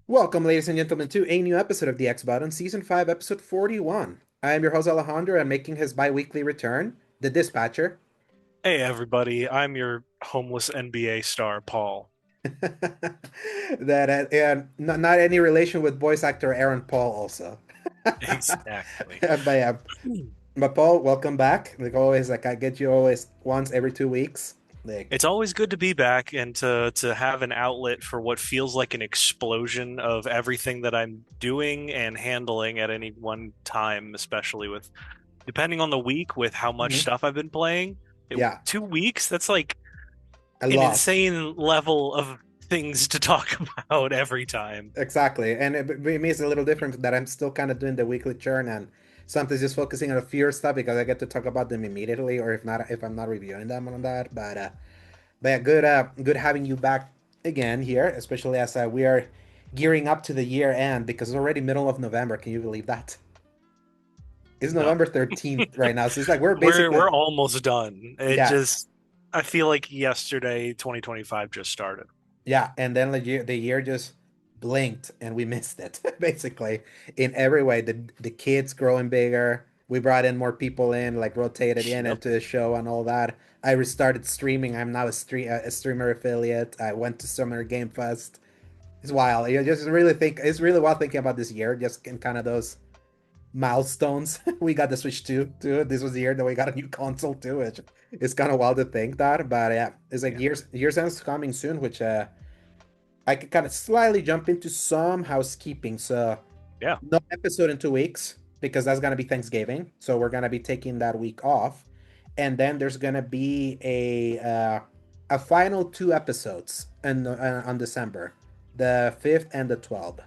Welcome, ladies and gentlemen, to a new episode of the X Button, Season 5, Episode 41. I am your host, Alejandro, and making his bi weekly return, the Dispatcher. Hey everybody, I'm your homeless NBA star, Paul. And not any relation with voice actor Aaron Paul, also. Exactly. But yeah, but Paul, welcome back. Like always, like I get you always once every 2 weeks. Like, It's always good to be back and to have an outlet for what feels like an explosion of everything that I'm doing and handling at any one time, especially with depending on the week with how much mhm. stuff I've been playing. Yeah, 2 weeks, that's like a an lot. insane level of things to talk about every time. Exactly. And it me, it's a little different that I'm still kind of doing the weekly churn and sometimes just focusing on a fewer stuff because I get to talk about them immediately, or if not, if I'm not reviewing them on that. But yeah, good having you back again here, especially as we are gearing up to the year end because it's already middle of November. Can you believe that? It's No. November 13th right now. So it's like we're We're basically, almost done. yeah, I feel like yesterday, 2025 just started. yeah, and then the year just blinked and we missed it basically in every way. The kids growing bigger. We brought in more people in, like rotated in Yep. into the show and all that. I restarted streaming. I'm now a streamer affiliate. I went to Summer Game Fest. It's wild. You just really think it's really wild thinking about this year, just in kind of those milestones. We got the Switch 2 too. This was the year that we got a new console too, which it's kind of wild to think that. But yeah, it's like Yeah. years ends coming soon, which I could kind of slightly jump into some housekeeping. So, Yeah. no episode in 2 weeks because that's gonna be Thanksgiving. So we're gonna be taking that week off, and then there's gonna be a final two episodes on December, the 5th and the 12th.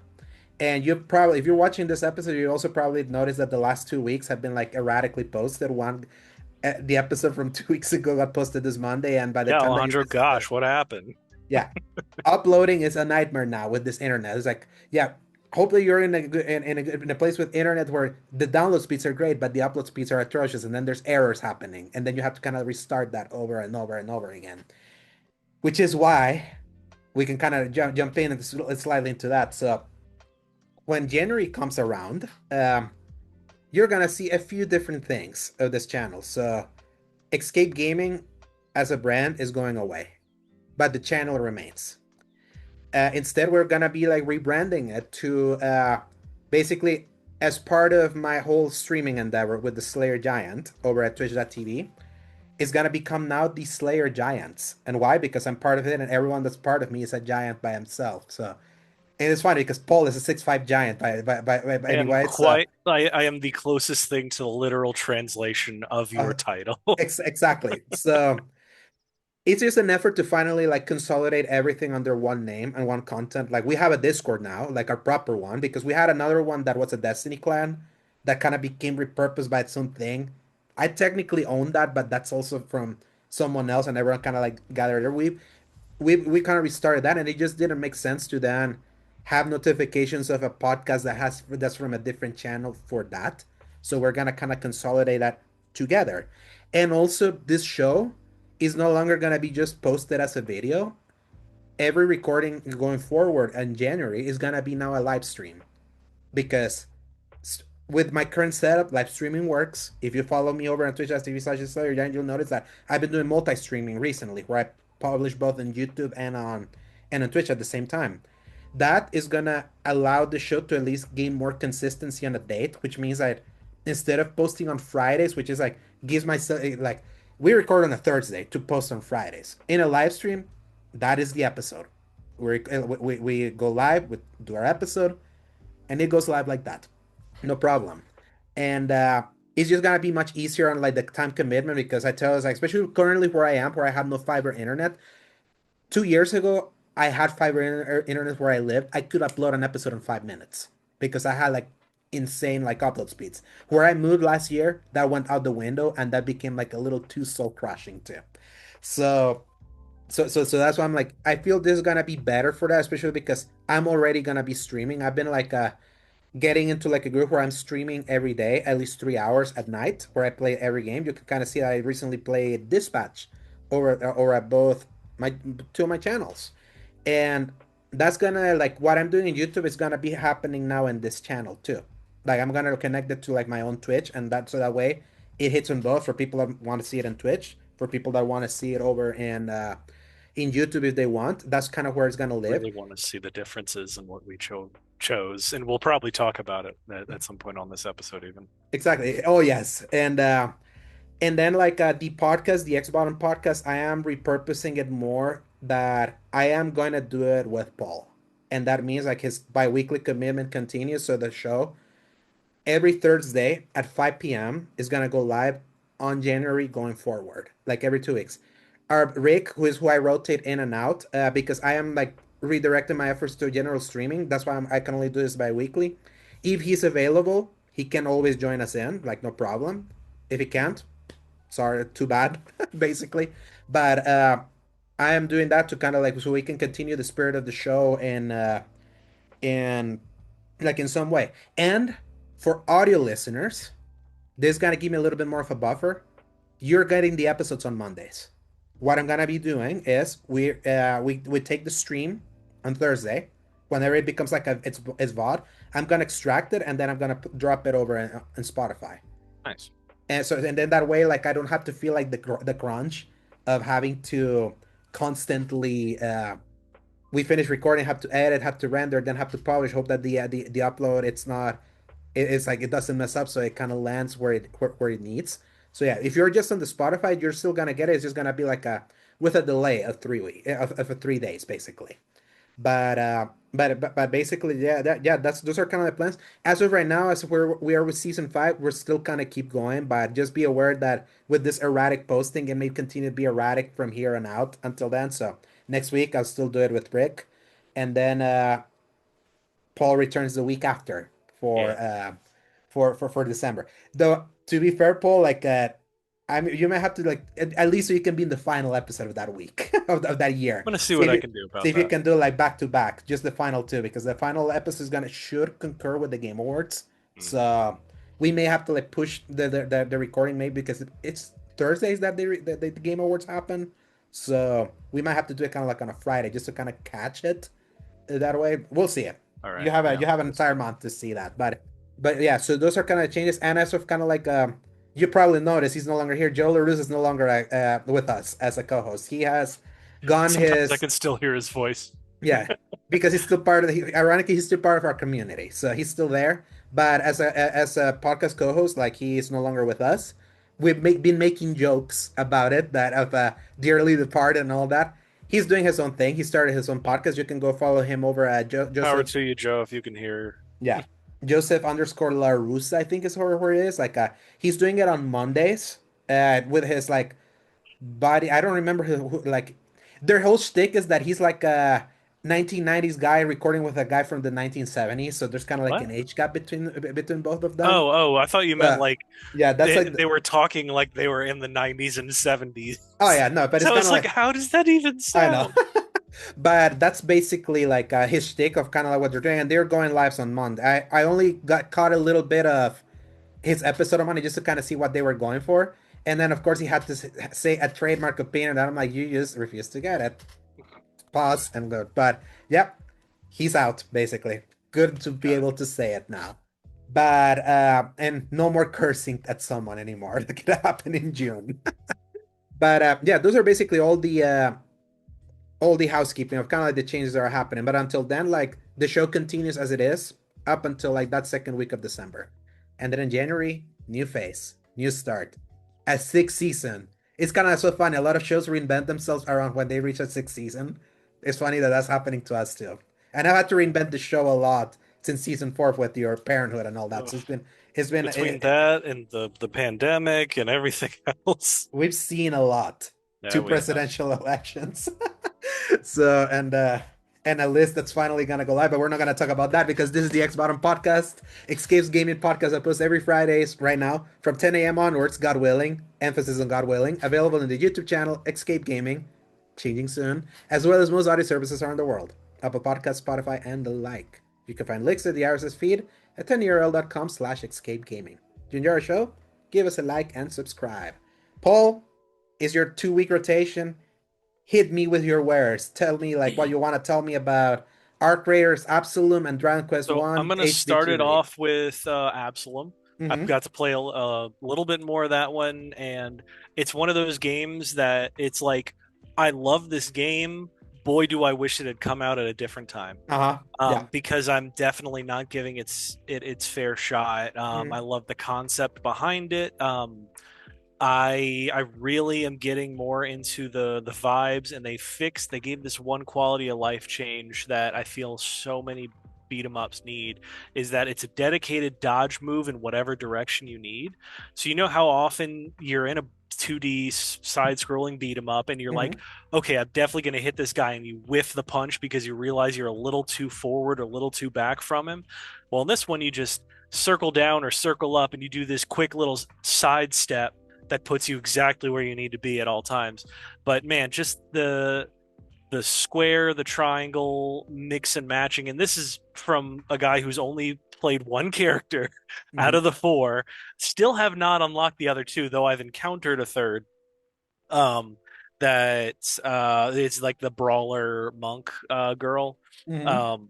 And you probably, if you're watching this episode, you also probably noticed that the last 2 weeks have been like erratically posted. The episode from 2 weeks ago got posted this Monday, and by the Yeah, time that you Alejandro, listen to gosh, what happened? yeah, uploading is a nightmare now with this internet. It's like, yeah, hopefully you're in a place with internet where the download speeds are great, but the upload speeds are atrocious, and then there's errors happening, and then you have to kind of restart that over and over and over again. Which is why we can kind of jump in and slightly into that. So when January comes around, you're gonna see a few different things of this channel. So Escape Gaming as a brand is going away, but the channel remains. Instead, we're gonna be like rebranding it to basically as part of my whole streaming endeavor with the Slayer Giant over at twitch.tv. Is gonna become now the Slayer Giants. And why? Because I'm part of it, and everyone that's part of me is a giant by himself. So, and it's funny because Paul is a 6'5" giant by anyway. So, I am the closest thing to the literal translation of your uh, title. exactly. So it's just an effort to finally like consolidate everything under one name and one content. Like we have a Discord now, like our proper one, because we had another one that was a Destiny clan that kind of became repurposed by its own thing. I technically own that, but that's also from someone else, and everyone kind of like gathered there. We kind of restarted that, and it just didn't make sense to then have notifications of a podcast that's from a different channel for that. So we're gonna kind of consolidate that together. And also, this show is no longer gonna be just posted as a video. Every recording going forward in January is gonna be now a live stream because with my current setup, live streaming works. If you follow me over on twitch.tv/theslayergiant, you'll notice that I've been doing multi-streaming recently, where I publish both on YouTube and on Twitch at the same time. That is gonna allow the show to at least gain more consistency on a date, which means that instead of posting on Fridays, which is like gives myself like we record on a Thursday to post on Fridays. In a live stream, that is the episode. We go live, we do our episode, and it goes live like that, no problem. And it's just gonna be much easier on like the time commitment because I tell us, like, especially currently where I am, where I have no fiber internet. 2 years ago, I had fiber internet where I lived. I could upload an episode in 5 minutes because I had like insane like upload speeds. Where I moved last year, that went out the window, and that became like a little too soul crushing too. So so that's why I'm like, I feel this is gonna be better for that, especially because I'm already gonna be streaming. I've been like getting into like a group where I'm streaming every day, at least 3 hours at night, where I play every game. You can kind of see that I recently played Dispatch over at both my two of my channels, and that's gonna like what I'm doing in YouTube is gonna be happening now in this channel too. Like I'm gonna connect it to like my own Twitch, and that so that way it hits on both for people that want to see it on Twitch, for people that want to see it over in YouTube if they want. That's kind of where it's gonna live. Really want to see the differences in what we chose, and we'll probably talk about it at some point on this episode, even. Exactly. Oh yes, and then like the podcast, the X Bottom podcast, I am repurposing it more that I am going to do it with Paul. And that means like his bi-weekly commitment continues. So the show every Thursday at 5 p.m. is going to go live on January going forward, like every 2 weeks. Our Rick, who I rotate in and out, because I am like redirecting my efforts to general streaming. That's why I can only do this bi-weekly. If he's available, he can always join us in, like no problem. If he can't, sorry, too bad, basically. But I am doing that to kind of like so we can continue the spirit of the show in like in some way. And for audio listeners, this is gonna give me a little bit more of a buffer. You're getting the episodes on Mondays. What I'm gonna be doing is we take the stream on Thursday. Whenever it becomes like it's VOD, I'm gonna extract it and then I'm gonna drop it over in Spotify. Nice. And then that way like I don't have to feel like the crunch of having to constantly we finish recording, have to edit, have to render, then have to publish, hope that the upload it's like it doesn't mess up, so it kind of lands where it needs. So yeah, if you're just on the Spotify, you're still gonna get it. It's just gonna be like a with a delay of 3 week of 3 days basically. But basically, yeah, that's those are kind of the plans. As of right now, as we are with season 5, we're still kind of keep going, but just be aware that with this erratic posting, it may continue to be erratic from here on out until then. So next week, I'll still do it with Rick, and then Paul returns the week after for Yeah. for December. Though to be fair, Paul, like I mean, you may have to like at least so you can be in the final episode of that week of that year. I'm gonna see See what if I you can do see about if you that. can do like back to back, just the final two, because the final episode is gonna should concur with the Game Awards. Hmm. So we may have to like push the recording maybe because it's Thursdays that the Game Awards happen. So we might have to do it kind of like on a Friday just to kind of catch it that way. We'll see it. All You right. have a Yeah. you have an We'll see. entire month to see that. But yeah, so those are kind of changes. And as of kind of like you probably noticed he's no longer here. Joe LaRusse is no longer with us as a co-host. He has gone Sometimes I his can still hear his voice. yeah, because he's still part of ironically he's still part of our community. So he's still there. But as a podcast co-host, like he is no longer with us. Been making jokes about it that of dearly departed and all that. He's doing his own thing. He started his own podcast. You can go follow him over at Power Joseph. to you, Joe, if you can hear. Yeah. Joseph underscore La Russa, I think is where it is. Like he's doing it on Mondays with his like body. I don't remember like their whole shtick is that he's like a 1990s guy recording with a guy from the 1970s. So there's kind of like What? an age gap between both of them. Oh, I thought you meant Uh, like yeah, that's they like they were talking like they were in the 90s and 70s. oh yeah, no, but it's So kind it's of like, like how does that even I know. sound? But that's basically like his shtick of kind of like what they're doing, and they're going lives on Monday. I only got caught a little bit of his episode on Monday just to kind of see what they were going for, and then of course he had to say a trademark opinion, and I'm like, you just refuse to get it. Pause and go. But yep, he's out basically. Good to be Got it. able to say it now. But and no more cursing at someone anymore. That could happen in June. But yeah, those are basically all the housekeeping of kind of like the changes that are happening. But until then, like the show continues as it is up until like that second week of December. And then in January, new phase, new start. A sixth season. It's kind of so funny. A lot of shows reinvent themselves around when they reach a sixth season. It's funny that that's happening to us too. And I've had to reinvent the show a lot since season 4 with your parenthood and all that. Ugh. So it's been Between that and the pandemic and everything else. we've seen a lot. Yeah, Two we have. presidential elections. So and a list that's finally gonna go live, but we're not gonna talk about that because this is the X Bottom podcast, Escapes Gaming podcast. I post every Fridays right now from 10 a.m. onwards, God willing. Emphasis on God willing. Available in the YouTube channel Escape Gaming, changing soon, as well as most audio services around the world, Apple Podcasts, Spotify, and the like. You can find links to the RSS feed at tinyurl.com/escape gaming. Do you enjoy our show? Give us a like and subscribe. Paul, is your 2 week rotation? Hit me with your wares. Tell me like what you want to tell me about Arc Raiders, Absolum, and Dragon Quest So I'm One gonna HD start it 2D. off with Absalom. I've Mm-hmm. got to play a little bit more of that one, and it's one of those games that it's like I love this game. Boy, do I wish it had come out at a different time. Uh-huh. Yeah. Because I'm definitely not giving its fair shot. I Mm-hmm. love the concept behind it. I really am getting more into the vibes, and they gave this one quality of life change that I feel so many beat 'em ups need, is that it's a dedicated dodge move in whatever direction you need. So you know how often you're in a 2D side scrolling beat 'em up and you're like, Mm-hmm. okay, I'm definitely going to hit this guy, and you whiff the punch because you realize you're a little too forward or a little too back from him. Well, in this one you just circle down or circle up and you do this quick little side step that puts you exactly where you need to be at all times. But man, just the square, the triangle mix and matching, and this is from a guy who's only played one character out Mm-hmm. of the four. Still have not unlocked the other two, though I've encountered a third. Um, that it's like the brawler monk girl. Mm-hmm. Um,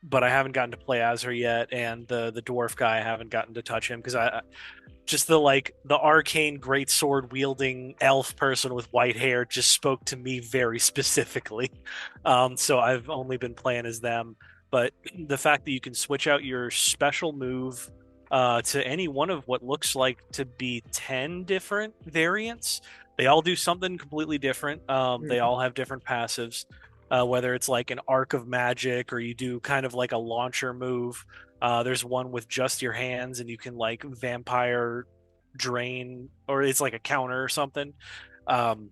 but I haven't gotten to play as her yet, and the dwarf guy I haven't gotten to touch him because I just the arcane great sword wielding elf person with white hair just spoke to me very specifically. So I've only been playing as them, but the fact that you can switch out your special move to any one of what looks like to be 10 different variants. They all do something completely different. They Mm-hmm. all have different passives, whether it's like an arc of magic or you do kind of like a launcher move. There's one with just your hands, and you can like vampire drain, or it's like a counter or something. Um,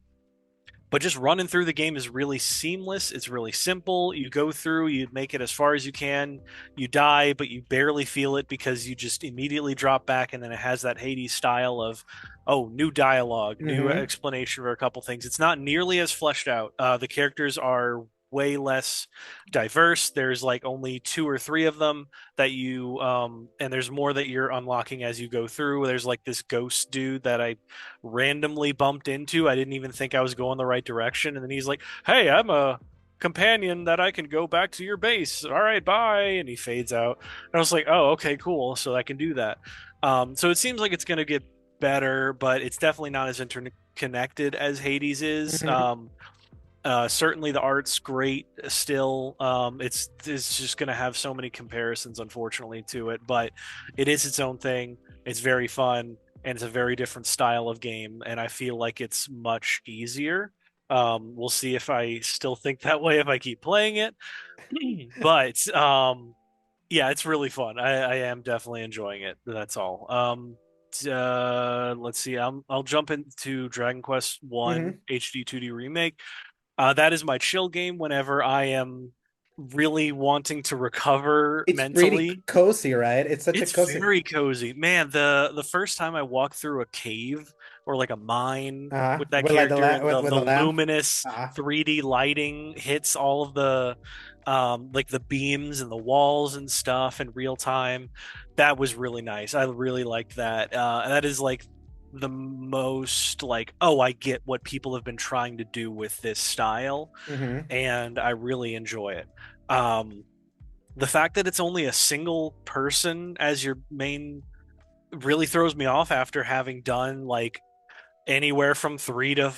but just running through the game is really seamless. It's really simple. You go through, you make it as far as you can. You die, but you barely feel it because you just immediately drop back, and then it has that Hades style of, oh, new dialogue, new Mm-hmm. explanation for a couple things. It's not nearly as fleshed out. The characters are way less diverse. There's like only two or three of them that and there's more that you're unlocking as you go through. There's like this ghost dude that I randomly bumped into. I didn't even think I was going the right direction. And then he's like, hey, I'm a companion that I can go back to your base. All right, bye. And he fades out. And I was like, oh, okay, cool. So I can do that. So it seems like it's going to get better, but it's definitely not as interconnected as Hades is. Mm-hmm. Certainly the art's great still. It's just going to have so many comparisons, unfortunately, to it, but it is its own thing. It's very fun, and it's a very different style of game, and I feel like it's much easier. We'll see if I still think that way if I keep playing it. But yeah, it's really fun. I am definitely enjoying it. That's all. Let's see. I'll jump into Dragon Quest One Mm-hmm. HD 2D remake. That is my chill game whenever I am really wanting to recover It's pretty mentally. cozy, right? It's such a It's cozy. very cozy. Man, the first time I walked through a cave or like a mine with that With like character and with the the lamp. luminous Uh-huh. 3D lighting hits all of the like the beams and the walls and stuff in real time, that was really nice. I really liked that. That is like the most like, oh, I get what people have been trying to do with this style, Mm-hmm. and I really enjoy it. Um, the fact that it's only a single person as your main really throws me off after having done like anywhere from three to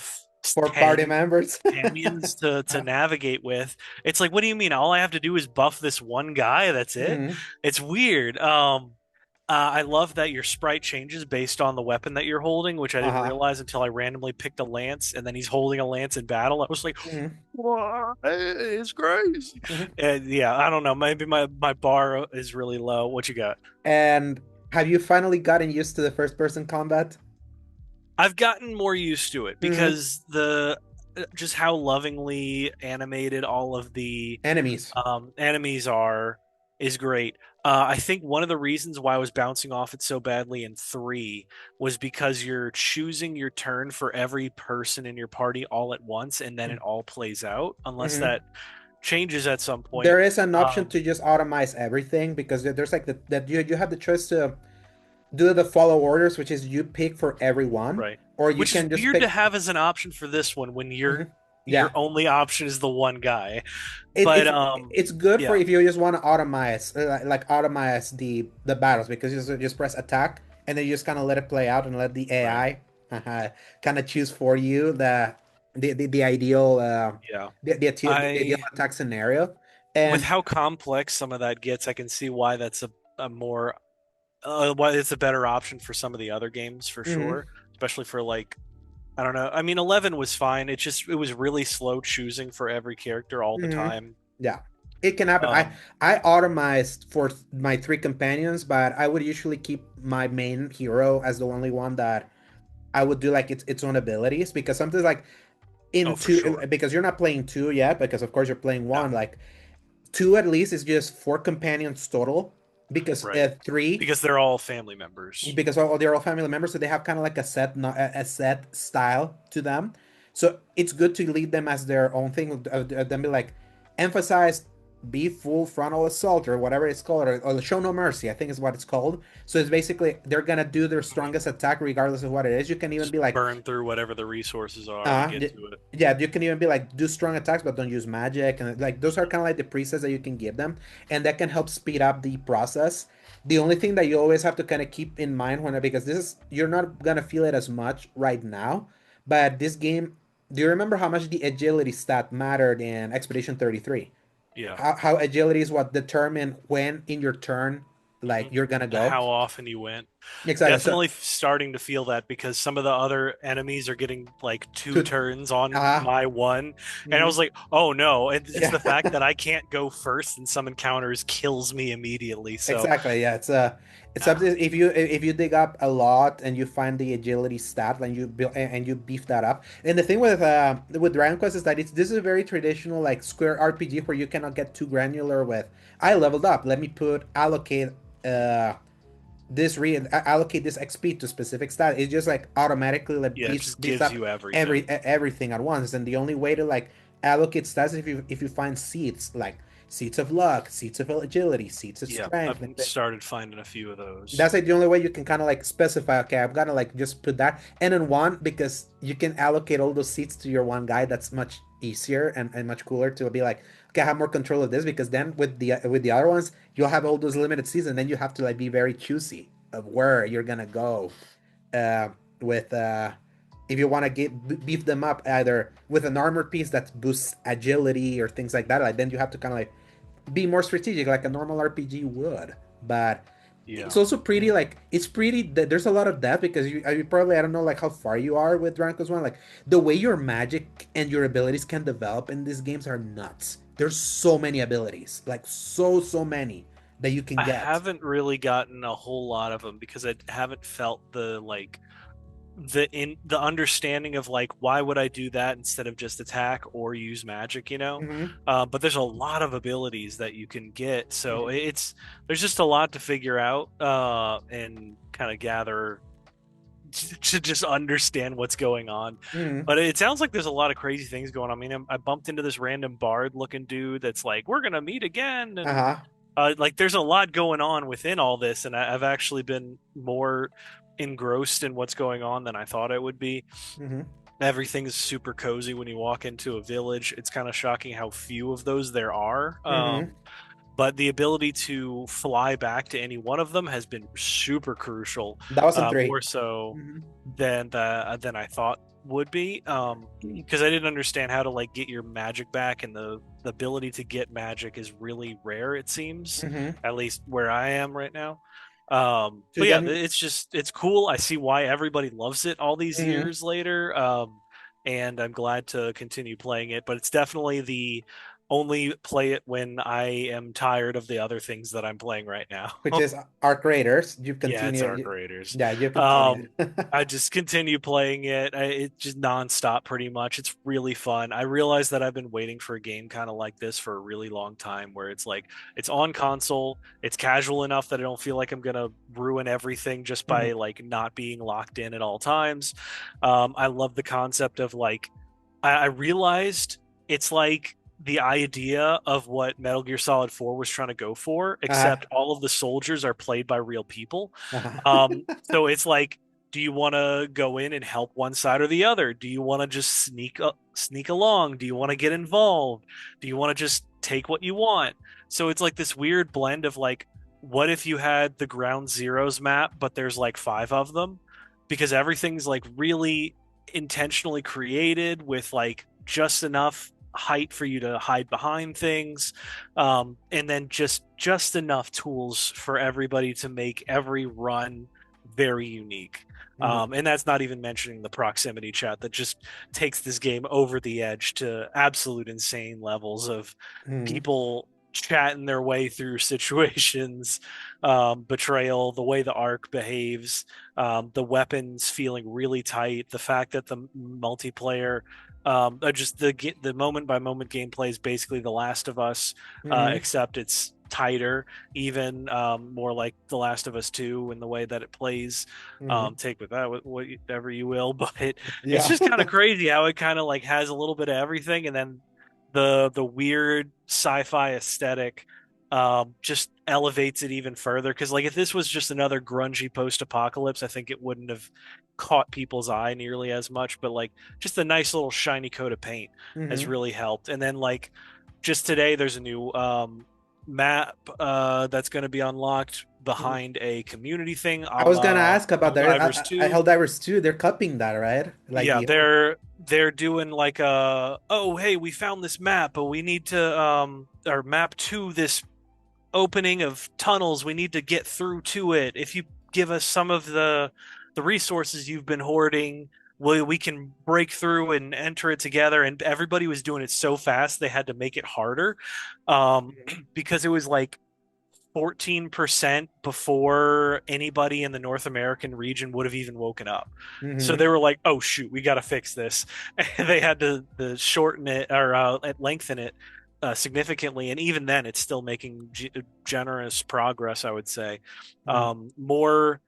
For party 10 members. companions to navigate with. It's like, what do you mean? All I have to do is buff this one guy. That's it. Mm-hmm. It's weird. I love that your sprite changes based on the weapon that you're holding, which I didn't Uh-huh. realize until I randomly picked a lance, and then he's holding a lance in battle. I was like, Mm-hmm. what? It's crazy. Mm-hmm. And yeah, I don't know. Maybe my bar is really low. What you got? And have you finally gotten used to the first person combat? I've gotten more used to it Mm-hmm. because the just how lovingly animated all of the Enemies. enemies are is great. I think one of the reasons why I was bouncing off it so badly in three was because you're choosing your turn for every person in your party all at once, and then it all plays out, unless Mm-hmm. that changes at some point. There is an option Um, to just automize everything because there's like that you have the choice to do the follow orders, which is you pick for everyone, right. or you Which is can just weird to pick. have as an option for this one when Mhm. your Yeah. only option is the one guy. It, But it's it's good for yeah, if you just want to automate like automate the battles because you just press attack and then you just kind of let it play out and let the right. AI kind of choose for you the ideal Yeah. the ideal I attack scenario. With And how complex some of that gets, I can see why that's a more why it's a better option for some of the other games for mhm, sure, especially for like I don't know. I mean, 11 was fine. It was really slow choosing for every character all the mhm. time. Yeah, it can happen. Um, I automized for my three companions, but I would usually keep my main hero as the only one that I would do like its own abilities because sometimes like oh, for two sure. because you're not playing two yet because of course you're playing No, one like two at least is just four companions total because right. three Because they're all family members. because they're all family members, so they have kind of like a set a set style to them. So it's good to lead them as their own thing. Them be like emphasize be full frontal assault or whatever it's called, or show no mercy. I think is what it's called. So it's basically they're gonna do their Mhm. strongest attack regardless of what it is. You can even Just be like burn through whatever the resources are to get to it. yeah, you can even be like do strong attacks, but don't use magic, and like those are kind of like the presets that you can give them, and that can help speed up the process. The only thing that you always have to kind of keep in mind when because this is you're not gonna feel it as much right now, but this game, do you remember how much the agility stat mattered in Expedition 33? Yeah. How agility is what determine when in your turn like Mhm. you're gonna go. How often you went. Exactly. So Definitely starting to feel that because some of the other enemies are getting like two to turns on ah my one. And I mhm, was like, oh no. And it's the fact yeah. that I can't go first in some encounters kills me immediately. So, Exactly. Yeah. It's ah, something if you dig up a lot and you find the agility stat and you build and you beef that up. And the thing with Dragon Quest is that this is a very traditional like square RPG where you cannot get too granular with. I leveled up. Let me put allocate uh allocate this XP to specific stat. It's just like automatically like yeah, it just beefs gives up you everything. everything at once. And the only way to like allocate stats if you find seats like seats of luck, seats of agility, seats of Yeah, strength, I've and started finding a few of those. that's like the only way you can kind of like specify. Okay, I'm gonna like just put that and then one because you can allocate all those seats to your one guy. That's much easier and much cooler to be like, okay, I have more control of this because then with the other ones you'll have all those limited seats and then you have to like be very choosy of where you're gonna go uh, with if you want to get beef them up either with an armored piece that boosts agility or things like that. Like then you have to kind of like be more strategic like a normal RPG would, but it's Yeah. also pretty like it's pretty there's a lot of depth because you probably I don't know like how far you are with Dragon Quest 1 like the way your magic and your abilities can develop in these games are nuts. There's so many abilities, like so many that you can I get. haven't really gotten a whole lot of them because I haven't felt the like the understanding of like why would I do that instead of just attack or use magic, you know? Hmm. But there's a lot of abilities that you can get, so Hmm. it's there's just a lot to figure out and kind of gather to just understand what's going on. Hmm. But it sounds like there's a lot of crazy things going on. I mean, I bumped into this random bard looking dude that's like, "We're gonna meet again," and Uh-huh. like there's a lot going on within all this, and I've actually been more engrossed in what's going on than I thought it would be. Hmm. Everything's super cozy when you walk into a village. It's kind of shocking how few of those there are. Hmm. But the ability to fly back to any one of them has been super crucial, That was in three. more so Hmm. than I thought would be. Because I didn't understand how to like get your magic back, and the ability to get magic is really rare. It seems, Hmm. at least where I am right now. To But yeah, get it's cool. I see why everybody loves it all these hmm years later. And I'm glad to continue playing it. But it's definitely the only play it when I am tired of the other things that I'm playing right now. which is Arc Raiders. You Yeah, it's continue Arc Raiders. yeah, you continue. Um, I just continue playing it. It's just nonstop, pretty much. It's really fun. I realize that I've been waiting for a game kind of like this for a really long time, where it's like it's on console, it's casual enough that I don't feel like I'm gonna ruin everything just by Hmm. like not being locked in at all times. I love the concept of like I realized it's like the idea of what Metal Gear Solid 4 was trying to go for, Uh-huh. except all of the soldiers are played by real people. Uh-huh. So it's like do you want to go in and help one side or the other? Do you want to just sneak along? Do you want to get involved? Do you want to just take what you want? So it's like this weird blend of like, what if you had the ground zeros map, but there's like five of them? Because everything's like really intentionally created with like just enough height for you to hide behind things, and then just enough tools for everybody to make every run very unique. Hmm. And that's not even mentioning the proximity chat that just takes this game over the edge to absolute insane levels of Hmm. people chatting their way through situations, betrayal, the way the arc behaves, the weapons feeling really tight, the fact that the multiplayer, just the moment by moment gameplay is basically The Last of Us, Hmm. except it's tighter, even more like The Last of Us 2 in the way that it plays. Hmm. Take with that whatever you will, but it's Yeah. just kind of crazy how it kind of like has a little bit of everything, and then the weird sci-fi aesthetic just elevates it even further. Because like if this was just another grungy post-apocalypse, I think it wouldn't have caught people's eye nearly as much. But like just a nice little shiny coat of paint has Hmm. really helped. And then like just today, there's a new map that's going to be unlocked behind a community thing, a I was gonna la ask about that. Helldivers I 2. Helldivers 2, they're cupping that, right? Like Yeah, the whole. they're doing like a, oh hey, we found this map, but we need to or map to this opening of tunnels. We need to get through to it. If you give us some of the resources you've been hoarding, we can break through and enter it together. And everybody was doing it so fast they had to make it harder, um, because it was like 14% before anybody in the North American region would have even woken up. So Hmm. they were like, "Oh shoot, we got to fix this." And they had to shorten it or lengthen it significantly, and even then, it's still making generous progress, I would say. Hmm. More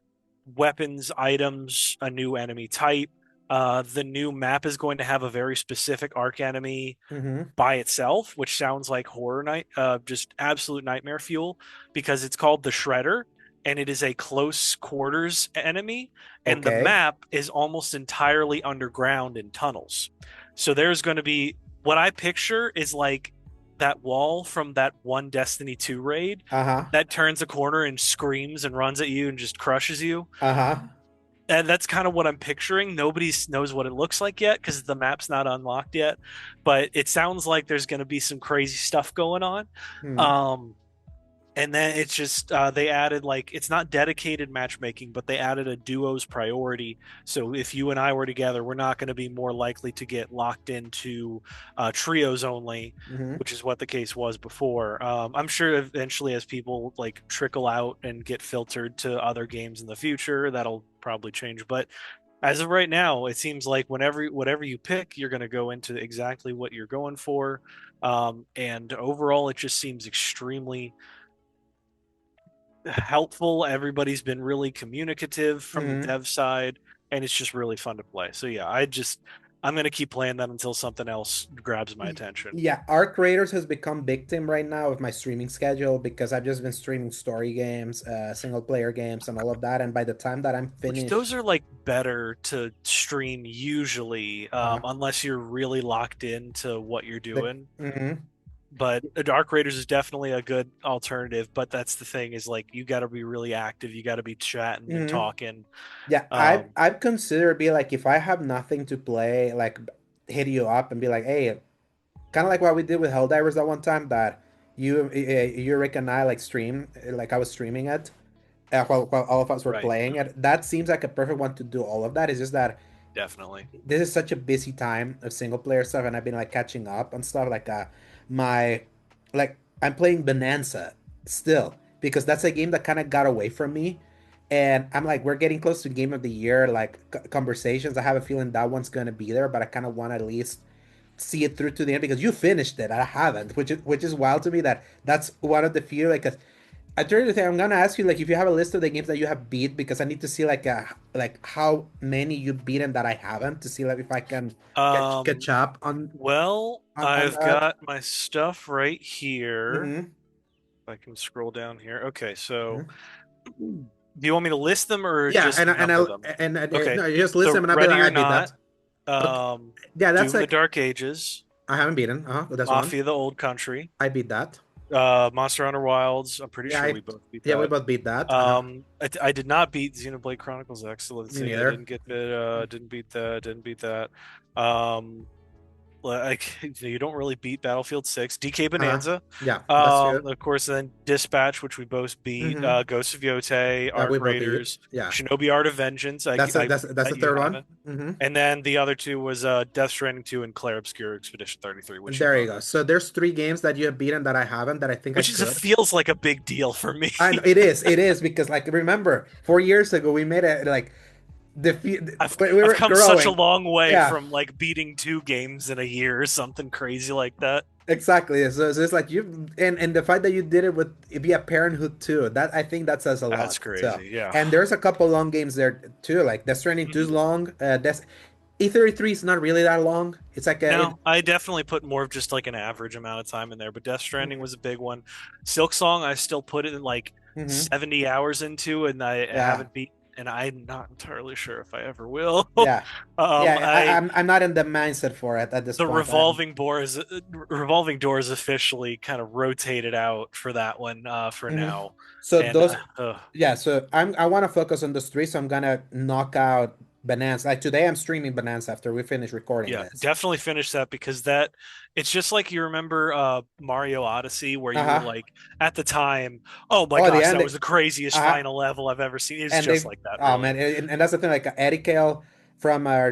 weapons, items, a new enemy type. The new map is going to have a very specific arc enemy Hmm. by itself, which sounds like horror night, just absolute nightmare fuel, because it's called the Shredder, and it is a close quarters enemy, and the Okay. map is almost entirely underground in tunnels. So there's going to be, what I picture is like that wall from that one Destiny 2 raid Uh-huh. that turns a corner and screams and runs at you and just crushes you. Uh-huh. And that's kind of what I'm picturing. Nobody knows what it looks like yet because the map's not unlocked yet, but it sounds like there's going to be some crazy stuff going on. Hmm. Um, and then it's just they added, like, it's not dedicated matchmaking, but they added a duos priority. So if you and I were together, we're not going to be more likely to get locked into trios only, Hmm. which is what the case was before. I'm sure eventually, as people like trickle out and get filtered to other games in the future, that'll probably change. But as of right now, it seems like whenever whatever you pick, you're going to go into exactly what you're going for. And overall, it just seems extremely helpful. Everybody's been really communicative from the Hmm. dev side, and it's just really fun to play. So yeah, I'm gonna keep playing that until something else grabs my attention. Yeah, Arc Raiders has become victim right now of my streaming schedule because I've just been streaming story games, single player games, and all of that. And by the time that I'm Which those finished, are like better to stream usually, uh, unless you're really locked into what you're the doing. mhm. But the Dark Raiders is definitely a good alternative. But that's the thing, is like you got to be really active. You got to be chatting and Mhm. talking. Yeah, Um, I've considered be like if I have nothing to play, like hit you up and be like, hey, kind of like what we did with Helldivers that one time that you Rick and I like stream, like I was streaming it, while all of us were right, playing it. That seems like a perfect one to do all of that. It's just that definitely. this is such a busy time of single player stuff, and I've been like catching up on stuff like my like I'm playing Bonanza still because that's a game that kind of got away from me, and I'm like we're getting close to game of the year like conversations. I have a feeling that one's gonna be there, but I kind of want to at least see it through to the end because you finished it. I haven't, which is wild to me that that's one of the few like I turned to say I'm gonna ask you like if you have a list of the games that you have beat because I need to see like how many you've beaten that I haven't to see like if I can catch Um, up on Well, on I've that. got my stuff right here. Mm-hmm. If I can scroll down here. Okay, so Mm-hmm. Do you want me to list them or Yeah, just number them? Okay. no, you just list So them and I'll be Ready like, or I beat that. Not, Okay. Yeah, that's Doom the like Dark Ages, I haven't beaten. That's one. Mafia the Old Country, I beat that. Monster Hunter Wilds. I'm pretty Yeah, sure we both beat yeah, we that. both beat that. I did not beat Xenoblade Chronicles X. So let's Me see. I neither. didn't get the didn't beat that. Didn't beat that. Um, like you don't really beat Battlefield 6. DK Uh-huh. Bonanza. Yeah, that's true. Of course, then Dispatch, which we both beat. Mm-hmm. Ghosts of Yotei, That Arc we both beat. Raiders, Yeah. Shinobi Art of Vengeance. That's the Bet you third one. haven't. Mm-hmm. And then the other two was Death Stranding 2 and Clair Obscur Expedition 33, And which you there you both, go. So there's three games that you have beaten that I haven't that I think I which is could. feels like a big deal for me. And it is because like remember 4 years ago we made it like when we I've were come such a growing. long way Yeah, from like beating 2 games in a year or something crazy like that. exactly. So it's like you and the fact that you did it with via Parenthood too. That I think that says a That's lot. So crazy. Yeah. and there's a couple long games there too. Like Death Stranding 2 is Mhm. long. That's E33 is not really that long. It's like No, I definitely put more of just like an average amount of time in there, but Death Stranding was a big one. Silk Song, I still put it in like mm-hmm. 70 hours into, and I Yeah, haven't beat, and I'm not entirely sure if I ever will. yeah, yeah. I I'm not in the mindset for it at this the point. revolving door is officially kind of rotated out for that one for Mhm. now, So and those, yeah. So I want to focus on those three. So I'm gonna knock out Bonanza. Like today, I'm streaming Bonanza after we finish recording yeah, this. definitely finish that because that it's just like you remember Mario Odyssey where you were Uh-huh. like at the time, oh my Oh, the gosh, that end. was the craziest Uh-huh. final level I've ever seen. It's And just they, like that, oh really. man, and that's the thing. Like Eddie Kale from our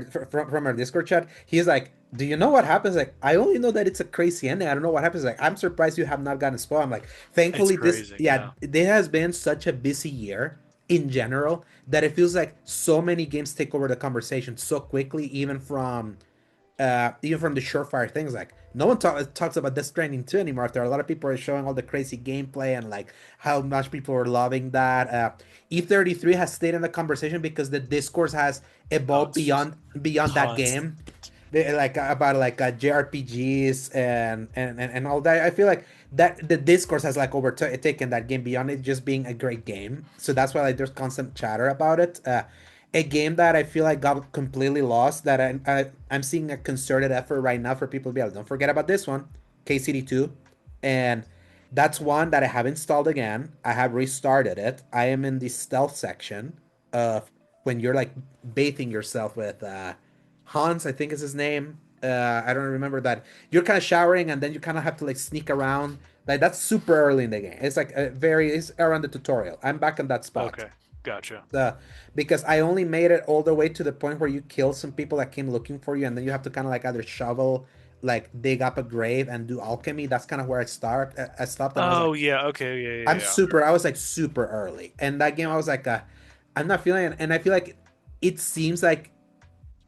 Discord chat, he's like, "Do you know what happens?" Like, I only know that it's a crazy ending. I don't know what happens. Like, I'm surprised you have not gotten spoiled. I'm like, It's thankfully, crazy, yeah. there has been such a busy year in general that it feels like so many games take over the conversation so quickly, even from the surefire things. Like no one talks about Death Stranding 2 anymore. After a lot of people are showing all the crazy gameplay and like how much people are loving that. E33 has stayed in the conversation because the discourse has Oh, evolved it's just beyond that tons. game. Like about like JRPGs and all that. I feel like that the discourse has like overtaken that game beyond it just being a great game. So that's why like there's constant chatter about it. A game that I feel like got completely lost that I'm seeing a concerted effort right now for people to be like, don't forget about this one, KCD2. And that's one that I have installed again. I have restarted it. I am in the stealth section of when you're like bathing yourself with Hans, I think is his name. I don't remember that. You're kind of showering and then you kind of have to like sneak around. Like that's super early in the game. It's like it's around the tutorial. I'm back in that spot. Okay, gotcha. The Because I only made it all the way to the point where you kill some people that came looking for you, and then you have to kind of like either shovel, like dig up a grave and do alchemy. That's kind of where I stopped, and I was like, Oh yeah, okay, yeah, yeah, yeah. I was like super early, and that game I was like, I'm not feeling it, and I feel like it seems like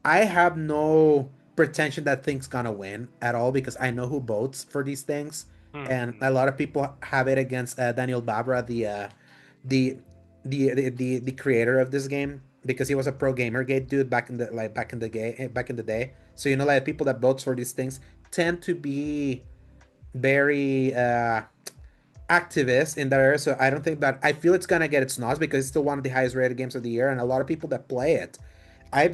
I have no pretension that things gonna win at all because I know who votes for these things, and Hmm. a lot of people have it against Daniel Babra, the the creator of this game, because he was a pro gamergate dude back in the day. So you know, like people that votes for these things tend to be very activist in that area. So I don't think that I feel it's gonna get its nod because it's still one of the highest rated games of the year, and a lot of people that play it. I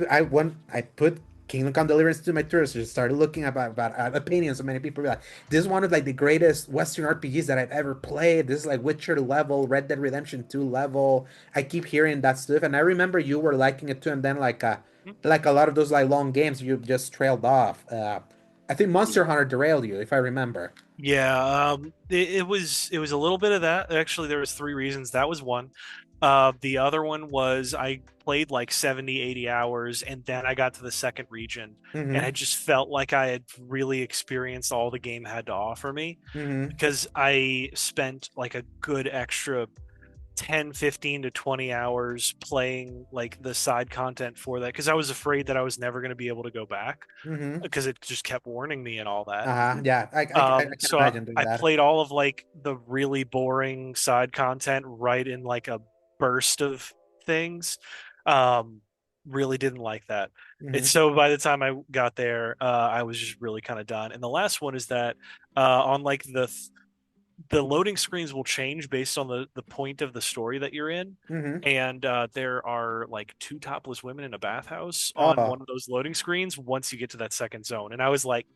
put Kingdom Come Deliverance to my Twitter, so just started looking about opinions. So many people were like, "This is one of like the greatest Western RPGs that I've ever played. This is like Witcher level, Red Dead Redemption 2 level." I keep hearing that stuff, and I remember you were liking it too. And then like a lot of those like long games, you just trailed off. I think Monster Hunter derailed you, if I remember. Yeah, it was a little bit of that. Actually, there was three reasons. That was one. The other one was I played like 70, 80 hours, and then I got to the second region, and I Mm-hmm. just felt like I had really experienced all the game had to offer me Mm-hmm. because I spent like a good extra 10, 15 to 20 hours playing like the side content for that because I was afraid that I was never going to be able to go back Mm-hmm. because it just kept warning me and all that. Uh-huh. Yeah, I can So imagine doing I that. played all of like the really boring side content right in like a burst of things. Um, really didn't like that. It's Mm-hmm. so by the time I got there, I was just really kind of done. And the last one is that on like the loading screens will change based on the point of the story that you're in. Hmm. And there are like two topless women in a bathhouse on Oh, one of those loading screens once you get to that second zone. And I was like,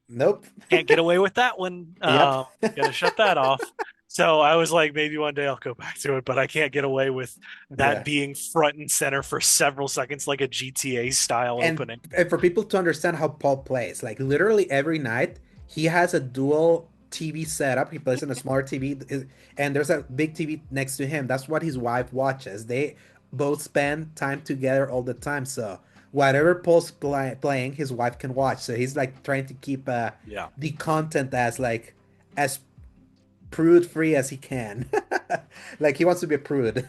nope. can't get away with that one. Yep. Gonna shut that off. So I was like, maybe one day I'll go back to it, but I can't get away with that Yeah. being front and center for several seconds, like a GTA style And, opening. and for people to understand how Paul plays, like literally every night, he has a dual TV setup. He plays on a smaller TV, and there's a big TV next to him. That's what his wife watches. They both spend time together all the time. So whatever Paul's playing, his wife can watch. So he's like trying to keep Yeah. the content as like as prude free as he can. Like he wants to be a prude.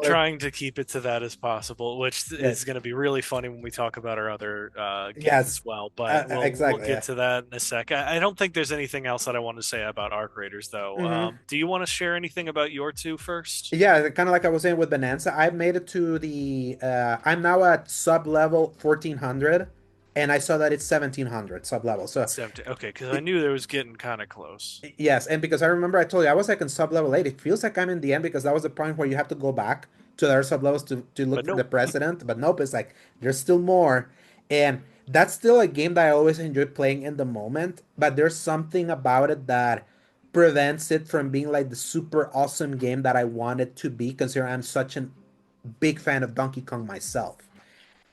Trying to keep it to that as possible, which is Yes. going to be really funny when we talk about our other games as Yes. well. But we'll Exactly. get Yeah. to that in a sec. I don't think there's anything else that I want to say about Arc Raiders, though. Hmm. Do you want to share anything about your two first? Yeah, kind of like I was saying with Bonanza, I've made it to the I'm now at sub level 1400 and I saw that it's 1700 sub level. So 17. Okay, because I it, knew there was getting kind of close, yes, and because I remember I told you I was like in sub level 8, it feels like I'm in the end because that was the point where you have to go back to the other sub levels to look but for the nope. president, but nope, it's like there's still more. And that's still a game that I always enjoy playing in the moment, but there's something about it that prevents it from being like the super awesome game that I want it to be, considering I'm such a big fan of Donkey Kong myself.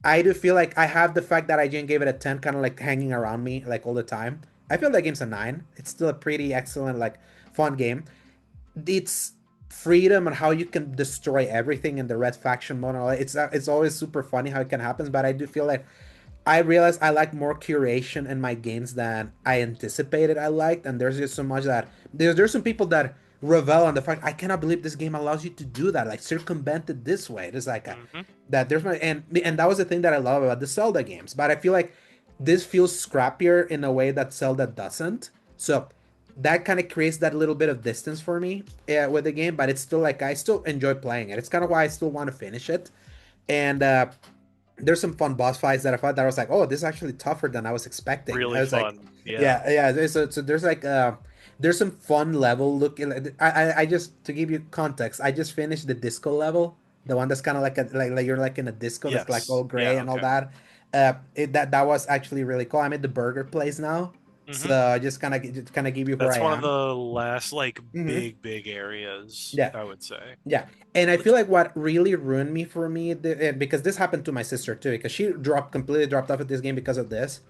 I do feel like I have the fact that IGN gave it a 10 kind of like hanging around me like all the time. I feel that game's a 9. It's still a pretty excellent, like fun game. It's freedom and how you can destroy everything in the red faction mode. It's always super funny how it can happen, but I do feel like I realized I like more curation in my games than I anticipated I liked, and there's just so much that there's some people that revel on the fact I cannot believe this game allows you to do that, like circumvent it this way. It's like Hmm. that there's my and that was the thing that I love about the Zelda games, but I feel like this feels scrappier in a way that Zelda doesn't. So that kind of creates that little bit of distance for me with the game, but it's still like I still enjoy playing it. It's kind of why I still want to finish it, and there's some fun boss fights that I thought that I was like, oh, this is actually tougher than I was expecting. I Really was like, fun. Yeah. yeah, yeah. So there's like there's some fun level look. I just to give you context, I just finished the disco level, the one that's kind of like a like you're like in a disco that's like Yes. all gray Yeah. and all Okay. that. That was actually really cool. I'm at the burger place now, Hmm. so I just kind of give you where That's I one of am. the last like Hmm. big areas, Yeah. I would say. Yeah, and I feel Which, like what really ruined me for me, because this happened to my sister too, because she completely dropped off at this game because of this.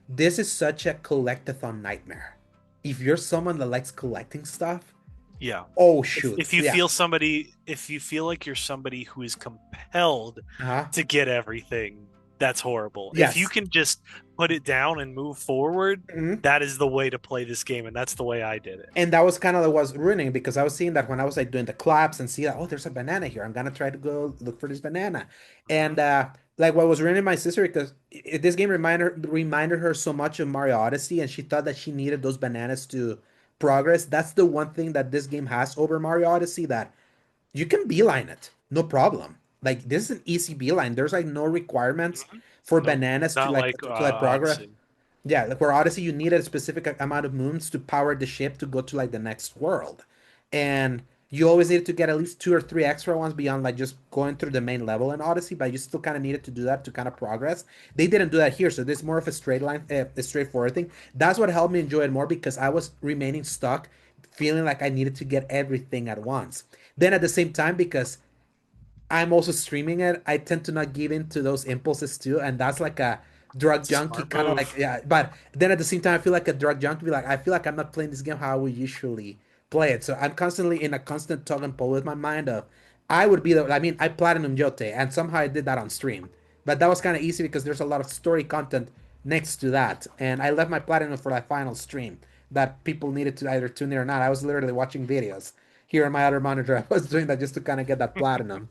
This is such a collectathon nightmare. If you're someone that likes collecting stuff, yeah. oh If shoot, you yeah, feel somebody, if you feel like you're somebody who is compelled uh-huh, to get everything, that's horrible. If you yes. can just put it down and move forward, Mhm. that is the way to play this game, and that's the way I did it. And that was kind of was ruining because I was seeing that when I was like doing the claps and see that oh there's a banana here, I'm gonna try to go look for this banana, Hmm. and like what was ruining my sister because this game reminded her so much of Mario Odyssey, and she thought that she needed those bananas to progress. That's the one thing that this game has over Mario Odyssey, that you can beeline it, no problem. Like this is an easy beeline. There's like no requirements Hmm. for Nope. bananas Not like to like progress. Odyssey. Yeah, like where Odyssey, you needed a specific amount of moons to power the ship to go to like the next world, and you always needed to get at least two or three extra ones beyond like just going through the main level in Odyssey. But you still kind of needed to do that to kind of progress. They didn't do that here, so this is more of a straight line, a straightforward thing. That's what helped me enjoy it more because I was remaining stuck, feeling like I needed to get everything at once. Then at the same time, because I'm also streaming it, I tend to not give in to those impulses too, and that's like a drug It's a junkie smart kind of like move. yeah. But then at the same time, I feel like a drug junkie. Like I feel like I'm not playing this game how I would usually play it. So I'm constantly in a constant tug and pull with my mind of I would be the. I mean, I platinum Jote, and somehow I did that on stream, but that was kind of easy because there's a lot of story content next to that, and I left my platinum for that final stream that people needed to either tune in or not. I was literally watching videos here on my other monitor. I was doing that just to kind of get that platinum.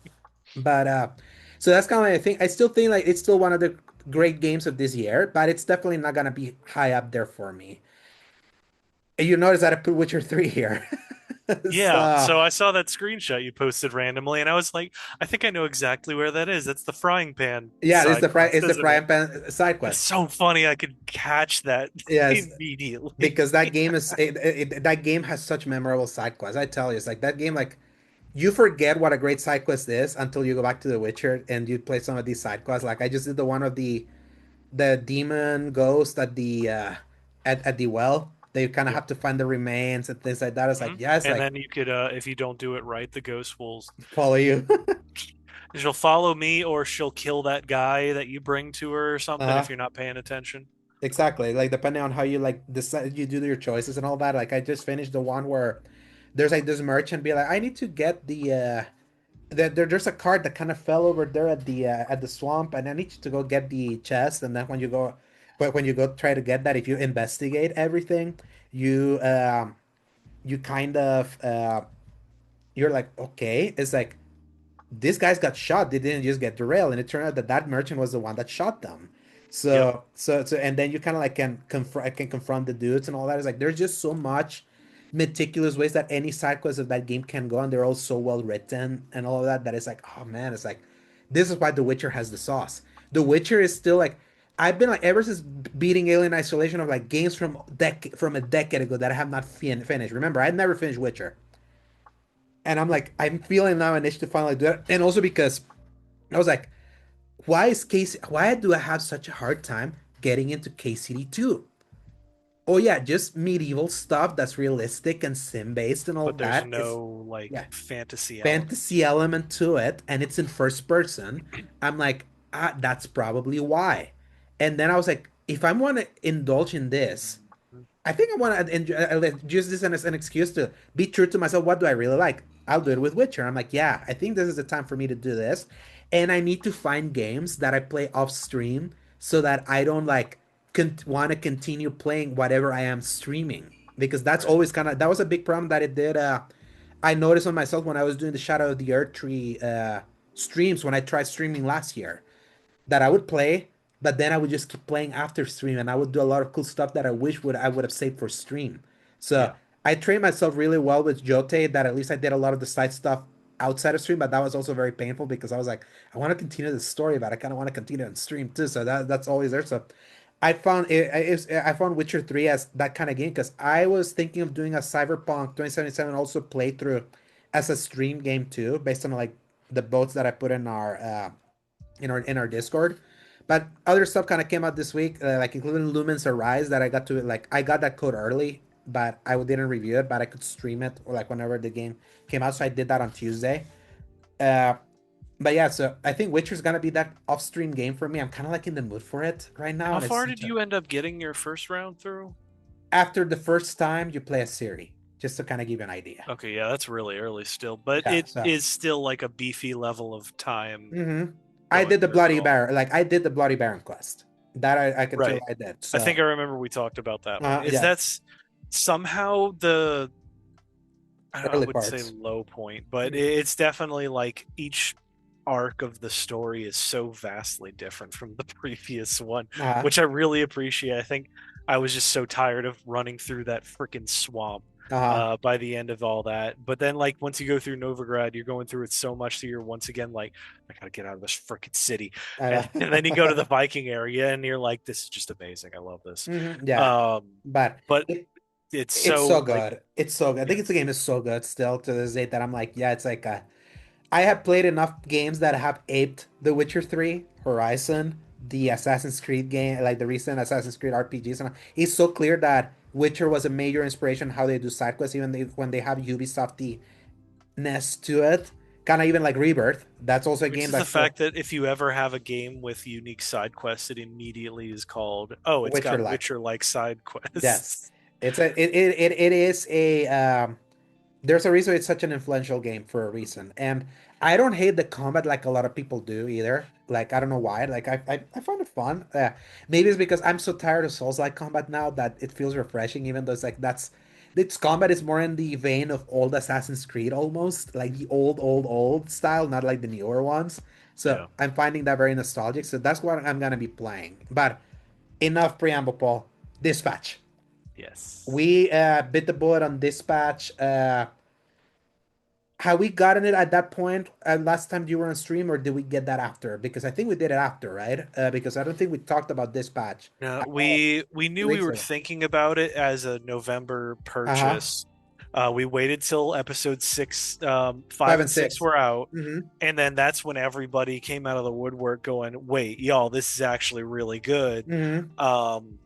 But so that's kind of like I think I still think like it's still one of the great games of this year, but it's definitely not gonna be high up there for me. And you notice that I put Witcher 3 here. Yeah, So so I saw that screenshot you posted randomly, and I was like, I think I know exactly where that is. That's the frying pan yeah, side quest, it's the isn't it? frying pan side It's quest. so funny I could catch that Yes, immediately. because that game that game has such memorable side quests. I tell you, it's like that game. Like you forget what a great side quest is until you go back to The Witcher and you play some of these side quests. Like I just did the one of the demon ghost at the at the well. They kind of Yep. have to find the remains and things like that. It's like Mhm. yeah, it's And like then you could, if you don't do it right, the ghost will follow you. she'll follow me, or she'll kill that guy that you bring to her or something if Uh-huh. you're not paying attention. Exactly. Like depending on how you like decide you do your choices and all that. Like I just finished the one where there's like this merchant be like, I need to get there's a card that kind of fell over there at the swamp, and I need you to go get the chest. And then when you go try to get that, if you investigate everything, you you kind of you're like, okay, it's like these guys got shot. They didn't just get derailed, and it turned out that that merchant was the one that shot them. Yep. And then you kind of like can confront the dudes and all that. It's like there's just so much meticulous ways that any side quest of that game can go, and they're all so well written and all of that. That it's like, oh man, it's like this is why The Witcher has the sauce. The Witcher is still like I've been like ever since beating Alien Isolation of like games from a decade ago that I have not finished. Remember, I never finished Witcher, and I'm like I'm feeling now an itch to finally do it, and also because I was like, why do I have such a hard time getting into KCD2? Oh yeah, just medieval stuff that's realistic and sim based and all But there's that. It's no like yeah, fantasy element. fantasy element to it, and it's in first person. I'm like, that's probably why. And then I was like, if I want to indulge in this, I think I want to use this as an excuse to be true to myself. What do I really like? I'll do it with Witcher. I'm like, yeah, I think this is the time for me to do this. And I need to find games that I play off stream so that I don't like want to continue playing whatever I am streaming. Because that's Right. always that was a big problem that it did. I noticed on myself when I was doing the Shadow of the Earth tree streams when I tried streaming last year that I would play, but then I would just keep playing after stream, and I would do a lot of cool stuff that I would have saved for stream. So Yeah. I trained myself really well with Jote. That at least I did a lot of the side stuff outside of stream, but that was also very painful because I was like, I want to continue the story, but I kind of want to continue on stream too. So that's always there. So I found Witcher 3 as that kind of game because I was thinking of doing a Cyberpunk 2077 also playthrough as a stream game too, based on like the votes that I put in our Discord. But other stuff kind of came out this week, like including Lumens Arise that I got to like I got that code early, but I didn't review it, but I could stream it or like whenever the game came out. So I did that on Tuesday. Uh, but yeah, so I think Witcher's gonna be that off-stream game for me. I'm kind of like in the mood for it right now, How and it's far such did a you end up getting your first round through? after the first time you play a Siri, just to kind of give you an idea. Okay, yeah, that's really early still, but Yeah, it so is still like a beefy level of time I going did the through it Bloody all. Baron, like I did the Bloody Baron quest. That I can tell you Right. I did. I think So I remember we talked about that one. Is yeah, that's somehow the I early wouldn't say parts. low point, but Mhm. it's definitely like each arc of the story is so vastly different from the previous one, Uh-huh. which I really appreciate. I think I was just so tired of running through that freaking swamp Uh-huh. by the end of all that. But then, like, once you go through Novigrad, you're going through it so much that you're once again like, I gotta get out of this freaking city. And then you go to the Viking area and you're like, this is just amazing. I love this. Yeah, Um, but but it it's it's so so like, good. It's so good. I yeah, think it's a game is so good still to this day that I'm like, yeah, it's like I have played enough games that have aped The Witcher 3, Horizon, the Assassin's Creed game, like the recent Assassin's Creed RPGs, and it's so clear that Witcher was a major inspiration how they do side quests, even when they have Ubisofty-ness to it. Kind of even like Rebirth. That's also a which game is the that's still fact that if you ever have a game with unique side quests, it immediately is called, oh, it's got Witcher-like. Witcher-like side Yes, quests. it is a there's a reason it's such an influential game for a reason. And I don't hate the combat like a lot of people do either. Like I don't know why. Like I found it fun. Maybe it's because I'm so tired of Souls-like combat now that it feels refreshing. Even though it's like that's its combat is more in the vein of old Assassin's Creed almost, like the old style, not like the newer ones. So Yeah. I'm finding that very nostalgic. So that's what I'm gonna be playing. But enough preamble, Paul. Dispatch. Yes. We bit the bullet on Dispatch. Have we gotten it at that point last time you were on stream, or did we get that after? Because I think we did it after, right? Because I don't think we talked about Dispatch No, at all we two knew we weeks were ago. thinking about it as a November Uh-huh. purchase. We waited till episode six, five Five and and six six. were out, Mm-hmm. and then that's when everybody came out of the woodwork going, "Wait, y'all, this is actually really good." Mm-hmm. Um,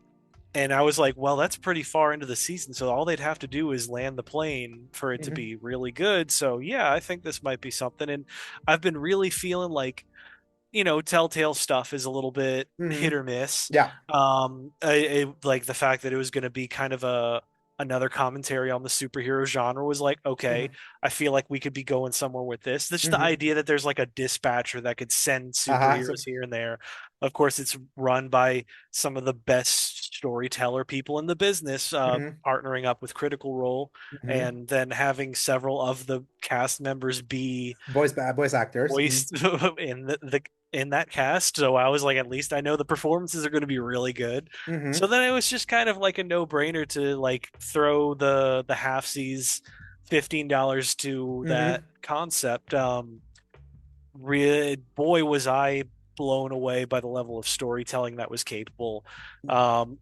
and I was like, "Well, that's pretty far into the season, so all they'd have to do is land the plane for it to Mm-hmm. be really good." So yeah, I think this might be something, and I've been really feeling like Telltale stuff is a little bit hit Mm-hmm. or miss. Yeah. Like the fact that it was going to be kind of a another commentary on the superhero genre was like, okay, Mm-hmm. I feel like we could be going somewhere with this. This is the Mm-hmm. idea that there's like a dispatcher that could send Uh-huh. So, superheroes here and there. Of course, it's run by some of the best storyteller people in the business, mm-hmm. partnering up with Critical Role, Mm-hmm. and then having several of the cast members be Voice actors. Mm-hmm. voiced in the in that cast. So I was like, at least I know the performances are going to be really good. So Mm-hmm. then it was just kind of like a no brainer to like throw the halfsies $15 to that Mm-hmm. concept. Boy, was I blown away by the level of storytelling that was capable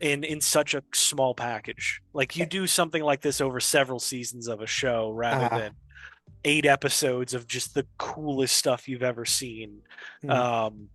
in such a small package. Like you do something like this over several seasons of a show rather Uh-huh. than 8 episodes of just the coolest stuff you've ever seen. Mm-hmm. Um,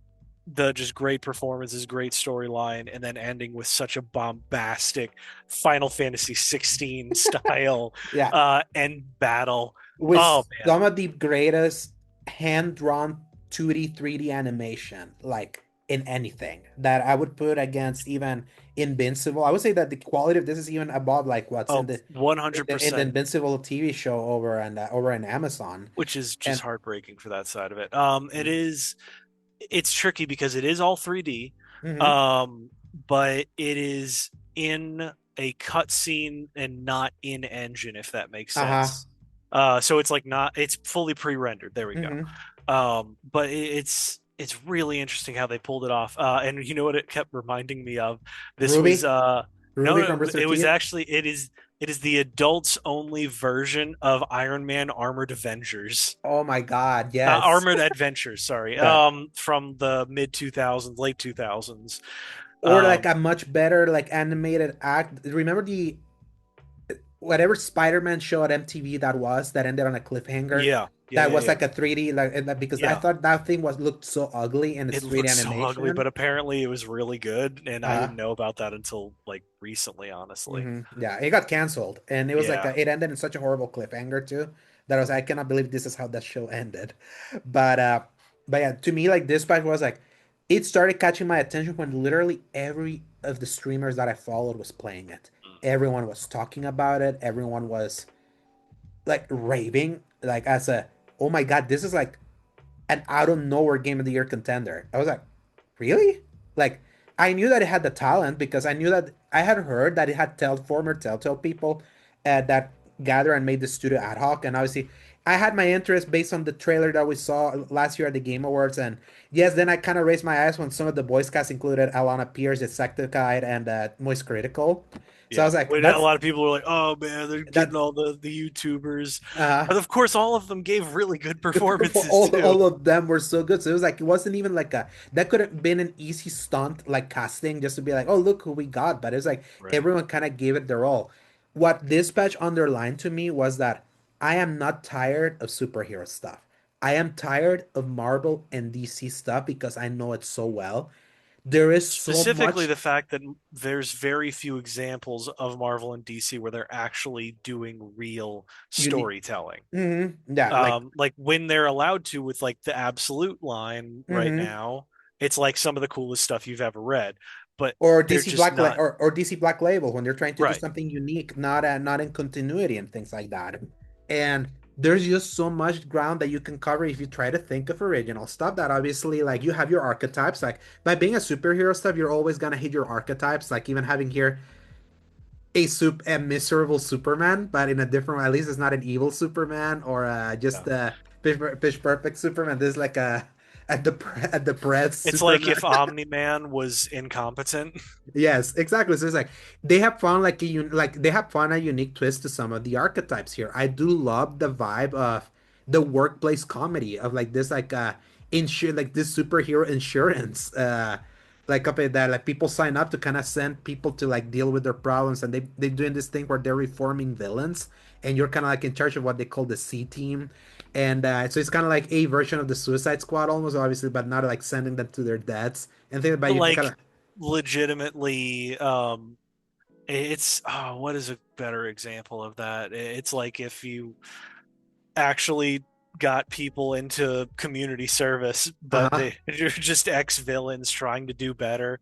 the just great performances, great storyline, and then ending with such a bombastic Final Fantasy 16 style Yeah. end battle. Oh With man, some of the greatest hand-drawn 2D, 3D animation, like in anything that I would put against even Invincible. I would say that the quality of this is even above like what's oh, in the 100%, Invincible TV show over in Amazon. which is just And heartbreaking for that side of it. It's tricky because it is all 3D, hmm um, but it is in a cutscene and not in engine, if that makes uh-huh. sense. So it's like not it's fully pre-rendered. There we go. hmm But it's really interesting how they pulled it off. And you know what it kept reminding me of? This was Ruby, no, Ruby from no, Rooster it was Teeth. actually it is the adults only version of Iron Man Armored Avengers. Oh my God, yes. Armored Adventures, sorry. Yeah. From the mid 2000s, late 2000s. Or like Um, a much better like animated act. Remember the whatever Spider-Man show at MTV that ended on a cliffhanger yeah, yeah, that yeah, was yeah, like a 3D because I yeah. thought that thing was looked so ugly in its It 3D looks so ugly, animation. but apparently it was really good, and I Uh-huh. didn't know about that until like recently, honestly. Yeah, it got canceled, and it was like Yeah. it ended in such a horrible cliffhanger too. That I was I cannot believe this is how that show ended. But uh, but yeah, to me like Dispatch was like it started catching my attention when literally every of the streamers that I followed was playing it. Everyone was talking about it. Everyone was like raving like as a oh my god, this is like an out of nowhere game of the year contender. I was like, really? Like, I knew that it had the talent because I knew that I had heard that it had former Telltale people that gather and made the studio ad hoc. And obviously, I had my interest based on the trailer that we saw last year at the Game Awards. And yes, then I kind of raised my eyes when some of the voice cast included Alana Pierce, Zachity, and Moist Critical. So I Yeah. was like, When a that's lot of people were like, "Oh man, they're getting that. all the YouTubers," Uh, but of course, all of them gave really good performances too. all of them were so good. So it was like it wasn't even like a that could have been an easy stunt like casting just to be like, oh look who we got. But it was like Right. everyone kind of gave it their all. What Dispatch underlined to me was that I am not tired of superhero stuff. I am tired of Marvel and DC stuff because I know it so well. There is so Specifically, much the fact that there's very few examples of Marvel and DC where they're actually doing real unique. storytelling. Yeah, like Like when they're allowed to with like the Absolute line right hmm now, it's like some of the coolest stuff you've ever read, but or they're DC just not or DC Black Label when they're trying to do right. something unique, not in continuity and things like that. And there's just so much ground that you can cover if you try to think of original stuff that obviously like you have your archetypes like by being a superhero stuff you're always gonna hit your archetypes like even having here a miserable Superman but in a different way. At least it's not an evil Superman or Yeah. just a pitch perfect Superman. This is like a depressed It's like Superman. if Omni-Man was incompetent. Yes, exactly. So it's like they have found like they have found a unique twist to some of the archetypes here. I do love the vibe of the workplace comedy of like this insure like this superhero insurance like company that like people sign up to kind of send people to like deal with their problems, and they're doing this thing where they're reforming villains, and you're kind of like in charge of what they call the C team. And so it's kind of like a version of the Suicide Squad almost, obviously, but not like sending them to their deaths and things. But But you can kind like of legitimately, it's what is a better example of that? It's like if you actually got people into community service, but uh-huh. they're just ex-villains trying to do better,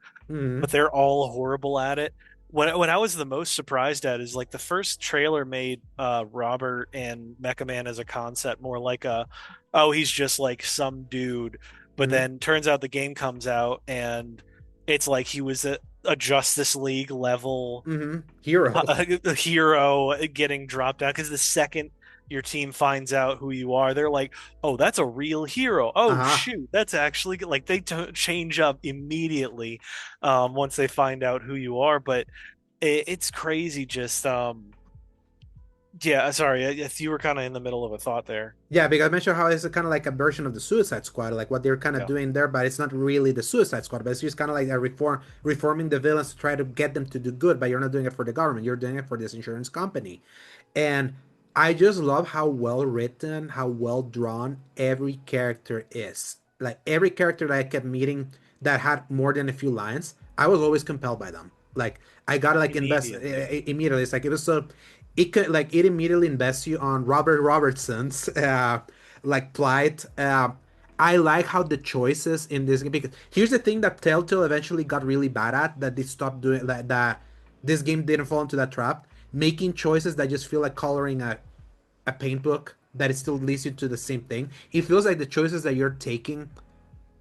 but Hmm. they're all horrible at it. What I was the most surprised at is like the first trailer made Robert and Mecha Man as a concept more like a, oh, he's just like some dude, but Hmm. then turns out the game comes out and it's like he was a Justice League level Hmm. Hero. a hero getting dropped out because the second your team finds out who you are, they're like, "Oh, that's a real hero. Oh, Uh-huh. shoot, that's actually good." Like they change up immediately once they find out who you are. But it's crazy. Just yeah. Sorry, if you were kind of in the middle of a thought there. Yeah, because I mentioned how it's kind of like a version of the Suicide Squad, like what they're kind of Yeah, doing there, but it's not really the Suicide Squad, but it's just kind of like a reforming the villains to try to get them to do good, but you're not doing it for the government, you're doing it for this insurance company. And I just love how well written, how well drawn every character is. Like every character that I kept meeting that had more than a few lines, I was always compelled by them. Like I gotta like invest immediately. immediately. It's like it was so it could like it immediately invests you on Robert Robertson's like plight. I like how the choices in this game, because here's the thing that Telltale eventually got really bad at, that they stopped doing that this game didn't fall into that trap, making choices that just feel like coloring a paint book, that it still leads you to the same thing. It feels like the choices that you're taking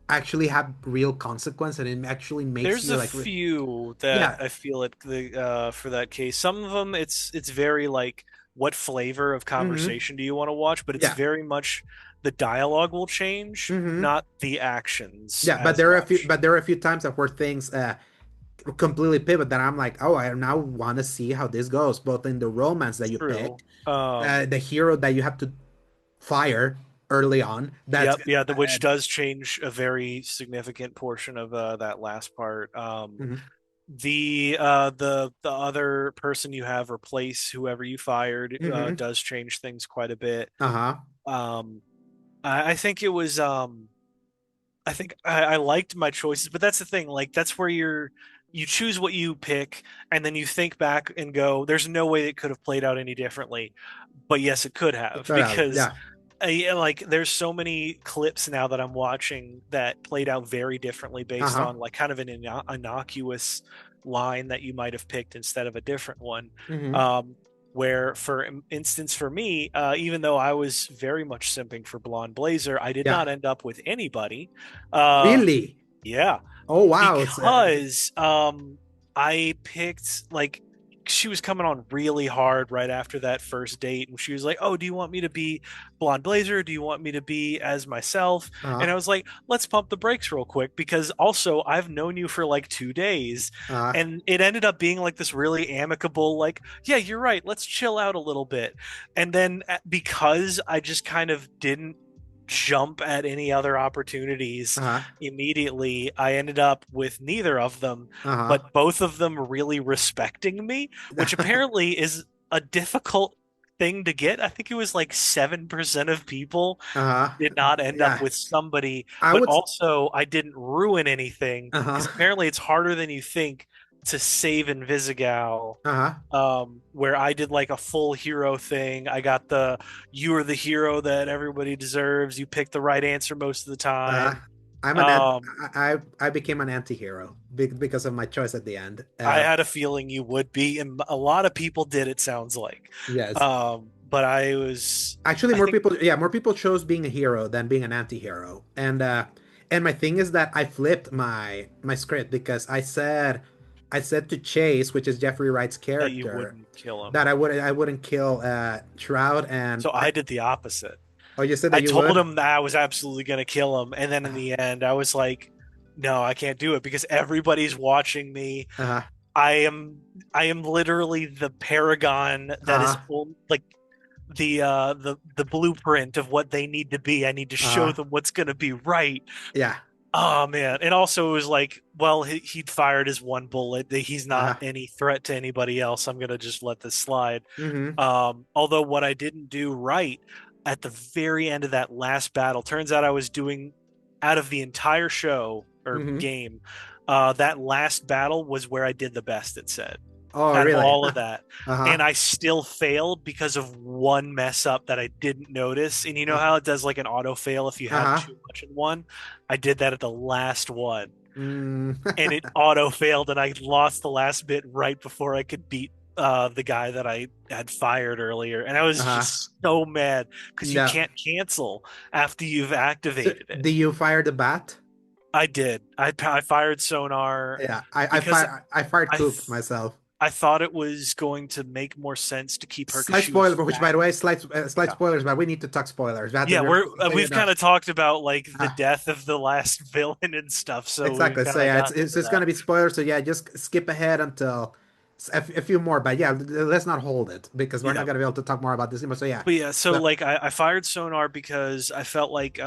actually have real consequence, and it actually makes There's you a like few that yeah. I feel it the for that case. Some of them it's very like what flavor of Mm-hmm. conversation do you want to watch, but it's Yeah. very much the dialogue will change, Mm-hmm. not the actions Yeah, but as there are a few much. times that where things completely pivot, that I'm like, oh, I now want to see how this goes, both in the romance that you True. pick, Um, the hero that you have to fire early on. That's yep, yeah, which does change a very significant portion of that last part. mhm, The other person you have replace whoever you fired mhm, does change things quite a bit. uh-huh, Um, I think it was I think I liked my choices, but that's the thing. Like that's where you choose what you pick, and then you think back and go, "There's no way it could have played out any differently." But yes, it could have because yeah, like there's so many clips now that I'm watching that played out very differently based uh-huh, on like kind of an innocuous line that you might have picked instead of a different one. mhm, Um, where, for instance, for me, even though I was very much simping for Blonde Blazer, I did yeah, not end up with anybody. Uh, really, yeah, oh wow, because I picked like she was coming on really hard right after that first date, and she was like, "Oh, do you want me to be Blonde Blazer? Do you want me to be as myself?" And I uh-huh, was like, "Let's pump the brakes real quick because also I've known you for like 2 days." uh-huh, And it ended up being like this really amicable, like, yeah, you're right, let's chill out a little bit. And then because I just kind of didn't jump at any other opportunities uh-huh, immediately, I ended up with neither of them, uh-huh, but both of them really respecting me, which apparently is a difficult thing to get. I think it was like 7% of people uh-huh, did not end up yeah, with somebody, I but would, also I didn't ruin anything because uh-huh, apparently it's harder than you think to save Invisigal. uh-huh, Where I did like a full hero thing. I got the you are the hero that everybody deserves. You pick the right answer most of the uh-huh. time. I'm an ant Um, I became an anti-hero because of my choice at the end. I had a feeling you would be, and a lot of people did, it sounds like. Yes. But I was, Actually, I think more people chose being a hero than being an anti-hero. And my thing is that I flipped my script, because I said to Chase, which is Jeffrey Wright's that you character, wouldn't kill him. that I wouldn't kill Shroud. So I did the opposite. Oh, you said I that you told would? him that I was absolutely going to kill him. And then in the end, I was like, no, I can't do it because everybody's watching me. Uh, I am, I am literally the paragon that is uh, like the blueprint of what they need to be. I need to show Uh-huh. them what's going to be right. Yeah. Oh man. And also it was like, well, he'd fired his one bullet. He's not Uh-huh. any threat to anybody else. I'm gonna just let this slide. Mm-hmm. Although what I didn't do right at the very end of that last battle, turns out I was doing out of the entire show or Mm-hmm. game, that last battle was where I did the best, it said, Oh, out of really? all of that. Uh-huh. And I still failed because of one mess up that I didn't notice. And you know Uh, how it does like an auto fail if you have uh-huh. too much in one? I did that at the last one Mm. and it auto failed and I lost the last bit right before I could beat the guy that I had fired earlier. And I was Uh-huh. just so mad because you No. can't cancel after you've So, activated it. do you fire the bat? I did. I fired sonar Yeah, because I fired I Coop th- myself. I thought it was going to make more sense to keep her because Slight she spoiler, was which by fat. the way, slight Yeah. spoilers, but we need to talk spoilers. We have to, Yeah, so you we've know. kind of talked about like the Uh, death of the last villain and stuff, so we exactly. So kind of yeah, got it's into just that. gonna be spoilers. So yeah, just skip ahead until a few more. But yeah, let's not hold it because we're not Yeah. gonna be able to talk more about this anymore. So yeah, But yeah, so so like I fired sonar because I felt like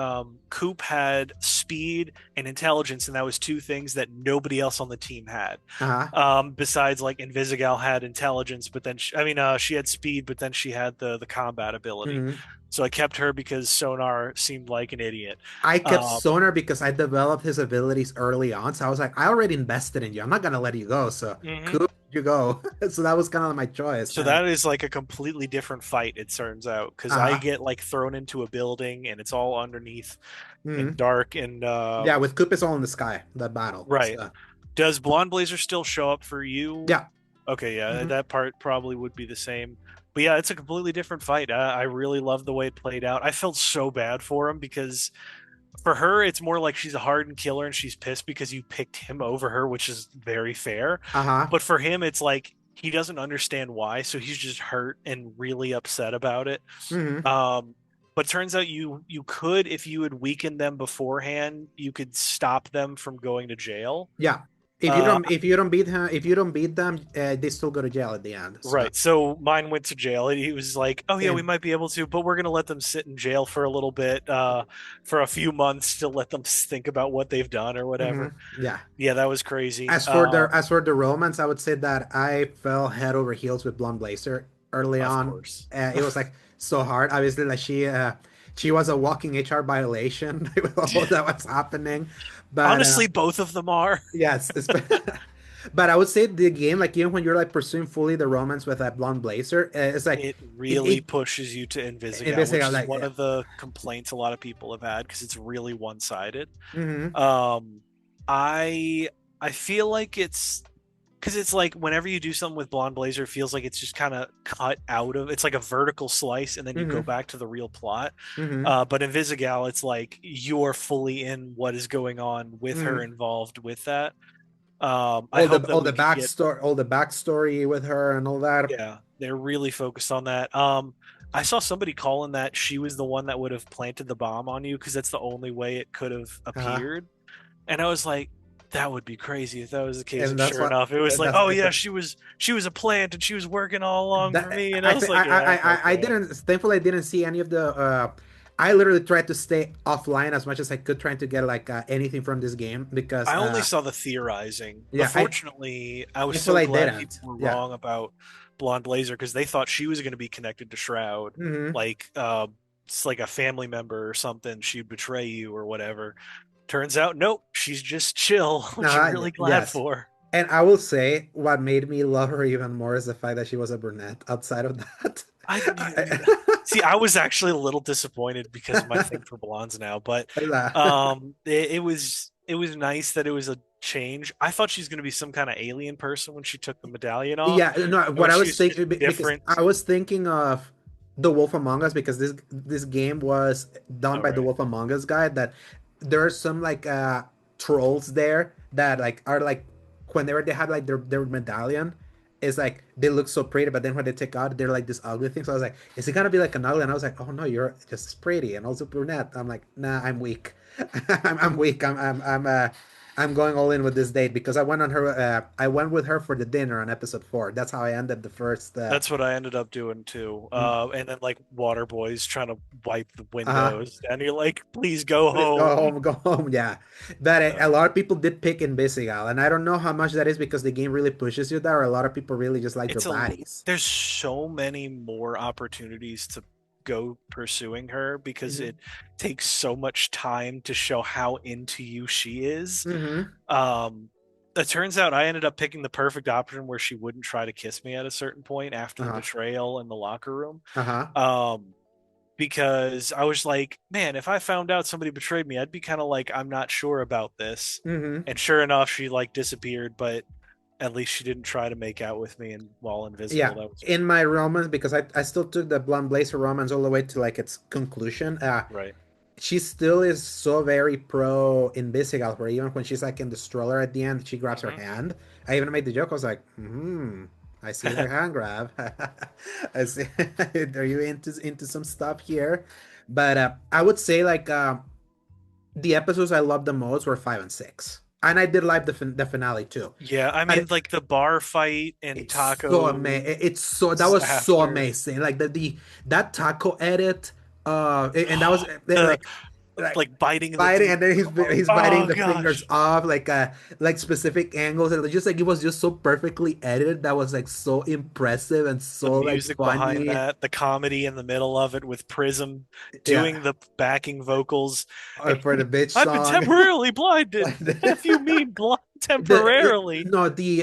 Coop had speed and intelligence, and that was two things that nobody else on the team had. uh-huh. Besides, like Invisigal had intelligence, but then she had speed, but then she had the combat ability. Hmm. So I kept her because sonar seemed like an idiot. I kept Um, Sonar because I developed his abilities early on. So I was like, I already invested in you. I'm not gonna let you go. So mhm. cool, you go. So that was kind of my choice. So And that is like a completely different fight, it turns out, because I uh-huh. get like thrown into a building and it's all underneath and Hmm. dark and Yeah, with Coop is all in the sky, that battle. right. So Does Blonde Blazer still show up for you? yeah. Okay, yeah, Hmm. that part probably would be the same. But yeah, it's a completely different fight. I really love the way it played out. I felt so bad for him because for her, it's more like she's a hardened killer and she's pissed because you picked him over her, which is very fair. Uh-huh. But for him, it's like he doesn't understand why, so he's just hurt and really upset about it. Hmm. Um, but turns out you could, if you had weakened them beforehand, you could stop them from going to jail. Yeah. Uh, If you don't beat him, if you don't beat them, they still go to jail at the end. So Right. So mine went to jail. And he was like, "Oh yeah, we same. might be able to, but we're gonna let them sit in jail for a little bit, for a few months to let them think about what they've done or Hmm. whatever." Yeah. Yeah, that was crazy. As for the romance, I would say that I fell head over heels with Blonde Blazer early Of on. course. It was like so hard. Obviously, like she was a walking HR violation with all that was happening. But Honestly, both of them are. yes, but I would say the game, like even when you're like pursuing fully the romance with that Blonde Blazer, it's like It it really it, pushes you to it Invisigal, basically which I was is like one yeah. of the complaints a lot of people have had because it's really one-sided. Hmm. Um, I I feel like it's because it's like whenever you do something with Blonde Blazer, it feels like it's just kind of cut out of it's like a vertical slice, and then you go Hmm. back to the real plot. Hmm. But in Visigal, it's like you're fully in what is going on with her Hmm. involved with that. I hope that we could get All the backstory with her and all that. yeah, they're really focused on that. I saw somebody calling that she was the one that would have planted the bomb on you because that's the only way it could have Uh-huh. appeared. And I was like, that would be crazy if that was the case. And And that's sure what enough, it was like, that's oh yeah, she was a plant and she was working all along for that me. And I I was think like, yeah, I okay. didn't, thankfully I didn't see any of the I literally tried to stay offline as much as I could trying to get like anything from this game because I only saw the theorizing, but yeah, I fortunately, I was so thankfully I glad people didn't. were Yeah. wrong about Blonde Blazer because they thought she was going to be connected to Shroud, Hmm. like it's like a family member or something. She'd betray you or whatever. Turns out, nope, she's just chill, which I'm really glad Yes. for. And I will say what made me love her even more is the fact that she was a brunette. Outside of that, I knew. I- See, I was actually a little disappointed because of my thing for blondes now, but La- it was nice that it was a change. I thought she was going to be some kind of alien person when she took the medallion off, yeah, no, and what when I she was was just thinking because different. I was thinking of The Wolf Among Us because this game was done All by the right. Wolf Among Us guy that there are some like trolls there that like are like whenever they have like their medallion, it's like they look so pretty, but then when they take out, they're like this ugly thing. So I was like, is it gonna be like an ugly? And I was like, oh no, you're just pretty and also brunette. I'm like, nah, I'm weak. I'm weak. I'm I'm going all in with this date because I went on her. I went with her for the dinner on episode 4. That's how I ended the first. That's what I ended up doing too. And then like water boys trying to wipe the Uh, windows, and you're like, please go Please go home. home, go home. Yeah, but a Uh, lot of people did pick Invisigal, and I don't know how much that is because the game really pushes you there. Or a lot of people really just like their it's a bodies. there's so many more opportunities to go pursuing her because Hmm. it takes so much time to show how into you she is. Hmm. Um, it turns out I ended up picking the perfect option where she wouldn't try to kiss me at a certain point after the Uh-huh. betrayal in the locker room. Uh-huh. Um, because I was like, man, if I found out somebody betrayed me, I'd be kind of like, I'm not sure about this. Hmm. And sure enough, she like disappeared, but at least she didn't try to make out with me and while invisible. Yeah, That was in my romance, because I still took the Blonde Blazer romance all the way to like its conclusion. right. She still is so very pro Invisigal, where even when she's like in the stroller at the end, she grabs her Hmm. hand. I even made the joke. I was like, I see the hand grab. I see. Are you into some stuff here? But I would say like the episodes I loved the most were 5 and 6, and I did like the finale too. Yeah, I But mean, like the bar fight and it's so amazing. tacos It's so that was so after amazing. Like the that taco edit, and that was the like like biting the biting, dude. and then Oh, he's biting oh the fingers gosh, off like specific angles, and just like it was just so perfectly edited. That was like so impressive and the so like music behind funny. that, the comedy in the middle of it with Prism Yeah, doing the backing vocals. for the bitch I've been song. temporarily blinded. Like If you mean blind the temporarily. no the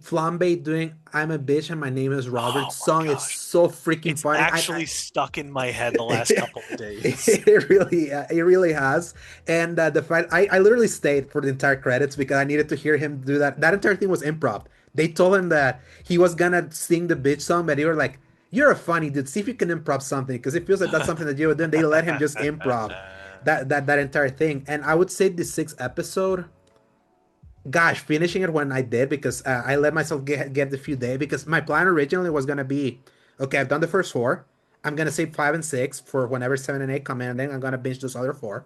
flambe doing "I'm a bitch and my name is Robert" Oh my song is gosh. so freaking It's funny. actually stuck in my head the last It, couple of days. it really has. And the fact I literally stayed for the entire credits because I needed to hear him do that. That entire thing was improv. They told him that he was gonna sing the bitch song, but they were like, "You're a funny dude. See if you can improv something," because it feels like that's something that you would do. And they let him just improv that entire thing. And I would say the sixth episode, gosh, finishing it when I did, because I let myself get the few days, because my plan originally was gonna be, okay, I've done the first 4. I'm gonna save 5 and 6 for whenever 7 and 8 come in, and then I'm gonna binge those other 4.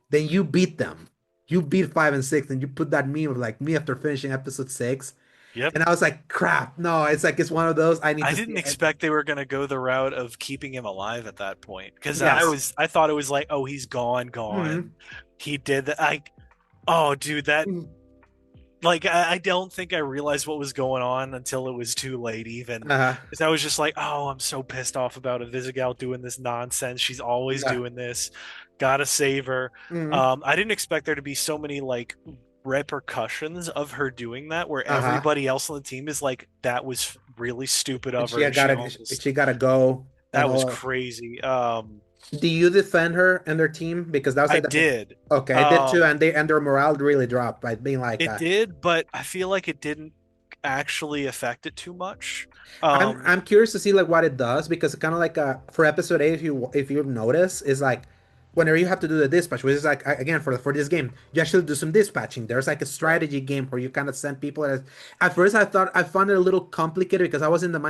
Then you beat them. You beat 5 and 6, and you put that meme of like me after finishing episode 6. Yep. And I was like, crap, no, it's like it's one of those I need I to see didn't it. expect they were going to go the route of keeping him alive at that point because Yes. I thought it was like, oh, he's gone. Hmm. He did that. Oh, dude, that like I don't think I realized what was going on until it was too late even. Uh, Because I was just like, oh, I'm so pissed off about a Visigal doing this nonsense. She's always yeah. doing this. Gotta save her. Hmm. I didn't expect there to be so many like repercussions of her doing that where Uh-huh. everybody else on the team is like, that was really stupid And of she her. had She gotta almost she gotta go and that was all. crazy. Do you defend her and their team? Because that was I like the did. okay, I did too, Um, and their morale really dropped by being like, it did, but I feel like it didn't actually affect it too much. Um, I'm curious to see like what it does, because kind of like for episode 8, if you notice, is like whenever you have to do the dispatch, which is like again for this game, you actually do some dispatching. There's like a right. strategy game where you kind of send people. At first, I found it a little complicated because I wasn't in the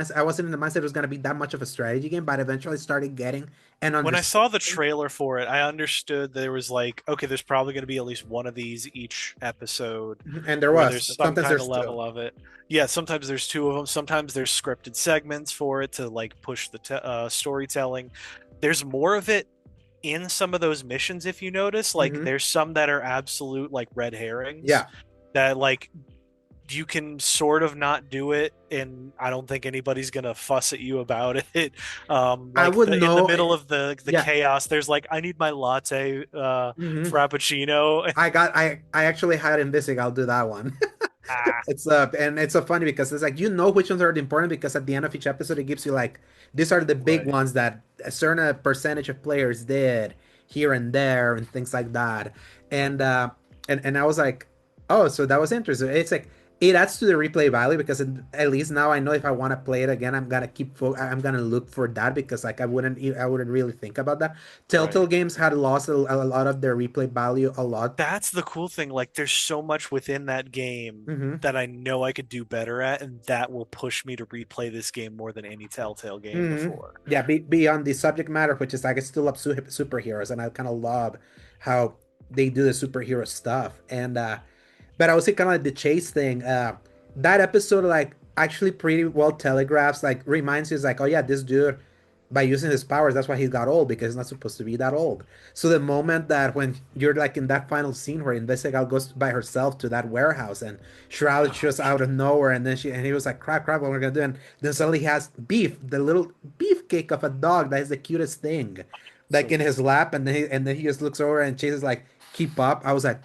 mindset it was gonna be that much of a strategy game, but eventually started getting and When I saw the understanding. trailer for it, I understood there was like, okay, there's probably going to be at least one of these each episode And there where was there's some sometimes kind of there's two. level of it. Yeah, sometimes there's two of them. Sometimes there's scripted segments for it to like push the storytelling. There's more of it in some of those missions if you notice. Like Hmm. there's some that are absolute like red herrings Yeah, that like you can sort of not do it and I don't think anybody's gonna fuss at you about it. I Like would the in the know. middle of the Yeah. chaos there's like I need my latte Hmm. frappuccino. I actually had Invisic. I'll do that one. Ah, It's so funny because it's like which ones are the important, because at the end of each episode it gives you like these are the big right. ones that a certain percentage of players did here and there and things like that. And and I was like, oh, so that was interesting. It's like it adds to the replay value, because at least now I know if I want to play it again, I'm gonna look for that, because like I wouldn't really think about that. Telltale Right. games had lost a lot of their replay value a lot. That's the cool thing. Like there's so much within that game Hmm. that I know I could do better at, and that will push me to replay this game more than any Telltale game Hmm. before. Yeah, beyond the subject matter, which is like I still love superheroes, and I kind of love how they do the superhero stuff. And But I would say kind of like the chase thing. That episode like actually pretty well telegraphs. Like reminds you, is like, oh yeah, this dude by using his powers, that's why he got old because he's not supposed to be that old. So the moment that when you're like in that final scene where Investigal goes by herself to that warehouse and Shroud Oh, shows out of nowhere, and then he was like, crap, crap, what we're gonna do? And then suddenly he has Beef, the little beefcake of a dog that is the cutest thing, like so in his cute. lap, and then he just looks over and chases like, keep up. I was like,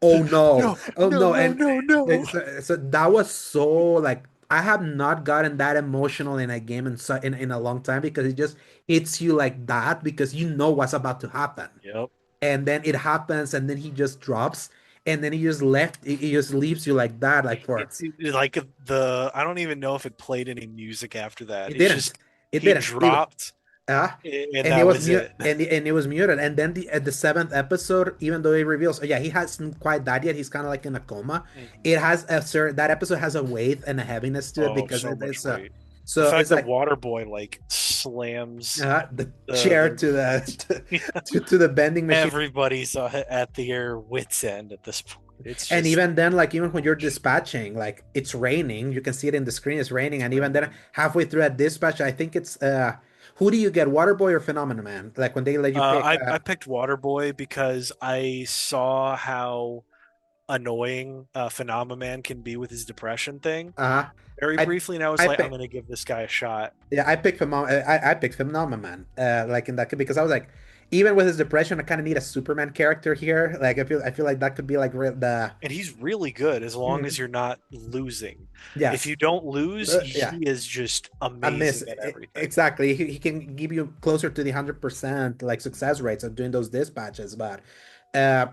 oh no, No, oh no, no, no, and no, no. so that was so like I have not gotten that emotional in a game in a long time because it just hits you like that because you know what's about to happen, Yep. and then it happens, and then he just drops, and then he just leaves you like that, like for Like the I don't even know if it played any music after that. it It's didn't, just it he didn't, it dropped uh, and and he that was was mute, it. and he was muted, and then the seventh episode, even though it reveals, oh yeah, he hasn't quite died yet. He's kind of like in a coma. Mhm. It has a certain that episode has a weight and a heaviness to it Oh, because so much it's weight. The so fact it's that like Waterboy like slams the the chair to the the to the vending machine. everybody's at their wits end at this point. It's And just even then, like even too when you're much. dispatching, like it's raining, you can see it in the screen, it's raining, It's and even then raining. halfway through that dispatch, I think it's who do you get, Waterboy or Phenomena Man? Like when they let you pick I picked Waterboy because I saw how annoying Phenomenon can be with his depression thing uh very I briefly, and I was I like, I'm picked gonna give this guy a shot. yeah, I picked Phenomena Man. Like in that because I was like, even with his depression, I kind of need a Superman character here. Like I feel like that could be like the And he's really good as long as mhm, you're not losing. If yes, you don't lose, yeah, he is just a miss amazing at everything. exactly. He can give you closer to the 100% like success rates of doing those dispatches, but uh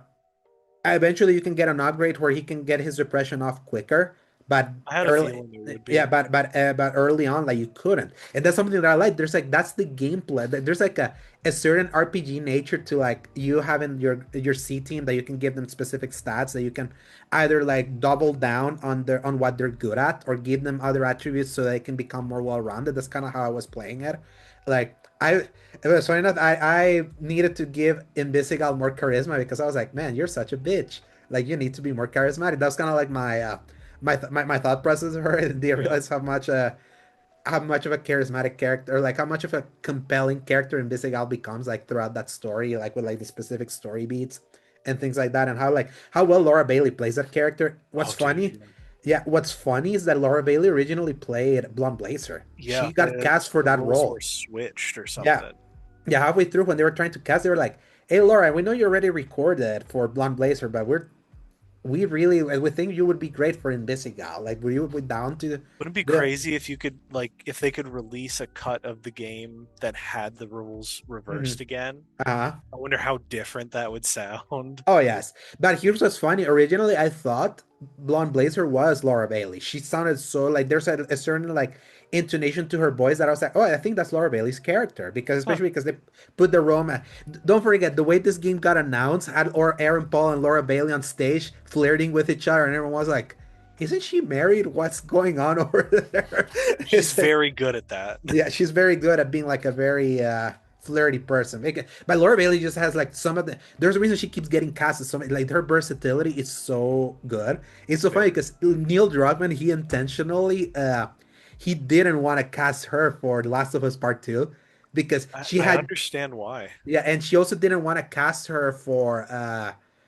eventually you can get an upgrade where he can get his depression off quicker, but I had a early, feeling it would yeah, be. but early on, like you couldn't, and that's something that I like. There's like that's the gameplay. There's like a certain RPG nature to like you having your C team that you can give them specific stats that you can either like double down on their on what they're good at or give them other attributes so they can become more well-rounded. That's kind of how I was playing it. Like it was funny enough. I needed to give Invisigal more charisma because I was like, man, you're such a bitch. Like you need to be more charismatic. That was kind of like my thought process of her. And I Yeah. realize how much of a charismatic character, or like how much of a compelling character Invisigal becomes like throughout that story, like with like the specific story beats and things like that, and how well Laura Bailey plays that character. What's Oh, dude. funny? Yeah, what's funny is that Laura Bailey originally played Blonde Blazer. Yeah. She got cast for The that roles were role. switched or Yeah, something. yeah, halfway through when they were trying to cast, they were like, "Hey, Laura, we know you already recorded for Blonde Blazer, but we really we think you would be great for Invisigal. Like, would you be down to Wouldn't it be the?" crazy if you could like if they could release a cut of the game that had the rules reversed Mhm. again? Uh-huh. I wonder how different that would sound. Oh yes, but here's what's funny. Originally, I thought Blonde Blazer was Laura Bailey. She sounded so like there's a certain like intonation to her voice that I was like, oh, I think that's Laura Bailey's character because Huh. especially because they put the romance. Don't forget the way this game got announced had or Aaron Paul and Laura Bailey on stage flirting with each other, and everyone was like, "Isn't she married? What's going on over there?" She's It's like, very good at that. yeah, she's very good at being like a very flirty person. But Laura Bailey just has like some of the. There's a reason she keeps getting cast as so many. Like her versatility is so good. It's so funny Very. because Neil Druckmann he intentionally he didn't want to cast her for The Last of Us Part Two because she I had understand why. yeah, and she also didn't want to cast her for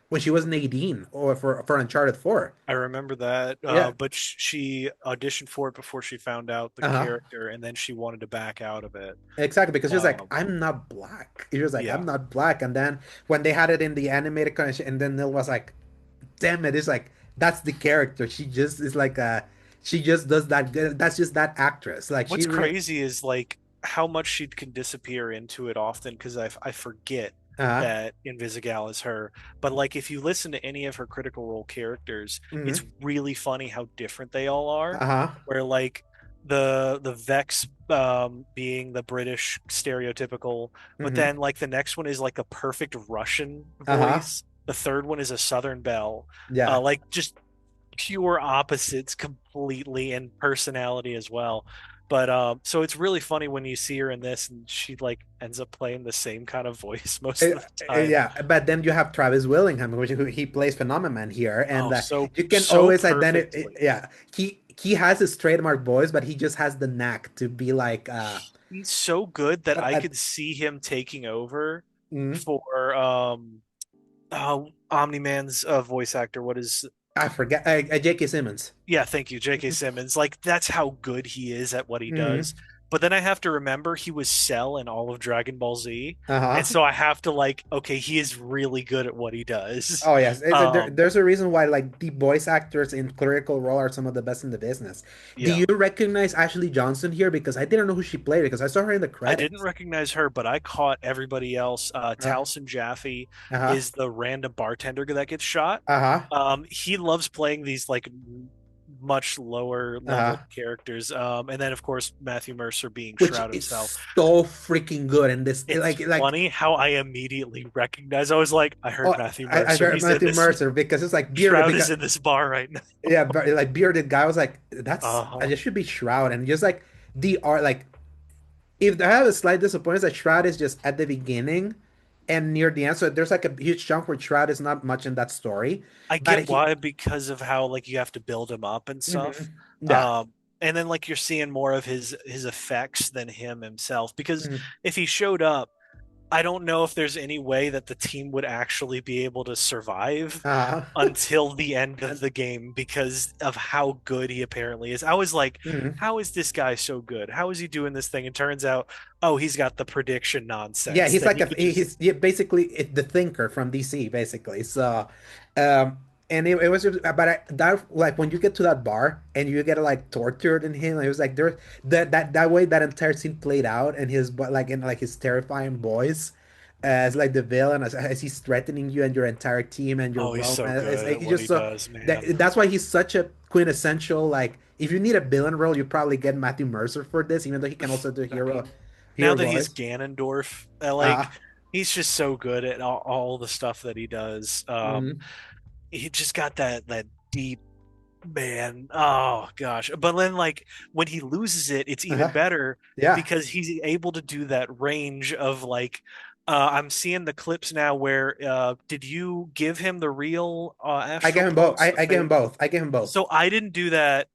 when she was Nadine or for Uncharted 4. I remember that, Yeah, but she auditioned for it before she found out the uh-huh. character, and then she wanted to back out of it. Exactly, because she was like, Um, I'm not black. She was like, I'm yeah, not black. And then when they had it in the animated connection, and then Neil was like, damn it, it's like that's the character. She just is like she just does that good. That's just that actress. Like what's crazy is like how much she can disappear into it often because I forget uh that Invisigal is her. But like if you listen to any of her Critical Role characters, it's mm-hmm, really funny how different they all are. uh-huh, Where like the Vex being the British stereotypical, but mm-hmm, then like the next one is like a perfect Russian uh-huh, voice. The third one is a Southern Belle. yeah. Like just pure opposites completely and personality as well. But so it's really funny when you see her in this, and she like ends up playing the same kind of voice most of the time. Yeah, but then you have Travis Willingham, which who he plays Phenomenon here, and Oh, so you can so always identify. perfectly. Yeah, he has his trademark voice, but he just has the knack to be like He's so good that I uh, could see him taking over mm, for Omni-Man's voice actor. What is I forget J.K. Simmons. Yeah, thank you, J.K. Simmons. Like that's how good he is at what he does. Hmm. But then I have to remember he was Cell in all of Dragon Ball Z, and Uh-huh. so I have to like, okay, he is really good at what he does. Oh yes, Um, there's a reason why like the voice actors in Critical Role are some of the best in the business. Do yeah, you recognize Ashley Johnson here? Because I didn't know who she played because I saw her in the I didn't credits. recognize her, but I caught everybody else. Uh, Taliesin Jaffe uh-huh. is the random bartender that gets shot. Uh-huh. He loves playing these like much lower level Uh-huh. characters. And then of course Matthew Mercer being Which Shroud is himself. so freaking good in this. It's funny how I immediately recognized. I was like, I heard Oh, Matthew I Mercer. heard He's in Matthew this. Mercer because it's like bearded Shroud because is in this bar right now. yeah, but like bearded guy. I was like, that's I Uh-huh. just should be Shroud and just like the art. Like if I have a slight disappointment that Shroud is just at the beginning and near the end, so there's like a huge chunk where Shroud is not much in that story, I but get why because of how like you have to build him up and stuff. yeah. And then like you're seeing more of his effects than him himself. Because Mhm. if he showed up, I don't know if there's any way that the team would actually be able to survive Uh, until the end of the game because of how good he apparently is. I was like, mhm. how is this guy so good? How is he doing this thing? And turns out, oh, he's got the prediction Yeah, nonsense he's that like he a could just. he's basically the thinker from DC, basically. So, um, and it was just, but that like when you get to that bar and you get like tortured in him, it was like there that way that entire scene played out and his but like in like his terrifying voice as like the villain as he's threatening you and your entire team and your Oh, he's so romance. It's good like at he's what just he so does, man. that's why he's such a quintessential like if you need a villain role, you probably get Matthew Mercer for this, even though he can also do I mean, now hero that he's voice. Ganondorf, Uh, like he's just so good at all the stuff that he does. mm, He just got that deep man. Oh gosh. But then like when he loses it, it's even uh-huh. better Yeah, because he's able to do that range of like I'm seeing the clips now where did you give him the real I astral gave him both. pulse, the I gave him fake? both. I gave him both. So I didn't do that.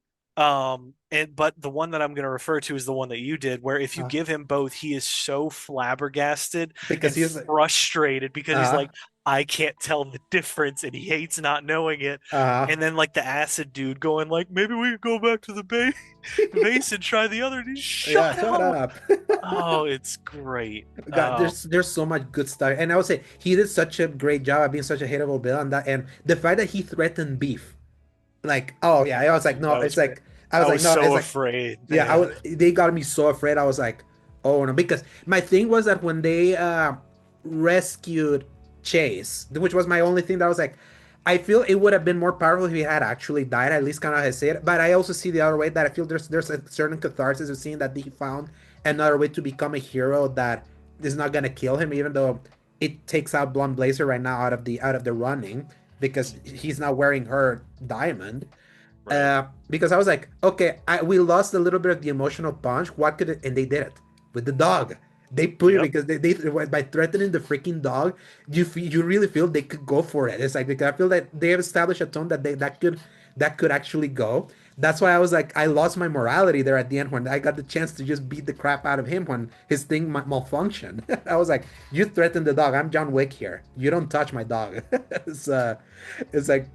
And but the one that I'm going to refer to is the one that you did, where if you Uh, give him both, he is so flabbergasted because and he was like, frustrated because he's uh, like, I can't tell the difference, and he hates not knowing it. uh, And then like the acid dude going like, maybe we could go back to the base and try the other. And he's yeah, shut shut up. up. Oh, it's great. God, there's so much good stuff, and I would say he did such a great job of being such a hateable villain that, and the fact that he threatened beef, like, oh yeah, I was like, no, That was it's great. like, I was I like, was no, it's so like, afraid, yeah, I man. was, they got me so afraid. I was like, oh no, because my thing was that when they rescued Chase, which was my only thing that I was like, I feel it would have been more powerful if he had actually died, at least kind of as it. But I also see the other way that I feel there's a certain catharsis of seeing that he found another way to become a hero that is not gonna kill him, even though it takes out Blonde Blazer right now out of the running because he's not wearing her diamond. Right. Because I was like, okay, we lost a little bit of the emotional punch. What could it? And they did it with the dog. They put it Yep. because they by threatening the freaking dog, you really feel they could go for it. It's like because I feel that they have established a tone that that could actually go. That's why I was like, I lost my morality there at the end when I got the chance to just beat the crap out of him when his thing malfunctioned. I was like, you threatened the dog. I'm John Wick here. You don't touch my dog. it's it's like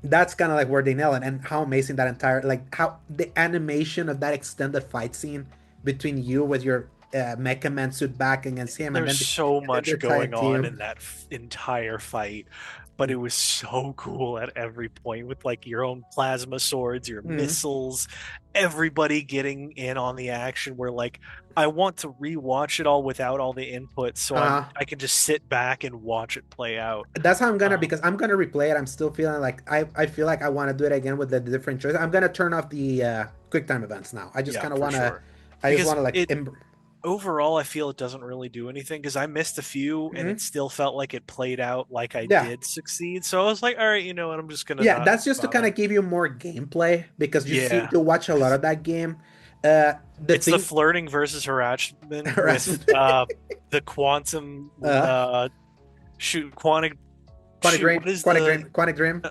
that's kind of like where they nail it and how amazing that entire like how the animation of that extended fight scene between you with your mecha man suit back against him There's so and then the much entire going on team. in that entire fight, but it was so cool at every point with like your own plasma swords, your Mm-hmm. missiles, everybody getting in on the action. Where like I want to rewatch it all without all the input, so uh I can just sit back and watch it play out. that's how I'm gonna Um, because I'm gonna replay it. I'm still feeling like I feel like I want to do it again with the different choices. I'm gonna turn off the quick time events now. I just yeah, kind of for wanna sure. I just Because want to like it overall, I feel it doesn't really do anything because I missed a few and it Mhm. still felt like it played out like I Yeah. did succeed. So I was like, all right, you know what? I'm just gonna Yeah, not that's just to kind bother. of give you more gameplay because Yeah, you watch a lot of that game. The It's the thing, flirting versus harassment with harassment, the quantum uh, shoot quantic. What is the Quantic Dream,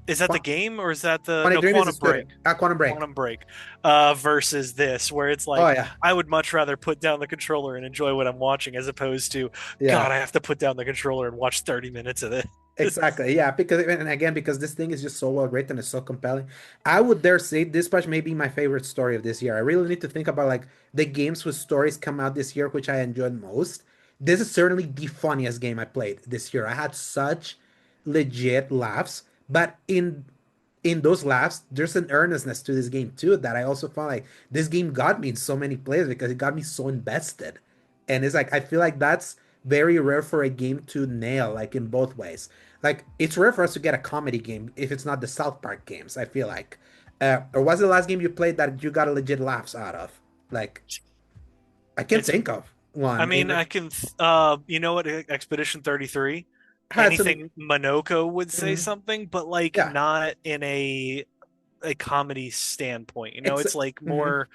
is that the Qua- game or is that the Quantic no Dream is a quantum studio. break? Quantum Break. Quantum break versus this where it's Oh like yeah, I would much rather put down the controller and enjoy what I'm watching as opposed to yeah. God, I have to put down the controller and watch 30 minutes of this. Exactly. Yeah, because and again, because this thing is just so well written, it's so compelling. I would dare say Dispatch may be my favorite story of this year. I really need to think about like the games whose stories come out this year, which I enjoyed most. This is certainly the funniest game I played this year. I had such legit laughs, but in those laughs, there's an earnestness to this game too that I also found like this game got me in so many plays because it got me so invested. And it's like I feel like that's very rare for a game to nail, like in both ways. Like it's rare for us to get a comedy game if it's not the South Park games, I feel like. Or was the last game you played that you got a legit laughs out of? Like I can't It's think of I one. mean, I can you know what, Expedition 33, Had some anything Minoko would say mhm. something, but like Yeah. not in a comedy standpoint. You know, It's it's like mhm. more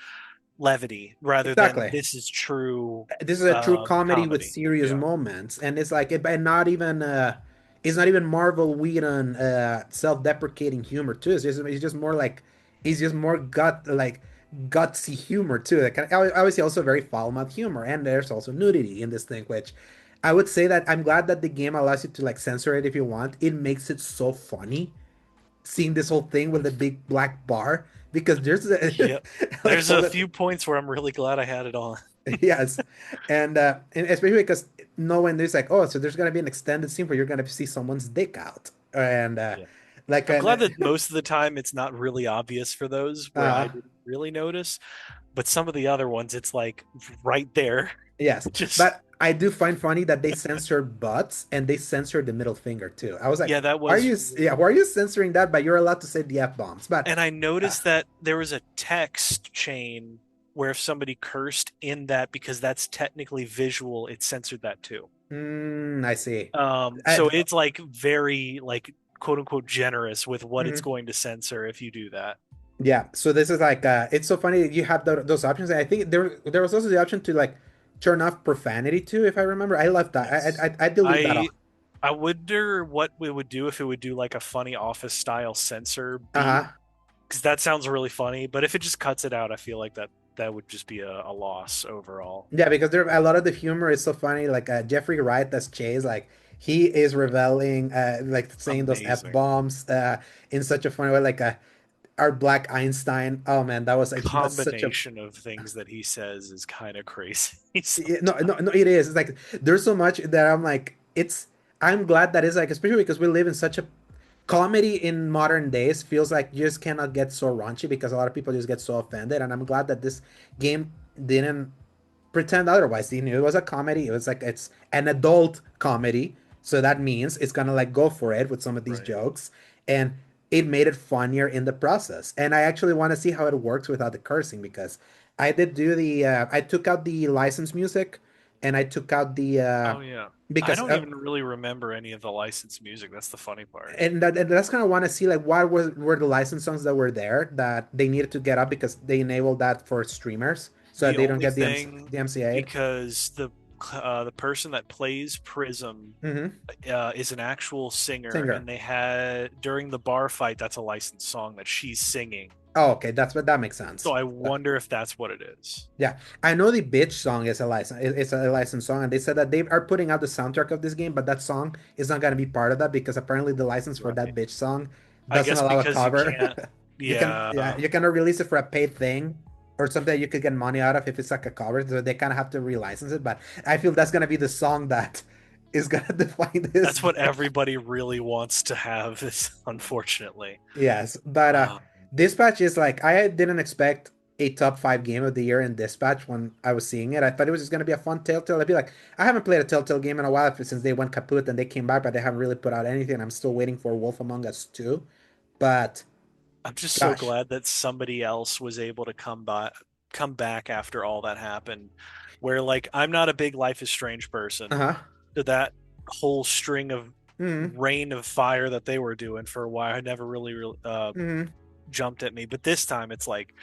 levity rather than Exactly. this is true This is a true comedy with comedy. serious Yeah. moments, and it's like and not even it's not even Marvel Whedon self-deprecating humor too. It's just more like it's just more gutsy humor too. Like obviously also very foul mouth humor, and there's also nudity in this thing, which I would say that I'm glad that the game allows you to like censor it if you want. It makes it so funny seeing this whole thing with the big black bar because there's Yep. like There's some a of the few points where I'm really glad I had it on. yes, and especially because knowing there's like oh so there's gonna be an extended scene where you're gonna see someone's dick out and Yeah. like I'm an glad that most of the time it's not really obvious for those where I uh didn't really notice, but some of the other ones it's like right there. yes, Just but I do find funny that they censor butts and they censor the middle finger too. I was like, yeah, that are was you yeah why are you censoring that? But you're allowed to say the f bombs. But and I uh, noticed that there was a text chain where if somebody cursed in that because that's technically visual, it censored that too. I see. So I, it's like very like quote unquote generous with what it's mhm. going to censor if you do that. Yeah, so this is like it's so funny that you have those options. I think there was also the option to like turn off profanity too, if I remember. I left that. Yes. I delete that I off. I wonder what we would do if it would do like a funny office style censor beep Uh-huh. because that sounds really funny. But if it just cuts it out, I feel like that would just be a loss overall. Yeah, because there a lot of the humor is so funny. Like Jeffrey Wright as Chase, like he is reveling, like saying those f Amazing. bombs in such a funny way. Like our Black Einstein. Oh man, that was The like that's such a combination of things that he says is kind of crazy no, sometimes. no, no, it is. It's like there's so much that I'm like, it's. I'm glad that it's like, especially because we live in such a comedy in modern days feels like you just cannot get so raunchy because a lot of people just get so offended. And I'm glad that this game didn't pretend otherwise. You know, it was a comedy. It was like it's an adult comedy, so that means it's gonna like go for it with some of these Right. jokes, and it made it funnier in the process. And I actually want to see how it works without the cursing because I did do the I took out the license music, and I took out the Oh yeah. I because don't even really remember any of the licensed music. That's the funny part. and that's kind of want to see like what were the license songs that were there that they needed to get up because they enabled that for streamers so that The they don't only get thing the MCA. because the person that plays Prism Mm-hmm. is an actual singer, Singer. and they had during the bar fight. That's a licensed song that she's singing. Oh, okay, that's what that makes So sense. I wonder if that's what it is. Yeah, I know the bitch song is a license. It's a licensed song, and they said that they are putting out the soundtrack of this game, but that song is not gonna be part of that because apparently the license for that Right. bitch song I doesn't guess allow a because you cover. can't. You can, Yeah, yeah, you cannot release it for a paid thing or something that you could get money out of if it's like a cover. So they kind of have to relicense it. But I feel that's gonna be the song that is gonna define this that's what game. everybody really wants to have. Is unfortunately. Yes, but Um, Dispatch is like I didn't expect a top five game of the year in Dispatch when I was seeing it. I thought it was just gonna be a fun Telltale. I'd be like, I haven't played a Telltale game in a while since they went kaput and they came back, but they haven't really put out anything. I'm still waiting for Wolf Among Us 2. But I'm just so gosh, glad that somebody else was able to come back after all that happened. Where like I'm not a big Life is Strange person. uh-huh. To that whole string of Mm-hmm. rain of fire that they were doing for a while, I never really Mm-hmm. jumped at me. But this time it's like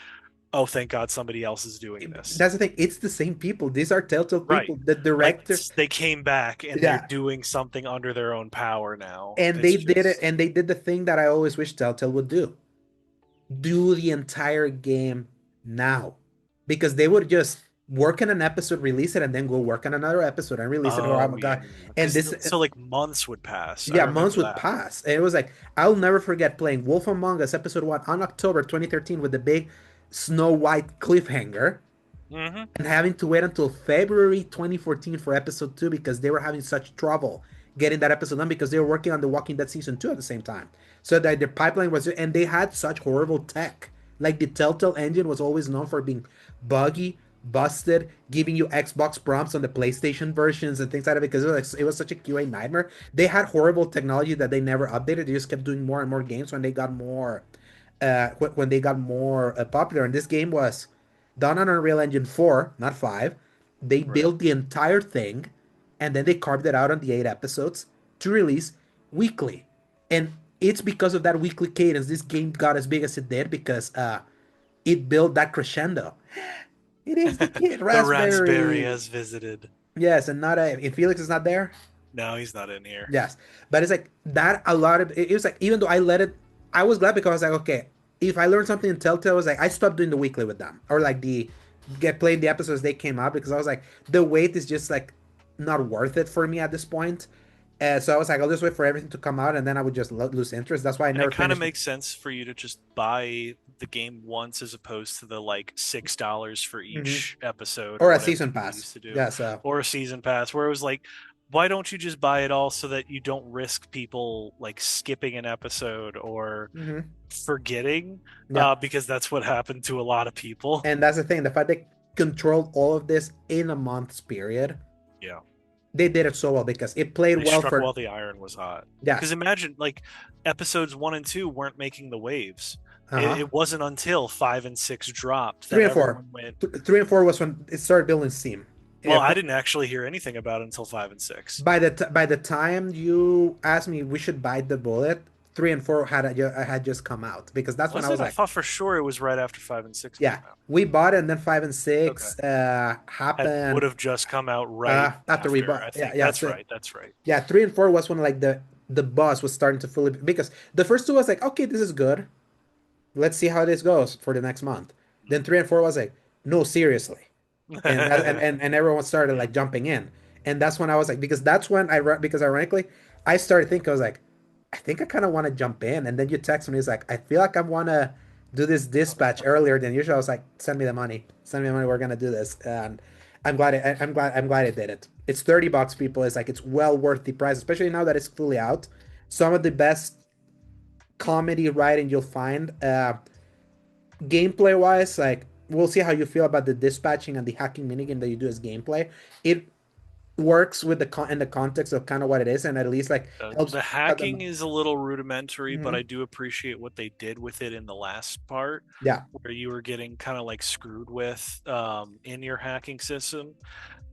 oh, thank God somebody else is doing this. That's the thing. It's the same people. These are Telltale Right. people. The Like director, they came back and they're yeah, doing something under their own power now. and It's they did it, just and they did the thing that I always wish Telltale would do: do the entire game now, because they would just work on an episode, release it, and then go work on another episode and release it. Oh oh my yeah. God! And Because this, so like months would pass. I yeah, months remember would that. pass, and it was like I'll never forget playing Wolf Among Us episode 1 on October 2013 with the big Snow White cliffhanger, Hmm. and having to wait until February 2014 for episode 2 because they were having such trouble getting that episode done because they were working on The Walking Dead season 2 at the same time. So that the pipeline was, and they had such horrible tech. Like the Telltale engine was always known for being buggy, busted, giving you Xbox prompts on the PlayStation versions and things like that because it was such a QA nightmare. They had horrible technology that they never updated. They just kept doing more and more games when they got more popular. And this game was done on Unreal Engine 4, not 5. They Right. built the entire thing and then they carved it out on the 8 episodes to release weekly. And it's because of that weekly cadence this game got as big as it did because it built that crescendo. It is the kid, The raspberry Raspberry. has visited. Yes, and not a. If Felix is not there, No, he's not in here. yes, but it's like that. A lot of it was like even though I let it, I was glad because I was like, okay, if I learned something in Telltale, I was like, I stopped doing the weekly with them or like the get playing the episodes they came out because I was like, the wait is just like not worth it for me at this point. So I was like, I'll just wait for everything to come out and then I would just lose interest. That's why I And it never kind of finished. makes sense for you to just buy the game once as opposed to the like $6 for Mhm. each episode or Or a whatever season you pass. used to do, Yeah. So. or a season pass, where it was like, why don't you just buy it all so that you don't risk people like skipping an episode or Hmm. forgetting? Yeah. Because that's what happened to a lot of people. And that's the thing. The fact they controlled all of this in a month's period, Yeah. they did it so well because it played They well struck for. while the iron was hot. Because Yes. imagine, like, episodes 1 and 2 weren't making the waves. Uh It, huh. it wasn't until 5 and 6 dropped that Three and four. everyone went, 3 and 4 was when it started building steam. well, Yeah, I didn't actually hear anything about it until 5 and 6. by the time you asked me we should bite the bullet, 3 and 4 had just come out because that's when I Was it? was I like, thought for sure it was right after 5 and 6 came yeah, out. we bought it and then five and Okay. six It would happened have just come out right after we after. bought. I Yeah, think yeah, that's so right. That's right. yeah, 3 and 4 was when like the buzz was starting to fully because the first two was like, okay, this is good. Let's see how this goes for the next month. Then 3 and 4 was like, no, seriously. And everyone started like jumping in. And that's when I was like, because that's when because ironically, I started thinking, I was like, I think I kind of want to jump in. And then you text me, it's like, I feel like I want to do this dispatch earlier than usual. I was like, send me the money. Send me the money. We're gonna do this. And I'm glad it did it. It's $30, people. It's like it's well worth the price, especially now that it's fully out. Some of the best comedy writing you'll find. Gameplay wise, like we'll see how you feel about the dispatching and the hacking minigame that you do as gameplay. It works with in the context of kind of what it is, and at least like helps The cut them. hacking is a little rudimentary, but I Mhm. do appreciate what they did with it in the last part, Yeah. where you were getting kind of like screwed with in your hacking system.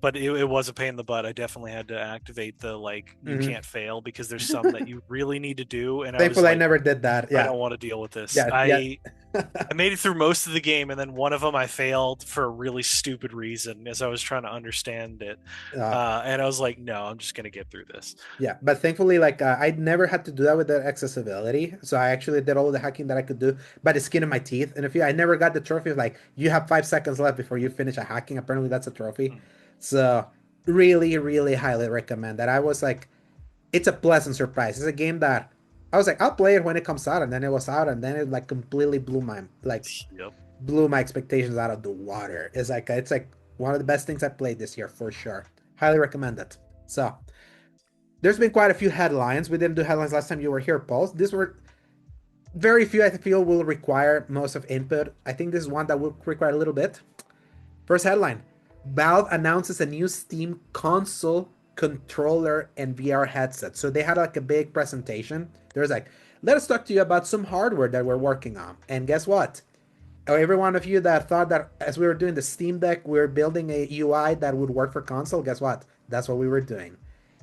But it was a pain in the butt. I definitely had to activate the like you Hmm. can't fail because there's some that you really need to do, and I was Thankfully, I like, never did that. I Yeah. don't want to deal with this. Yeah. Yeah. I made it through most of the game, and then one of them I failed for a really stupid reason as I was trying to understand it. uh, And I was like, no, I'm just gonna get through this. yeah. But thankfully, like I never had to do that with the accessibility, so I actually did all the hacking that I could do by the skin of my teeth. And if you, I never got the trophy of like you have 5 seconds left before you finish a hacking. Apparently, that's a trophy. Hmm. So really, really highly recommend that. I was like, it's a pleasant surprise. It's a game that I was like, I'll play it when it comes out, and then it was out, and then it like completely Yep. blew my expectations out of the water. It's like one of the best things I played this year for sure. Highly recommend it. So there's been quite a few headlines. We didn't do headlines last time you were here, Paul. These were very few. I feel will require most of input. I think this is one that will require a little bit. First headline: Valve announces a new Steam console controller and VR headset. So they had like a big presentation. There's like, let us talk to you about some hardware that we're working on. And guess what? Every one of you that thought that as we were doing the Steam Deck, we were building a UI that would work for console, guess what? That's what we were doing.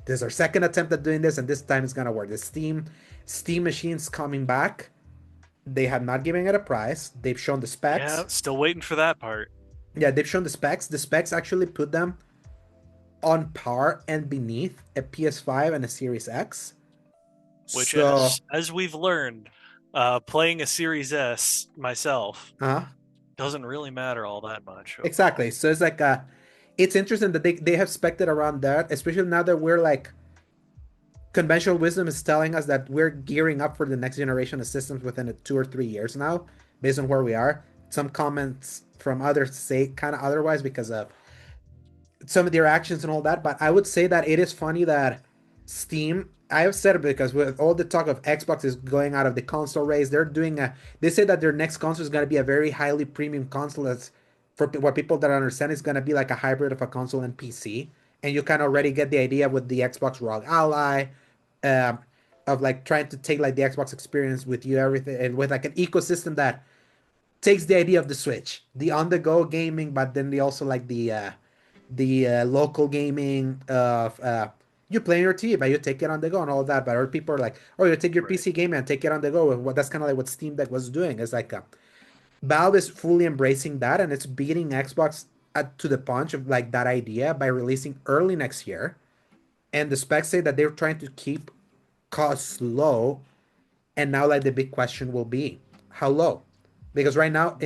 This is our second attempt at doing this, and this time it's gonna work. The Steam machines coming back. They have not given it a price. They've shown the Yeah, specs. still waiting for that part. Yeah, they've shown the specs. The specs actually put them on par and beneath a PS5 and a Series X. Which, So, as we've learned, playing a Series S myself uh, doesn't really matter all that much. exactly. So it's like it's interesting that they have spec'd it around that, especially now that we're like conventional wisdom is telling us that we're gearing up for the next generation of systems within 2 or 3 years now, based on where we are. Some comments from others say kind of otherwise because of some of their actions and all that. But I would say that it is funny that Steam. I have said it because with all the talk of Xbox is going out of the console race, they're doing a. They say that their next console is going to be a very highly premium console. That's for what people that understand is going to be like a hybrid of a console and PC. And you can already get the idea with the Xbox ROG Ally, um, of like trying to take like the Xbox experience with you, everything, and with like an ecosystem that takes the idea of the Switch, the on-the-go gaming, but then they also like the local gaming of you play on your TV, but you take it on the go and all that. But other people are like, oh, you take your Right. PC game and take it on the go. What that's kind of like what Steam Deck was doing. It's like Valve is fully embracing that, and it's beating Xbox to the punch of like that idea by releasing early next year. And the specs say that they're trying to keep costs low. And now like the big question will be how low? Because right now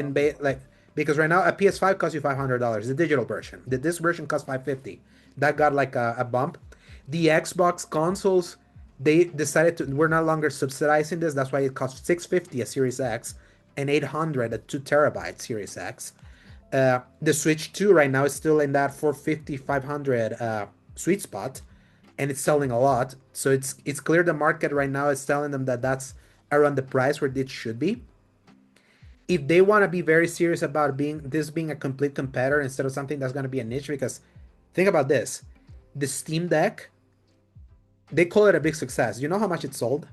because right now a PS5 costs you $500, the digital version. The disc version costs 550. That got like a bump. The Xbox consoles, they decided to we're no longer subsidizing this. That's why it costs 650 a Series X and 800 a 2 terabyte Series X. The Switch 2 right now is still in that 450 500 sweet spot, and it's selling a lot. So it's clear the market right now is telling them that that's around the price where it should be. If they want to be very serious about being a complete competitor instead of something that's going to be a niche, because think about this, the Steam Deck, they call it a big success. You know how much it sold?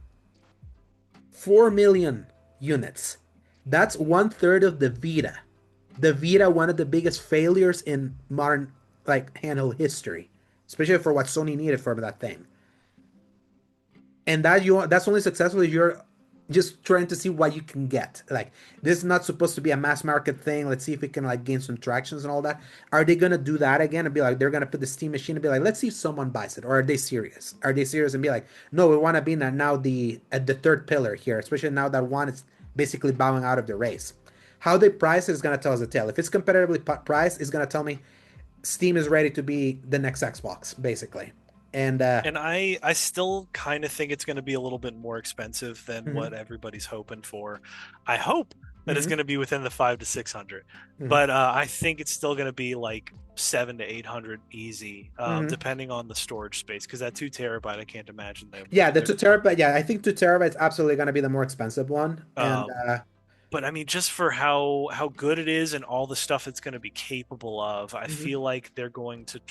4 million units. That's one third of the Vita. The Vita, one of the biggest failures in modern like handheld history, especially for what Sony needed for that thing. And that's only successful if you're just trying to see what you can get. Like this is not supposed to be a mass market thing. Let's see if we can like gain some tractions and all that. Are they gonna do that again and be like they're gonna put the Steam machine and be like, let's see if someone buys it? Or are they serious? Are they serious and be like, no, we want to be now the at the third pillar here, especially now that one is basically bowing out of the race. How they price it is gonna tell us the tale. If it's competitively priced, it's gonna tell me Steam is ready to be the next Xbox, basically. And And I still kind of think it's going to be a little bit more expensive than what mhm, everybody's hoping for. I hope that it's mhm, going to be within the 500 to 600, mhm, but I think it's still going to be like 700 to 800 easy, mhm. depending on the storage space. Because that 2 terabyte, I can't imagine them. Yeah, the They're 2 terabyte. Yeah, I think 2 terabytes absolutely gonna be the more expensive one. And um, but I mean, just for how good it is and all the stuff it's going to be capable of, I mhm, feel like they're going to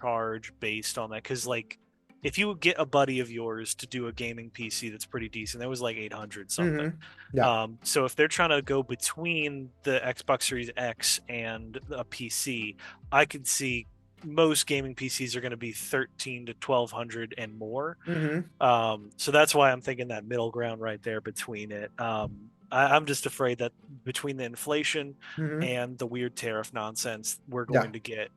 charge based on that. Because like, if you get a buddy of yours to do a gaming PC that's pretty decent, that was like 800 something. mhm. Yeah. So if they're trying to go between the Xbox Series X and a PC, I could see most gaming PCs are going to be 13 to 1200 and more. Mhm, So that's why I'm thinking that middle ground right there between it. I'm just afraid that between the inflation mhm. and the weird tariff nonsense, we're Yeah. going to get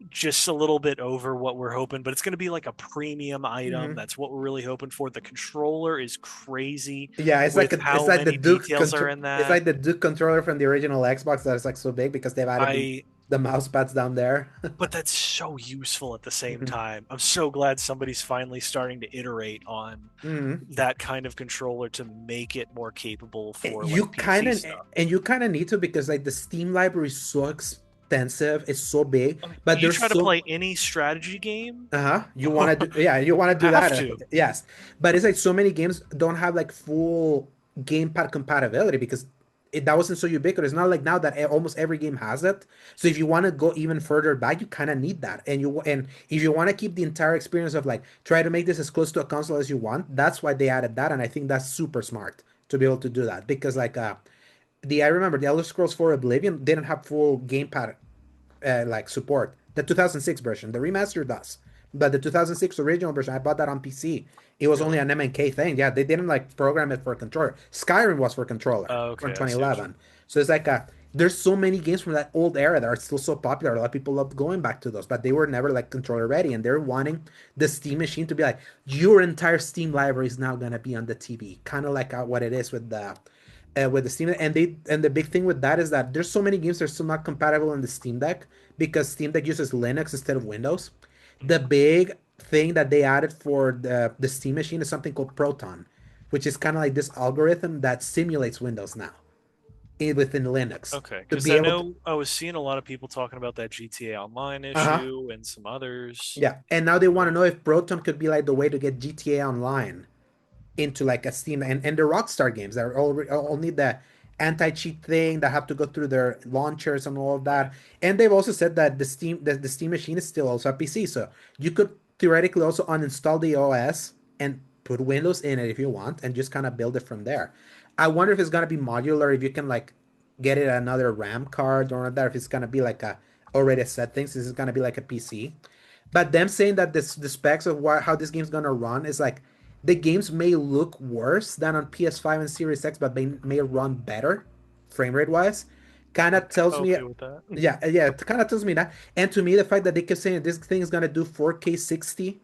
just a little bit over what we're hoping, but it's going to be like a premium item. Mhm. That's what we're really hoping for. The controller is crazy Yeah, with it's how like the many Duke details are control. in It's that. like the Duke controller from the original Xbox that is like so big because they've added the I the mouse pads down there. But that's so useful at the same Mhm, time. I'm so glad somebody's finally starting to iterate on mhm. that kind of controller to make it more capable for You like kind PC of stuff. and you kind of need to because like the Steam library is so extensive, it's so big, I mean, but you there's try to so play any strategy game, uh-huh. You want to do, yeah, you want to do have that. to. Yes. But it's like so many games don't have like full gamepad compatibility because that wasn't so ubiquitous. It's not like now that almost every game has it. So if you want to go even further back, you kind of need that. And if you want to keep the entire experience of like try to make this as close to a console as you want, that's why they added that. And I think that's super smart to be able to do that because like I remember the Elder Scrolls 4 Oblivion didn't have full gamepad like support. The 2006 version, the remaster does, But the 2006 original version, I bought that on PC. It was only Really? an MNK thing. Yeah, they didn't like program it for a controller. Skyrim was for controller Oh, from okay, I see what you 2011. So it's like there's so many games from that old era that are still so popular. A lot of people love going back to those, but they were never like controller ready, and they're wanting the Steam machine to be like your entire Steam library is now gonna be on the TV, kind of like what it is with the Steam. And the big thing with that is that there's so many games that are still not compatible in the Steam Deck because Steam Deck uses Linux instead of Windows. The Mhm. big thing that they added for the Steam machine is something called Proton, which is kind of like this algorithm that simulates Windows now within Linux Okay, to because be I able to. know I was seeing a lot of people talking about that GTA Online Uh-huh. issue and some others. Yeah. And now they want to So, know if Proton could be like the way to get GTA Online into like a Steam and the Rockstar games that are all need the anti-cheat thing that have to go through their launchers and all of right. that. And they've also said that the Steam machine is still also a PC, so you could theoretically also uninstall the OS and put Windows in it if you want and just kind of build it from there. I wonder if it's gonna be modular, if you can like get it another RAM card or that, if it's gonna be like a already set things, this is gonna be like a PC. But them saying that the specs of how this game's gonna run is like the games may look worse than on PS5 and Series X, but may run better frame rate wise. Kind I'm of tells me, okay with that. yeah, it kind of tells me that. And to me, the fact that they keep saying this thing is gonna do 4K 60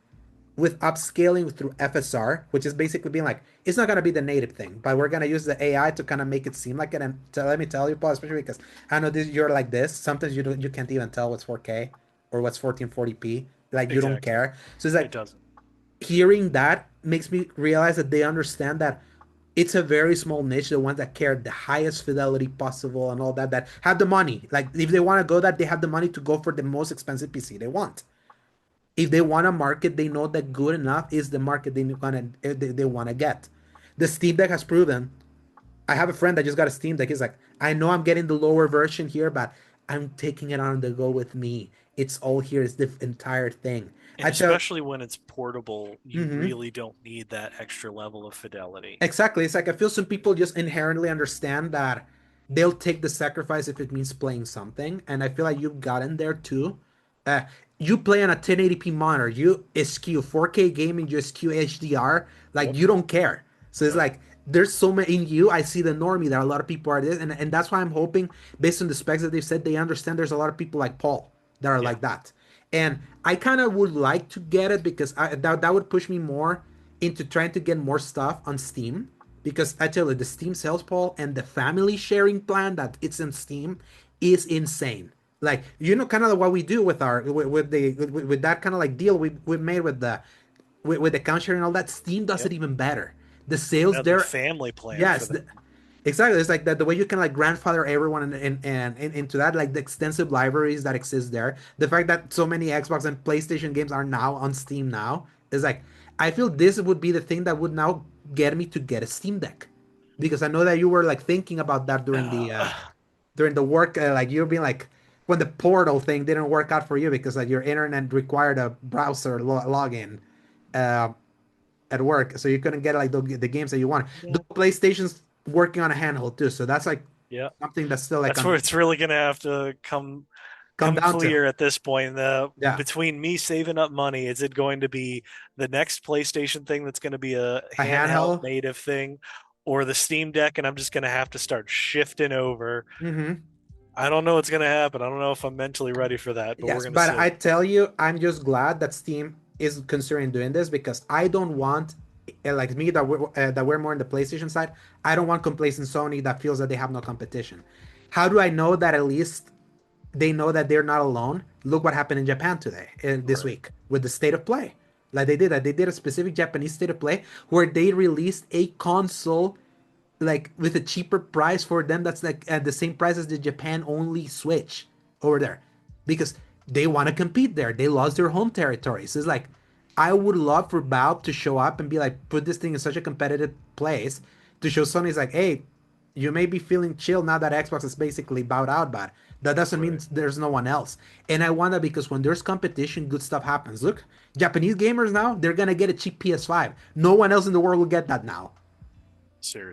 with upscaling through FSR, which is basically being like, it's not gonna be the native thing, but we're gonna use the AI to kind of make it seem like it. And let me tell you, Paul, especially because I know you're like this. Sometimes you can't even tell what's 4K or what's 1440p. Like you don't Exactly. care. So it's It like doesn't. hearing that makes me realize that they understand that it's a very small niche, the ones that care the highest fidelity possible and all that, that have the money. Like if they want to go that, they have the money to go for the most expensive PC they want. If they want a market, they know that good enough is the market they want to get. The Steam Deck has proven. I have a friend that just got a Steam Deck. He's like, I know I'm getting the lower version here, but I'm taking it on the go with me. It's all here. It's the entire thing. And I tell. especially when it's portable, you Mhm. really don't need that extra level of fidelity. Exactly. It's like I feel some people just inherently understand that they'll take the sacrifice if it means playing something, and I feel like you've gotten there too. Uh, you play on a 1080p monitor, you eschew 4K gaming, you eschew HDR, like Yep. you don't care. So it's Yep. like there's so many in you. I see the normie that a lot of people are this, and that's why I'm hoping, based on the specs that they've said, they understand there's a lot of people like Paul that are Yeah. like that. And I kind of would like to get it because that would push me more into trying to get more stuff on Steam because I tell you the Steam sales poll and the family sharing plan that it's in Steam is insane. Like kind of what we do with our with that kind of like deal we made with the account sharing and all that. Steam does Yep. it even better. The sales Another there, family plan for yes, them. exactly. It's like the way you can like grandfather everyone into that, like the extensive libraries that exist there. The fact that so many Xbox and PlayStation games are now on Steam now is like I feel this would be the thing that would now get me to get a Steam Deck, because I know that you were like thinking about that during the work, like you're being like when the portal thing didn't work out for you because like your internet required a browser login. Uh, at work, so you couldn't get like the games that you want. The Yeah. PlayStation's working on a handheld too, so that's like Yeah. something that's still like That's where on it's really gonna have to come come down to. clear at this point. The Yeah, between me saving up money, is it going to be the next PlayStation thing that's going to be a a handheld handheld. native thing, or the Steam Deck, and I'm just going to have to start shifting over? Mm-hmm. I don't know what's going to happen. I don't know if I'm mentally ready for that, but we're Yes, going to but see. I tell you, I'm just glad that Steam is considering doing this because I don't want, like me that we're more in the PlayStation side. I don't want complacent Sony that feels that they have no competition. How do I know that at least they know that they're not alone? Look what happened in Japan today, this Right. week with the state of play. Like they did that. They did a specific Japanese state of play where they released a console like with a cheaper price for them that's like at the same price as the Japan only Switch over there because they want to compete there. They lost their home territory. So it's like I would love for Valve to show up and be like put this thing in such a competitive place to show Sony's like, hey, you may be feeling chill now that Xbox is basically bowed out, but that doesn't mean Right. there's no one else. And I wonder because when there's competition, good stuff happens. Look, Japanese gamers now, they're gonna get a cheap PS5. No one else in the world will get that now.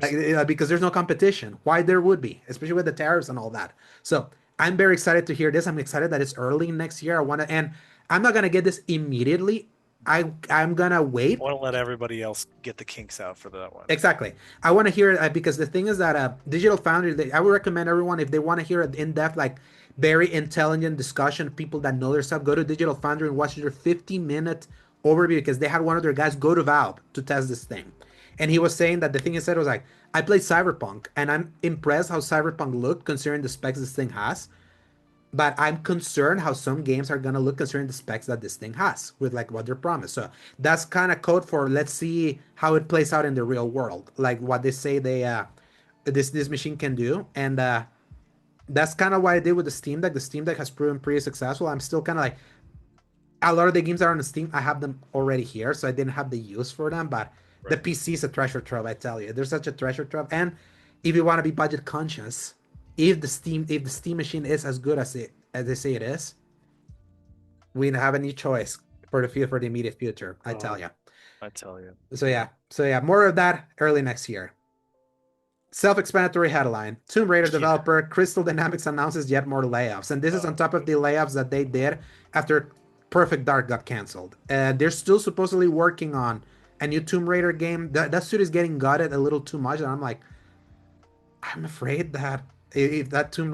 Like, Seriously. because there's no competition. Why there would be, especially with the tariffs and all that. So I'm very excited to hear this. I'm excited that it's early next year. I want to, and I'm not gonna get this immediately. I'm gonna I wait. want to let everybody else get the kinks out for that one. Exactly. I want to hear it because the thing is that Digital Foundry, I would recommend everyone if they want to hear an in-depth, like very intelligent discussion, people that know their stuff, go to Digital Foundry and watch their 50-minute overview because they had one of their guys go to Valve to test this thing. And he was saying that the thing he said was like, I played Cyberpunk and I'm impressed how Cyberpunk looked considering the specs this thing has. But I'm concerned how some games are gonna look considering the specs that this thing has with like what they're promised. So that's kind of code for let's see how it plays out in the real world, like what they say this machine can do. And that's kind of what I did with the Steam Deck. The Steam Deck has proven pretty successful. I'm still kind of like a lot of the games that are on the Steam, I have them already here, so I didn't have the use for them. But the Right. PC is a treasure trove, I tell you. There's such a treasure trove. And if you want to be budget conscious, if the Steam machine is as good as they say it is, we don't have any choice for the immediate future. I tell Oh, you. I tell you. So yeah, more of that early next year. Self-explanatory headline: Tomb Raider Yeah. developer Crystal Dynamics announces yet more layoffs, and this is on Oh, top of the layoffs that they did after Perfect Dark got canceled. They're still supposedly working on a new Tomb Raider game. That suit is getting gutted a little too much, and I'm like, I'm afraid that if that new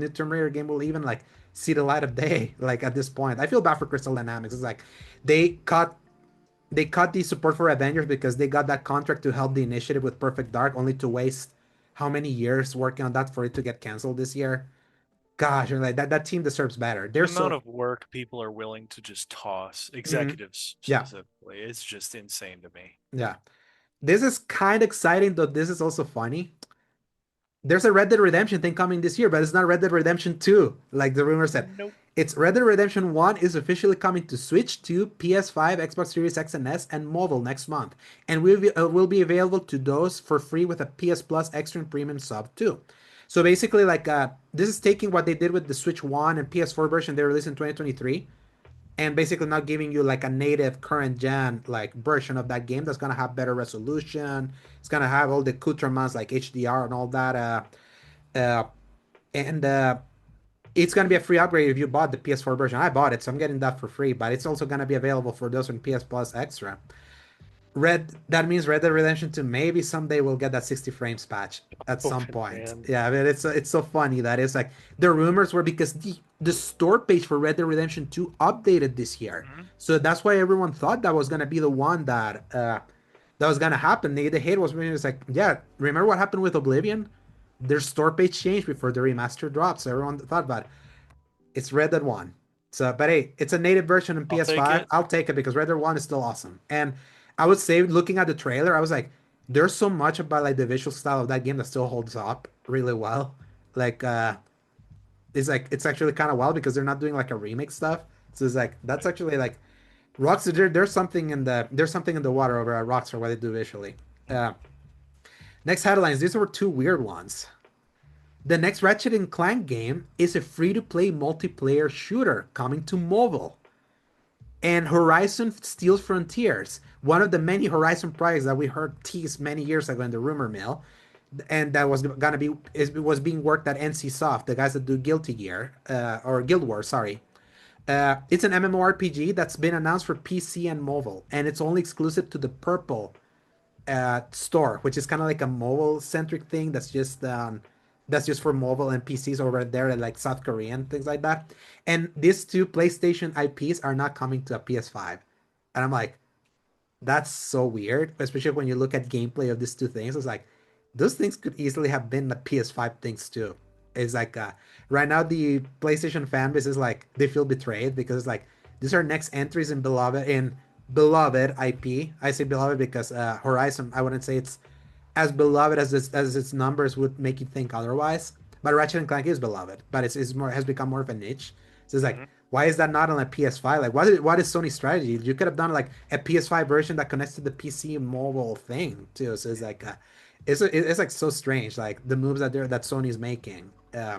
Tomb Raider game will even like see the light of day, like at this point. I feel bad for Crystal Dynamics. It's like they cut they cut the support for Avengers because they got that contract to help the initiative with Perfect Dark, only to waste how many years working on that for it to get canceled this year. Gosh, like that team deserves better. the They're amount so of work people are willing to just toss, mhm. executives Yeah, specifically, it's just insane to me. yeah. This is kind of exciting, though. This is also funny. There's a Red Dead Redemption thing coming this year, but it's not Red Dead Redemption 2, like the rumor said. Nope. It's Red Dead Redemption 1 is officially coming to Switch 2, PS5, Xbox Series X and S, and mobile next month. And will be available to those for free with a PS Plus Extra and Premium sub too. So basically, like this is taking what they did with the Switch 1 and PS4 version they released in 2023, and basically not giving you like a native current gen like version of that game that's gonna have better resolution. It's gonna have all the accoutrements like HDR and all that. Uh, and It's gonna be a free upgrade if you bought the PS4 version. I bought it, so I'm getting that for free. But it's also gonna be available for those on PS Plus Extra. That means Red Dead Redemption 2 maybe someday we'll get that 60 frames patch at some Open, point. man. Yeah, I mean it's so funny that it's like the rumors were because the store page for Red Dead Redemption 2 updated this year. Mhm. So that's why everyone thought that was gonna be the one that was gonna happen. The hate was really just like, yeah, remember what happened with Oblivion? Their store page changed before the remaster dropped. So everyone thought about it. It's Red Dead 1. So, but hey, it's a native version on I'll take PS5. it. I'll take it because Red Dead 1 is still awesome. And I would say, looking at the trailer, I was like, there's so much about like the visual style of that game that still holds up really well. Like, it's actually kind of wild because they're not doing like a remake stuff. So it's like that's Right. actually like Rockstar. There's something in the water over at Rockstar what they do visually. Uh, Next headlines. These were two weird ones. The next Ratchet and Clank game is a free-to-play multiplayer shooter coming to mobile. And Horizon Steals Frontiers, one of the many Horizon projects that we heard teased many years ago in the rumor mill, and that was being worked at NC Soft, the guys that do Guilty Gear or Guild Wars, sorry. It's an MMORPG that's been announced for PC and mobile, and it's only exclusive to the Purple store, which is kind of like a mobile centric thing that's just for mobile and PCs over there, like South Korean things like that. And these two PlayStation IPs are not coming to a PS5, and I'm like, that's so weird, especially when you look at gameplay of these two things. It's like those things could easily have been the PS5 things too. It's like right now the PlayStation fan base is like they feel betrayed because it's like these are next entries in beloved IP. I say beloved because Horizon, I wouldn't say it's as beloved as its numbers would make you think otherwise. But Ratchet and Clank is beloved, but it's more has become more of a niche. So it's like, Mhm. why is that not on a PS5? Like, what is Sony's strategy? You could have done like a PS5 version that connects to the PC mobile thing too. So it's like, it's like so strange, like the moves that Sony's making.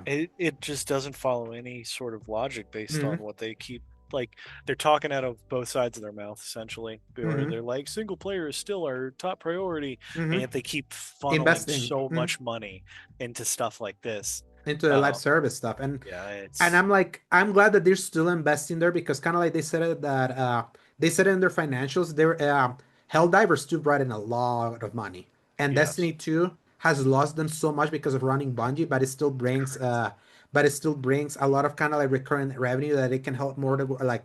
It just doesn't follow any sort of logic based on Mhm, what they keep like they're talking out of both sides of their mouth essentially. Or mhm, they're like single player is still our top priority, and mhm. yet they keep funneling Investing. so Mhm. much money into stuff like this. into the live Um, service stuff. yeah, And it's I'm like, I'm glad that they're still investing there because kind of like they said it that they said it in their financials. They're Helldivers 2 brought in a lot of money, and yes, Destiny 2 has lost them so much because of running Bungie, but it still brings a lot of kind of like recurrent revenue that it can help more to like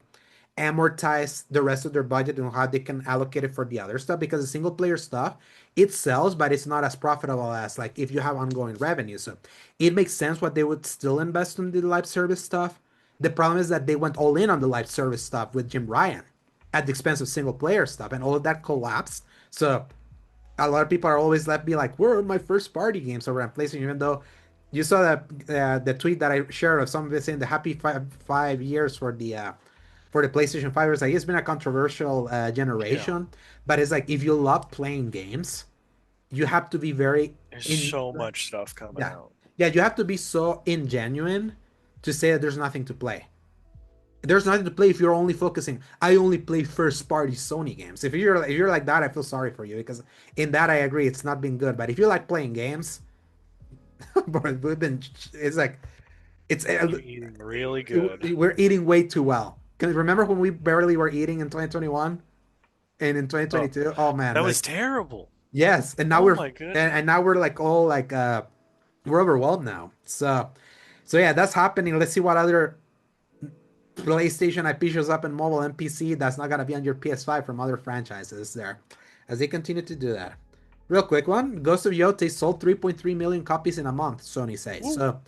amortize the rest of their budget and how they can allocate it for the other stuff because the single player stuff it sells but it's not as profitable as like if you have ongoing revenue, so it makes sense what they would still invest in the live service stuff. The problem is that they went all in on the live service stuff with Jim Ryan at the expense of single player stuff and all of that collapsed. So a lot of people are always left be like, where are my first party games over on PlayStation? Even though you saw that the tweet that I shared of somebody saying the happy 5 years for the PlayStation 5. It's like it's been a controversial yeah. generation, but it's like if you love playing games, you have to be very There's in so much stuff coming yeah out. yeah you have to be so ingenuine to say that there's nothing to play. There's nothing to play if you're only focusing. I only play first party Sony games. If you're like that, I feel sorry for you because in that I agree it's not been good. But if you like playing games, we've been it's like it's You're eating really good. we're eating way too well. Can you remember when we barely were eating in 2021 and in Oh, 2022? Oh man, that like was terrible. yes, and now Oh we're my and goodness. now we're like all like we're overwhelmed now. So yeah, that's happening. Let's see what other PlayStation IP shows up in mobile and PC that's not gonna be on your PS5 from other franchises there, as they continue to do that. Real quick one, Ghost of Yote sold 3.3 million copies in a month, Sony says. Woo.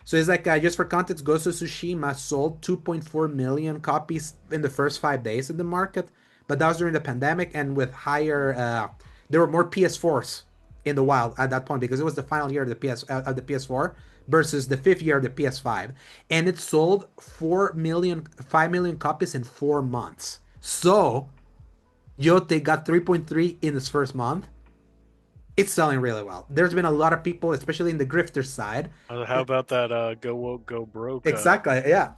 So it's like just for context, Ghost of Tsushima sold 2.4 million copies in the first 5 days in the market, but that was during the pandemic and with higher. There were more PS4s in the wild at that point because it was the final year of the PS4 versus the fifth year of the PS5, and it sold 5 million copies in 4 months. So Yote got 3.3 in its first month. It's selling really well. There's been a lot of people, especially in the grifter side. How about that go woke go broke Exactly, yeah,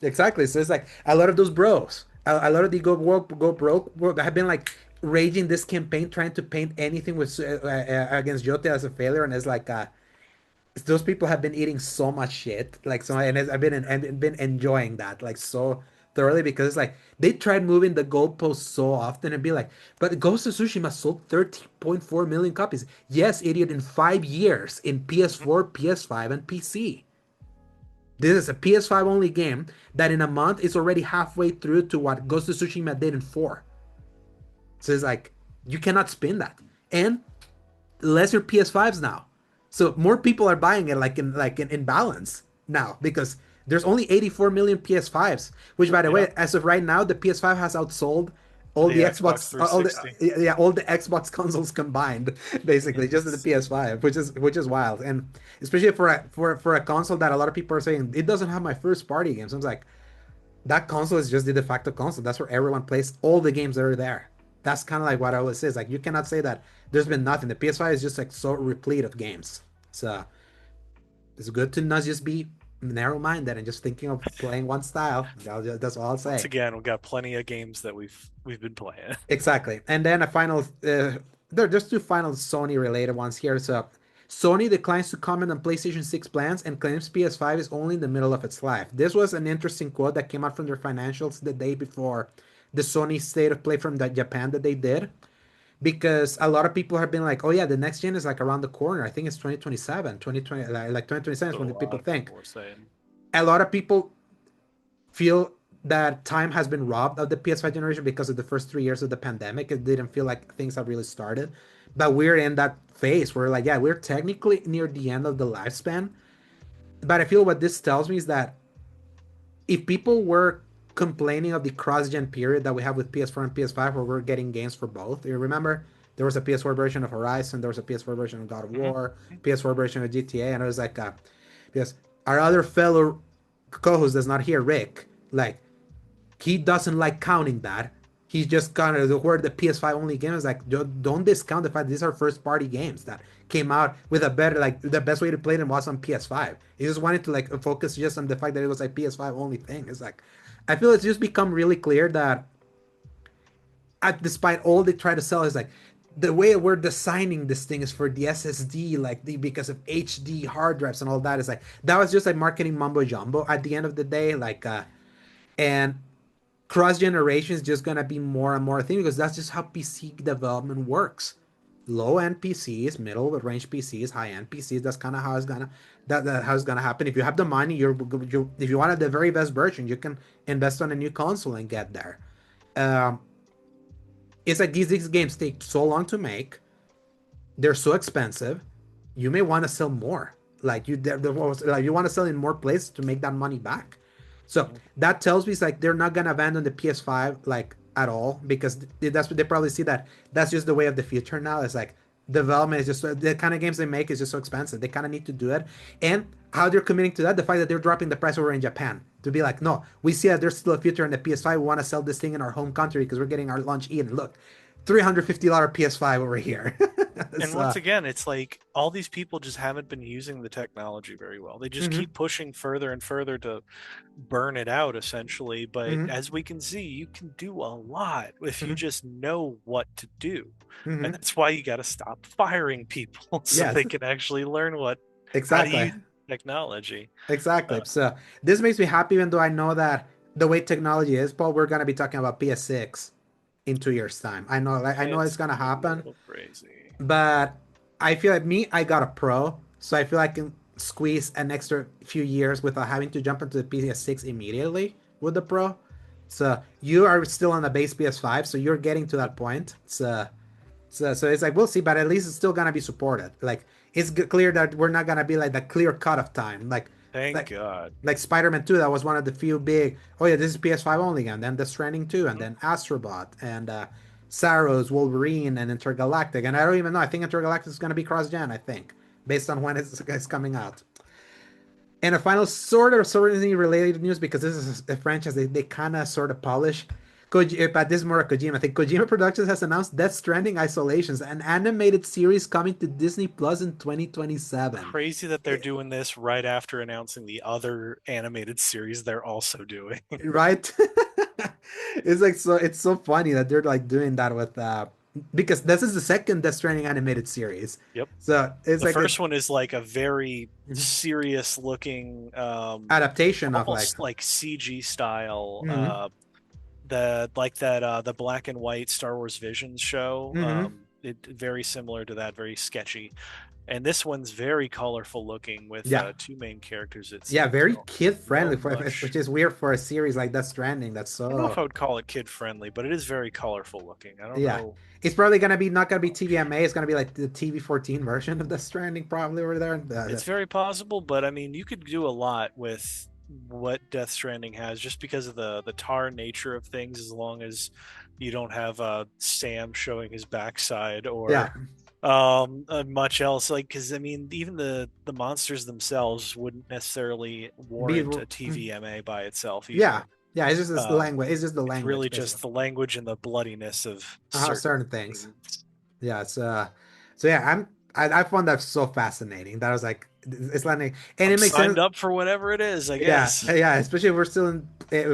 exactly. So it's like a lot of those bros, a lot of the go broke have been like raging this campaign, trying to paint anything with against Yote as a failure, and it's like those people have been eating so much shit, like so, and I've been enjoying that like so thoroughly because it's like they tried moving the goalposts so often and be like, but Ghost of Tsushima sold 13.4 million copies. Yes, idiot, in 5 years in PS4, PS5, and PC. This is a PS5 only game that in a month is already halfway through to what Ghost of Tsushima did in 4. So it's like you cannot spin that. And lesser PS5s now. So more people are buying it in balance now because there's only 84 million PS5s, which by the Yeah, way, as of right now, the PS5 has outsold all the the Xbox Xbox all the 360. yeah, all the Xbox consoles combined basically just the It's PS5, which is wild. And especially for a console that a lot of people are saying it doesn't have my first party games. I was like, that console is just the de facto console. That's where everyone plays all the games that are there. That's kind of like what I always say. Is like you cannot say that there's been nothing. The PS5 is just like so replete of games. So it's good to not just be narrow-minded and just thinking of playing one style. That's all I'll once say. again, we've got plenty of games that we've been playing. Exactly. And then a final, there's two final Sony related ones here. So Sony declines to comment on PlayStation 6 plans and claims PS5 is only in the middle of its life. This was an interesting quote that came out from their financials the day before the Sony State of Play from Japan that they did. Because a lot of people have been like, oh yeah, the next gen is like around the corner. I think it's 2027, 2020, like 2027 is What a when the people lot of think. people were saying. A lot of people feel that time has been robbed of the PS5 generation because of the first 3 years of the pandemic. It didn't feel like things have really started. But we're in that phase where, like, yeah, we're technically near the end of the lifespan. But I feel what this tells me is that if people were complaining of the cross-gen period that we have with PS4 and PS5, where we're getting games for both, you remember there was a PS4 version of Horizon, there was a PS4 version of God of Hmm. War, PS4 version of GTA, and it was like, because our other fellow co-host that's not here, Rick, like he doesn't like counting that. He's just kind of where the PS5 only game is like, don't discount the fact these are first party games that came out with a better, like the best way to play them was on PS5. He just wanted to like focus just on the fact that it was like PS5 only thing. It's like, I feel it's just become really clear that despite all they try to sell is like the way we're designing this thing is for the SSD, like because of HD hard drives and all that. Is like that was just like marketing mumbo jumbo at the end of the day. And cross generation is just gonna be more and more a thing because that's just how PC development works. Low end PCs, middle range PCs, high end PCs. That's kind of how it's gonna how it's gonna happen. If you have the money, you if you wanted the very best version, you can invest on a new console and get there. Um, it's like these games take so long to make, they're so expensive. You may want to sell more. Like like you want to sell in more places to make that money back. So Mhm. that tells me it's like they're not gonna abandon the PS5 like at all because that's what they probably see that that's just the way of the future now. It's like development is just the kind of games they make is just so expensive. They kind of need to do it, and how they're committing to that, the fact that they're dropping the price over in Japan to be like, no, we see that there's still a future in the PS5. We want to sell this thing in our home country because we're getting our launch in. Look, $350 PS5 over here. And So, once again, it's like all these people just haven't been using the technology very well. They just mhm, keep pushing further and further to burn it out, essentially. But mhm, as we can see, you can do a lot if you mhm, just know what to do. And mhm. that's why you got to stop firing people so Yes, they can actually learn how to exactly. use technology. Exactly. Uh, So this makes me happy, even though I know that the way technology is, Paul, we're gonna be talking about PS6 in 2 years' time. I know, like, I know it's it's gonna gonna be a happen, little crazy. but I feel like me, I got a Pro, so I feel I can squeeze an extra few years without having to jump into the PS6 immediately with the Pro. So you are still on the base PS5, so you're getting to that point. So it's like we'll see, but at least it's still gonna be supported. Like it's clear that we're not gonna be like the clear cut of time. Thank Like God. like Spider-Man 2, that was one of the few big. Oh yeah, this is PS5 only, and then The Stranding 2, and Mhm. then Astrobot, and Saros, Wolverine, and Intergalactic. And I don't even know. I think Intergalactic is gonna be cross-gen. I think based on when it's coming out. And a final sort of related news because this is a franchise they kind of sort of polish. But this is more Kojima. I think Kojima Productions has announced Death Stranding Isolations, an animated series coming to Disney Plus in 2027. Crazy that they're Eh, doing this right after announcing the other animated series they're also doing. right? It's like so it's so funny that they're like doing that with because this is the second Death Stranding animated series. Yep. So it's The like first one is like a very mhm, serious looking, adaptation of like almost like CG style, mhm, the like that the black and white Star Wars Visions show. mhm. It very similar to that, very sketchy. And this one's very colorful looking with Yeah. two main characters, it Yeah, seems. very kid I don't know friendly for much. which is weird for a series like Death Stranding. That's I don't know if so I would call it kid friendly, but it is very colorful looking. I don't yeah. know It's probably gonna be not gonna be much. TVMA. It's gonna be like the TV14 version of Death Stranding probably over there. It's very possible, but I mean, you could do a lot with what Death Stranding has just because of the tar nature of things, as long as you don't have Sam showing his backside Yeah, or much else. Like, because I mean, even the monsters themselves wouldn't necessarily be warrant a TVMA by itself yeah, either. yeah. It's just this Um, language. It's just the it's language really basically. just the language and the bloodiness of certain Certain things. things. Yeah, so yeah, I found that so fascinating. That I was like, it's like, and I'm it makes signed sense. up for whatever it is, I Yeah, guess. yeah. Especially if we're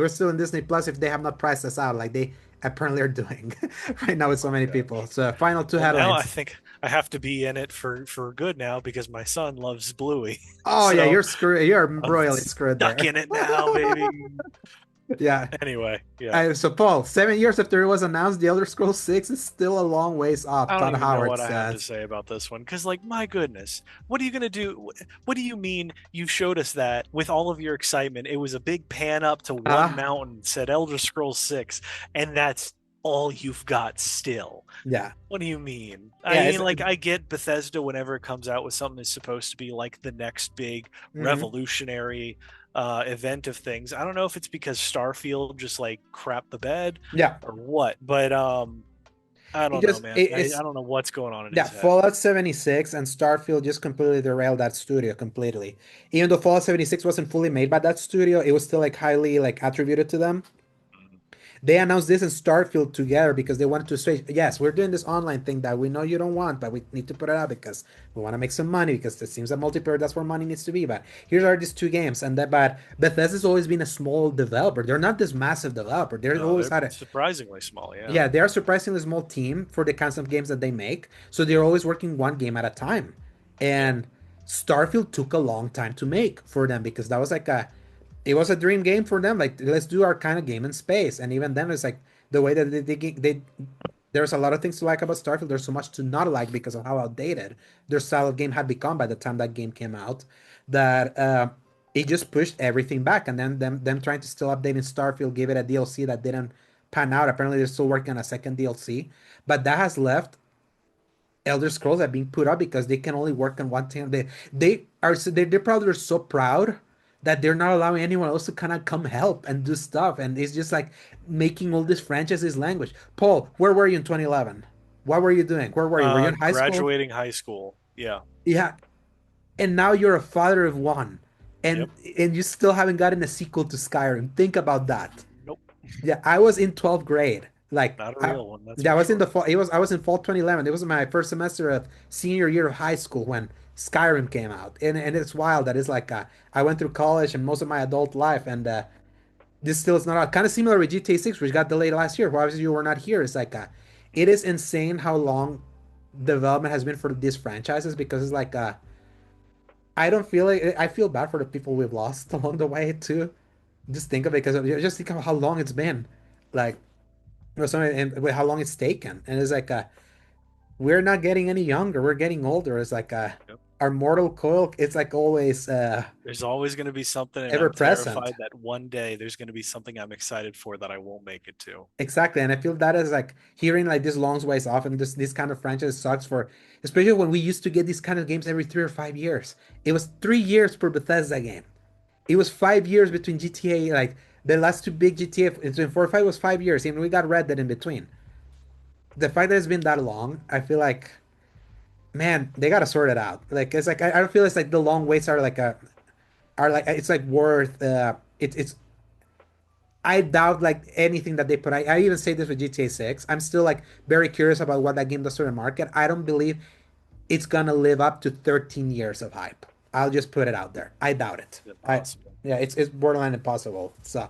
still in Disney Plus. If they have not priced us out, like they apparently are doing right now with so many people. Gosh. So final two Well, now I headlines. think I have to be in it for good now because my son loves Bluey. Oh yeah, So you're screwed. You're I'm royally screwed stuck there. in it now, baby. Yeah. Anyway, yeah. So Paul, 7 years after it was announced, The Elder Scrolls 6 is still a long ways off. I don't Todd even know Howard what I have to says. say about this one because, like, my goodness, what are you gonna do? What do you mean you showed us that with all of your excitement? It was a big pan up to one Uh, mountain, said Elder Scrolls 6, and that's all you've got still. yeah. What do you mean? I Yeah, mean, like, I get Bethesda whenever it comes out with something that's supposed to be like the next big mhm. revolutionary event of things. I don't know if it's because Starfield just like crap the bed Yeah. or what, but I It don't know, just man. I it's don't know what's going on in yeah, his head. Fallout 76 and Starfield just completely derailed that studio completely. Even though Fallout 76 wasn't fully made by that studio, it was still like highly like attributed to them. They announced this and Starfield together because they wanted to say, yes, we're doing this online thing that we know you don't want, but we need to put it out because we want to make some money because it seems that multiplayer, that's where money needs to be. But here are these two games. And that, but Bethesda's always been a small developer. They're not this massive developer. They've No, always they're had a, surprisingly small. Yeah. yeah, they're a surprisingly small team for the kinds of games that they make. So they're always working one game at a time. Yeah. And Starfield took a long time to make for them because that was like a, it was a dream game for them. Like, let's do our kind of game in space. And even then, it's like the way that there's a lot of things to like about Starfield. There's so much to not like because of how outdated their style of game had become by the time that game came out that it just pushed everything back. And then them trying to still update in Starfield gave it a DLC that didn't pan out. Apparently, they're still working on a second DLC, but that has left Elder Scrolls are being put up because they can only work on one thing. They probably are so proud that they're not allowing anyone else to kind of come help and do stuff. And it's just like making all this franchises language. Paul, where were you in 2011? What were you doing? Where were you? Were you in high school? Graduating high school. Yeah. Yeah. And now you're a father of one. Yep. And you still haven't gotten a sequel to Skyrim. Think about that. Nope. Yeah, I was in 12th grade. Like Not a I real one, that's yeah, I for was in the sure. fall. I was in fall 2011. It was my first semester of senior year of high school when Skyrim came out. And it's wild that it's like I went through college and most of my adult life and this still is not out. Kind of similar with GTA 6 which got delayed last year. Why obviously you were not here. It's like it is insane how long development has been for these franchises because it's like I don't feel like I feel bad for the people we've lost along the way too. Just think of it because just think of how long it's been. Like or something and with how long it's taken. And it's like we're not getting any younger, we're getting older. It's like Yep. our mortal coil, it's like always There's always going to be something, and ever I'm present. terrified that one day there's going to be something I'm excited for that I won't make it to. Exactly. And I feel that is like hearing like this long ways off and this kind of franchise sucks for especially when we used to get these kind of games every 3 or 5 years. It was 3 years per Bethesda game. It was 5 years between GTA, like the last two big GTA between 4 or 5 was 5 years, and we got Red Dead in between. The fact that it's been that long, I feel like man, they gotta sort it out. Like it's like I don't feel it's like the long waits are like it's like worth it's I doubt like anything that they put. I even say this with GTA 6. I'm still like very curious about what that game does to the market. I don't believe it's gonna live up to 13 years of hype. I'll just put it out there. I doubt it. It's I impossible. yeah, it's borderline impossible. So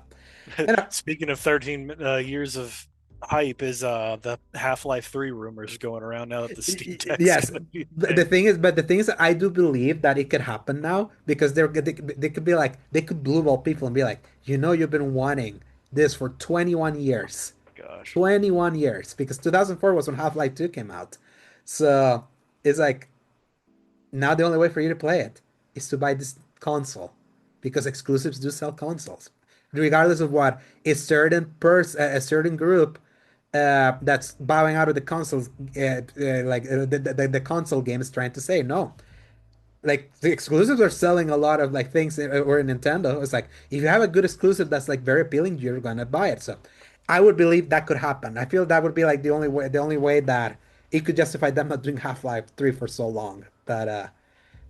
and Speaking of 13 years of hype, is the Half-Life 3 rumors going around now that the Steam Deck's yes, going to be a the thing? thing is, but the thing is that I do believe that it could happen now because they could be like they could blue ball people and be like, you know, you've been wanting this for 21 years, Gosh. 21 years because 2004 was when Half-Life 2 came out, so it's like now the only way for you to play it is to buy this console because exclusives do sell consoles, regardless of what a certain group that's bowing out of the consoles, the console game is trying to say no. Like the exclusives are selling a lot of like things or in Nintendo. It's like if you have a good exclusive that's like very appealing, you're gonna buy it. So I would believe that could happen. I feel that would be like the only way that it could justify them not doing Half-Life 3 for so long. But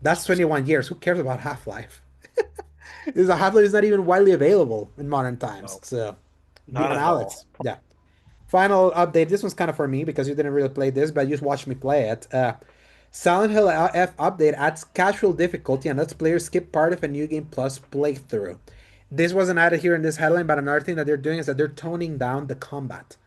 that's 21 years. Who cares about Half-Life? Is a Half-Life is not even widely available in modern times. No, So not beyond at all. Alex. Yeah. Final update. This one's kind of for me because you didn't really play this, but you just watched me play it. Silent Hill F update adds casual difficulty and lets players skip part of a new game plus playthrough. This wasn't added here in this headline, but another thing that they're doing is that they're toning down the combat.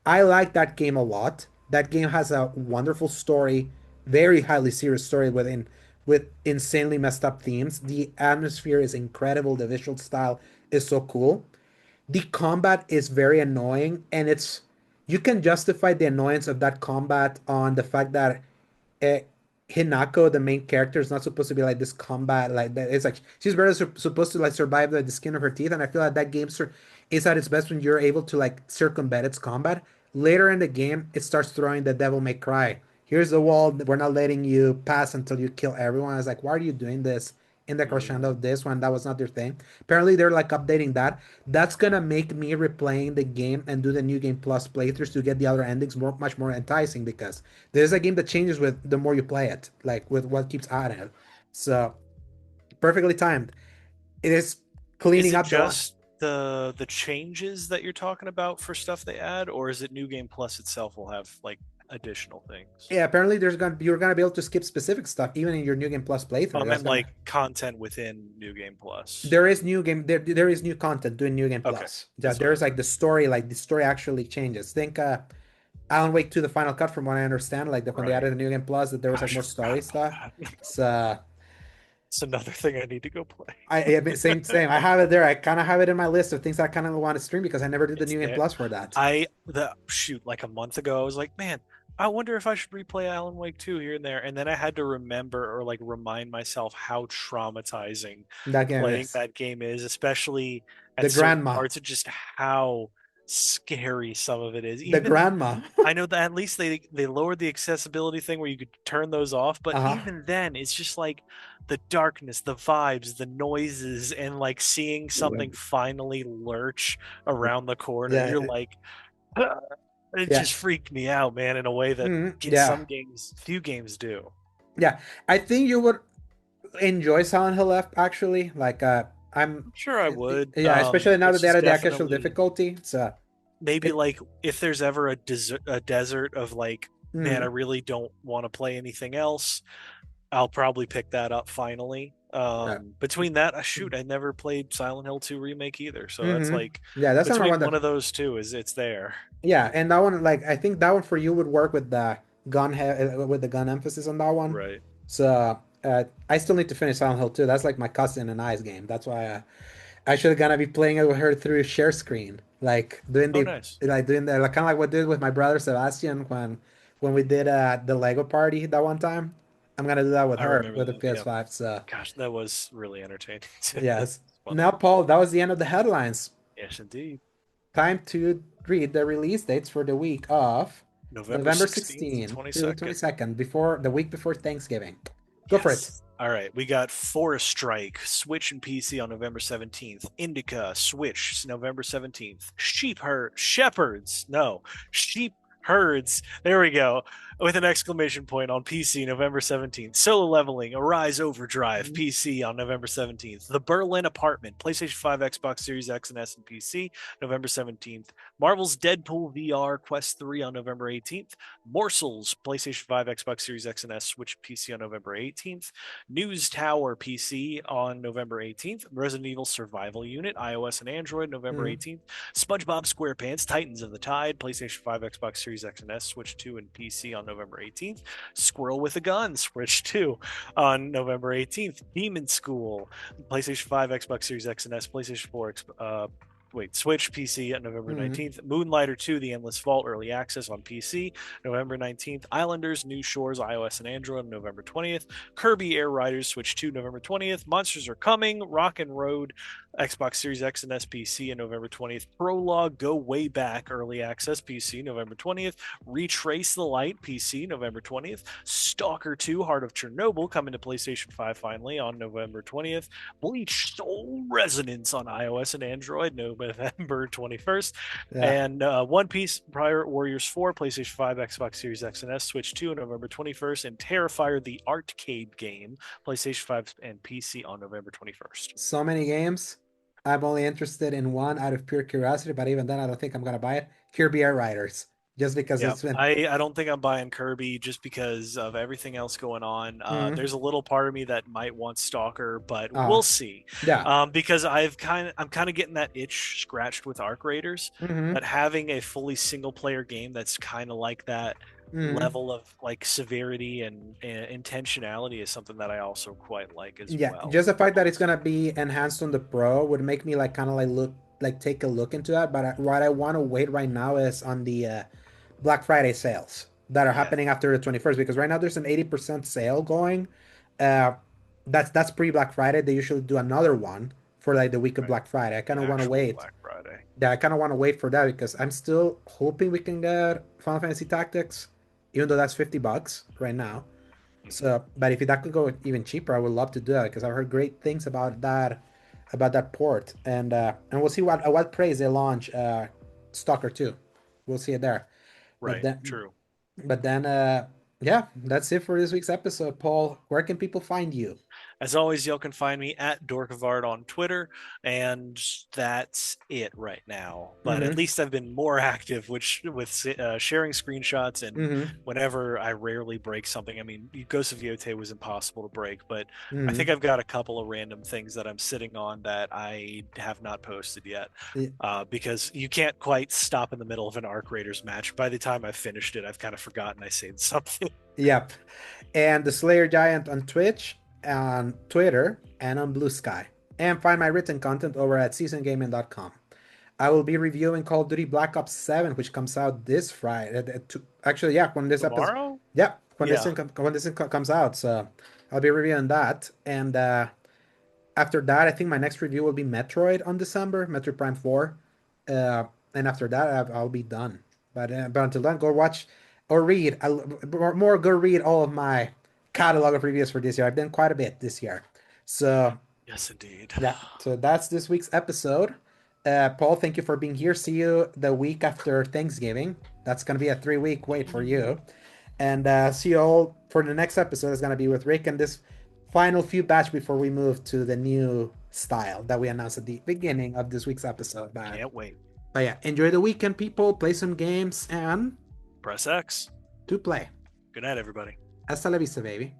I like that game a lot. That game has a wonderful story, very highly serious story with insanely messed up themes. The atmosphere is incredible. The visual style is so cool. The combat is very annoying, and it's you can justify the annoyance of that combat on the fact that uh, Hinako, the main character, is not supposed to be like this combat like that. It's like she's barely supposed to like survive the skin of her teeth, and I feel like that game is at its best when you're able to like circumvent its combat. Later in the game, it starts throwing the devil may cry. Here's the wall. We're not letting you pass until you kill everyone. I was like, why are you doing this in the crescendo Mm, of this one? That was not their thing. Apparently, they're like updating that. That's gonna make me replaying the game and do the new game plus playthroughs to get the other endings much more enticing because there's a game that changes with the more you play it, like with what keeps adding it. So perfectly timed. It is is cleaning it up the line. just the changes that you're talking about for stuff they add, or is it New Game Plus itself will have like additional things? Yeah, apparently you're gonna be able to skip specific stuff even in your New Game Plus Oh, I playthrough. That's meant gonna like content within New Game Plus. There is there is new content doing New Game Okay, Plus. Yeah, that's what I there's was like asking. the story actually changes. Think Alan Wake 2 the final cut from what I understand, like when they Right. added the New Game Plus that there was like Gosh, more I forgot story about stuff. that. It's It's another thing I need to go play. same. I have it there. I kind of have it in my list of things I kind of want to stream because I never did the It's New Game there. Plus for that. The shoot like a month ago, I was like, man, I wonder if I should replay Alan Wake 2 here and there. And then I had to remember or like remind myself how traumatizing That game playing is that game is, especially the at certain grandma, parts of just how scary some of it is. the Even grandma. I know that at least they lowered the accessibility thing where you could turn those off, but Uh-huh. even then, it's just like the darkness, the vibes, the noises, and like seeing something finally lurch around the corner. You're Yeah, like, "Ah," it yeah. just freaked me out, man, in a way that Yeah, some games, few games do. yeah. I think you would enjoy Silent Hill F actually. Like I'm I'm sure I would. yeah, especially now that It's they just added the actual definitely difficulty. It's maybe it like if there's ever a desert of like, man, I mm, really don't want to play anything else. I'll probably pick that up finally. yeah. Between that, shoot, I never played Silent Hill 2 remake either, so that's Mm-hmm. like Yeah, that's another one between one that of those two is it's there. yeah, and that one like I think that one for you would work with the with the gun emphasis on that one. Right. So I still need to finish Silent Hill 2. That's like my cousin and I's game. That's why I should gonna be playing it with her through share screen, Oh, nice. doing the like kind of like what I did with my brother Sebastian when we did the Lego party that one time. I'm gonna do that with I her remember with the that. Yep. PS5. So Gosh, that was really entertaining too. yes. Funny. Now, Paul, that was the end of the headlines. Yes, indeed. Time to read the release dates for the week of November November 16th to 16 through 22nd. 22nd, before the week before Thanksgiving. Go for it. Yes. All right. We got Forest Strike, Switch and PC on November 17th. Indica, Switch, November 17th. Shepherds. No, Sheep Herds. There we go. With an exclamation point on PC, November 17th. Solo Leveling, Arise Overdrive, PC on November 17th. The Berlin Apartment, PlayStation 5, Xbox Series X and S, and PC, November 17th. Marvel's Deadpool VR Quest 3 on November 18th. Morsels, PlayStation 5, Xbox Series X and S, Switch PC on November 18th. News Tower PC on November 18th. Resident Evil Survival Unit, iOS and Android, November Mhm. 18th. SpongeBob SquarePants, Titans of the Tide, PlayStation 5, Xbox Series X and S, Switch 2, and PC on November 18th. Squirrel with a Gun, Switch 2 on November 18th. Demon School, PlayStation 5, Xbox Series X and S, PlayStation 4, Switch PC on November Mhm. 19th. Moonlighter 2, The Endless Vault, Early Access on PC, November 19th. Islanders, New Shores, iOS and Android, November 20th. Kirby Air Riders, Switch 2, November 20th. Monsters Are Coming, Rock and Road, Xbox Series X and S PC on November 20th. Prologue, Go Way Back, Early Access PC, November 20th. Retrace the Light, PC, November 20th. Stalker 2, Heart of Chernobyl, coming to PlayStation 5 finally on November 20th. Bleach Soul Resonance on iOS and Android, November 21st. Yeah. And One Piece Pirate Warriors 4, PlayStation 5, Xbox Series X and S, Switch 2 on November 21st. And Terrifier, the arcade game, PlayStation 5 and PC on November 21st. So many games. I'm only interested in one out of pure curiosity, but even then, I don't think I'm gonna buy it. Kirby Air Riders, just because Yeah, it's been. I don't think I'm buying Kirby just because of everything else going on. Mm, There's a little part of me that might want Stalker, but uh, we'll see. yeah. Because I'm kind of getting that itch scratched with Arc Raiders, Mm-hmm. that having a fully single player game that's kind of like that Mm-hmm. level of like severity and intentionality is something that I also quite like as Yeah, well. just the fact that it's Honestly. gonna be enhanced on the Pro would make me like kind of like take a look into that. But what I want to wait right now is on the Black Friday sales that are Yeah, happening after the 21st because right now there's an 80% sale going. Uh, that's pre Black Friday. They usually do another one for like the week of right. Black Friday. I The kind of want to actual wait. Black Friday. Yeah, I kind of want to wait for that because I'm still hoping we can get Final Fantasy Tactics, even though that's $50 right now. Mhm. So, but if that could go even cheaper, I would love to do that because I've heard great things about that port, and we'll see what at what praise they launch Stalker 2. We'll see it there. But Right. then, True. but then, yeah, that's it for this week's episode. Paul, where can people find you? As always, y'all can find me at Dork of Art on Twitter, and that's it right now. But at Mm-hmm. least I've been more active, which with sharing screenshots and Mm-hmm. whenever I rarely break something. I mean, Ghost of Yotei was impossible to break, but I think Mm-hmm. I've got a couple of random things that I'm sitting on that I have not posted yet. Because you can't quite stop in the middle of an Arc Raiders match. By the time I've finished it, I've kind of forgotten I saved something. Yep. And the Slayer Giant on Twitch, on Twitter, and on BlueSky. And find my written content over at seasongaming.com. I will be reviewing Call of Duty Black Ops 7, which comes out this Friday. Actually, yeah, when this episode, Tomorrow? yeah, Yeah. when this thing comes out, so I'll be reviewing that. And after that, I think my next review will be Metroid on December, Metroid Prime 4. And after that, I'll be done. But until then, go watch or read more. Go read all of my catalog of reviews for this year. I've done quite a bit this year. So Yes, indeed. yeah, so that's this week's episode. Paul, thank you for being here. See you the week after Thanksgiving. That's gonna be a 3 week wait for you. And see you all for the next episode. Is gonna be with Rick and this final few batch before we move to the new style that we announced at the beginning of this week's episode. Can't wait. But yeah, enjoy the weekend, people. Play some games and Press X. to play. Good night, everybody. Hasta la vista, baby.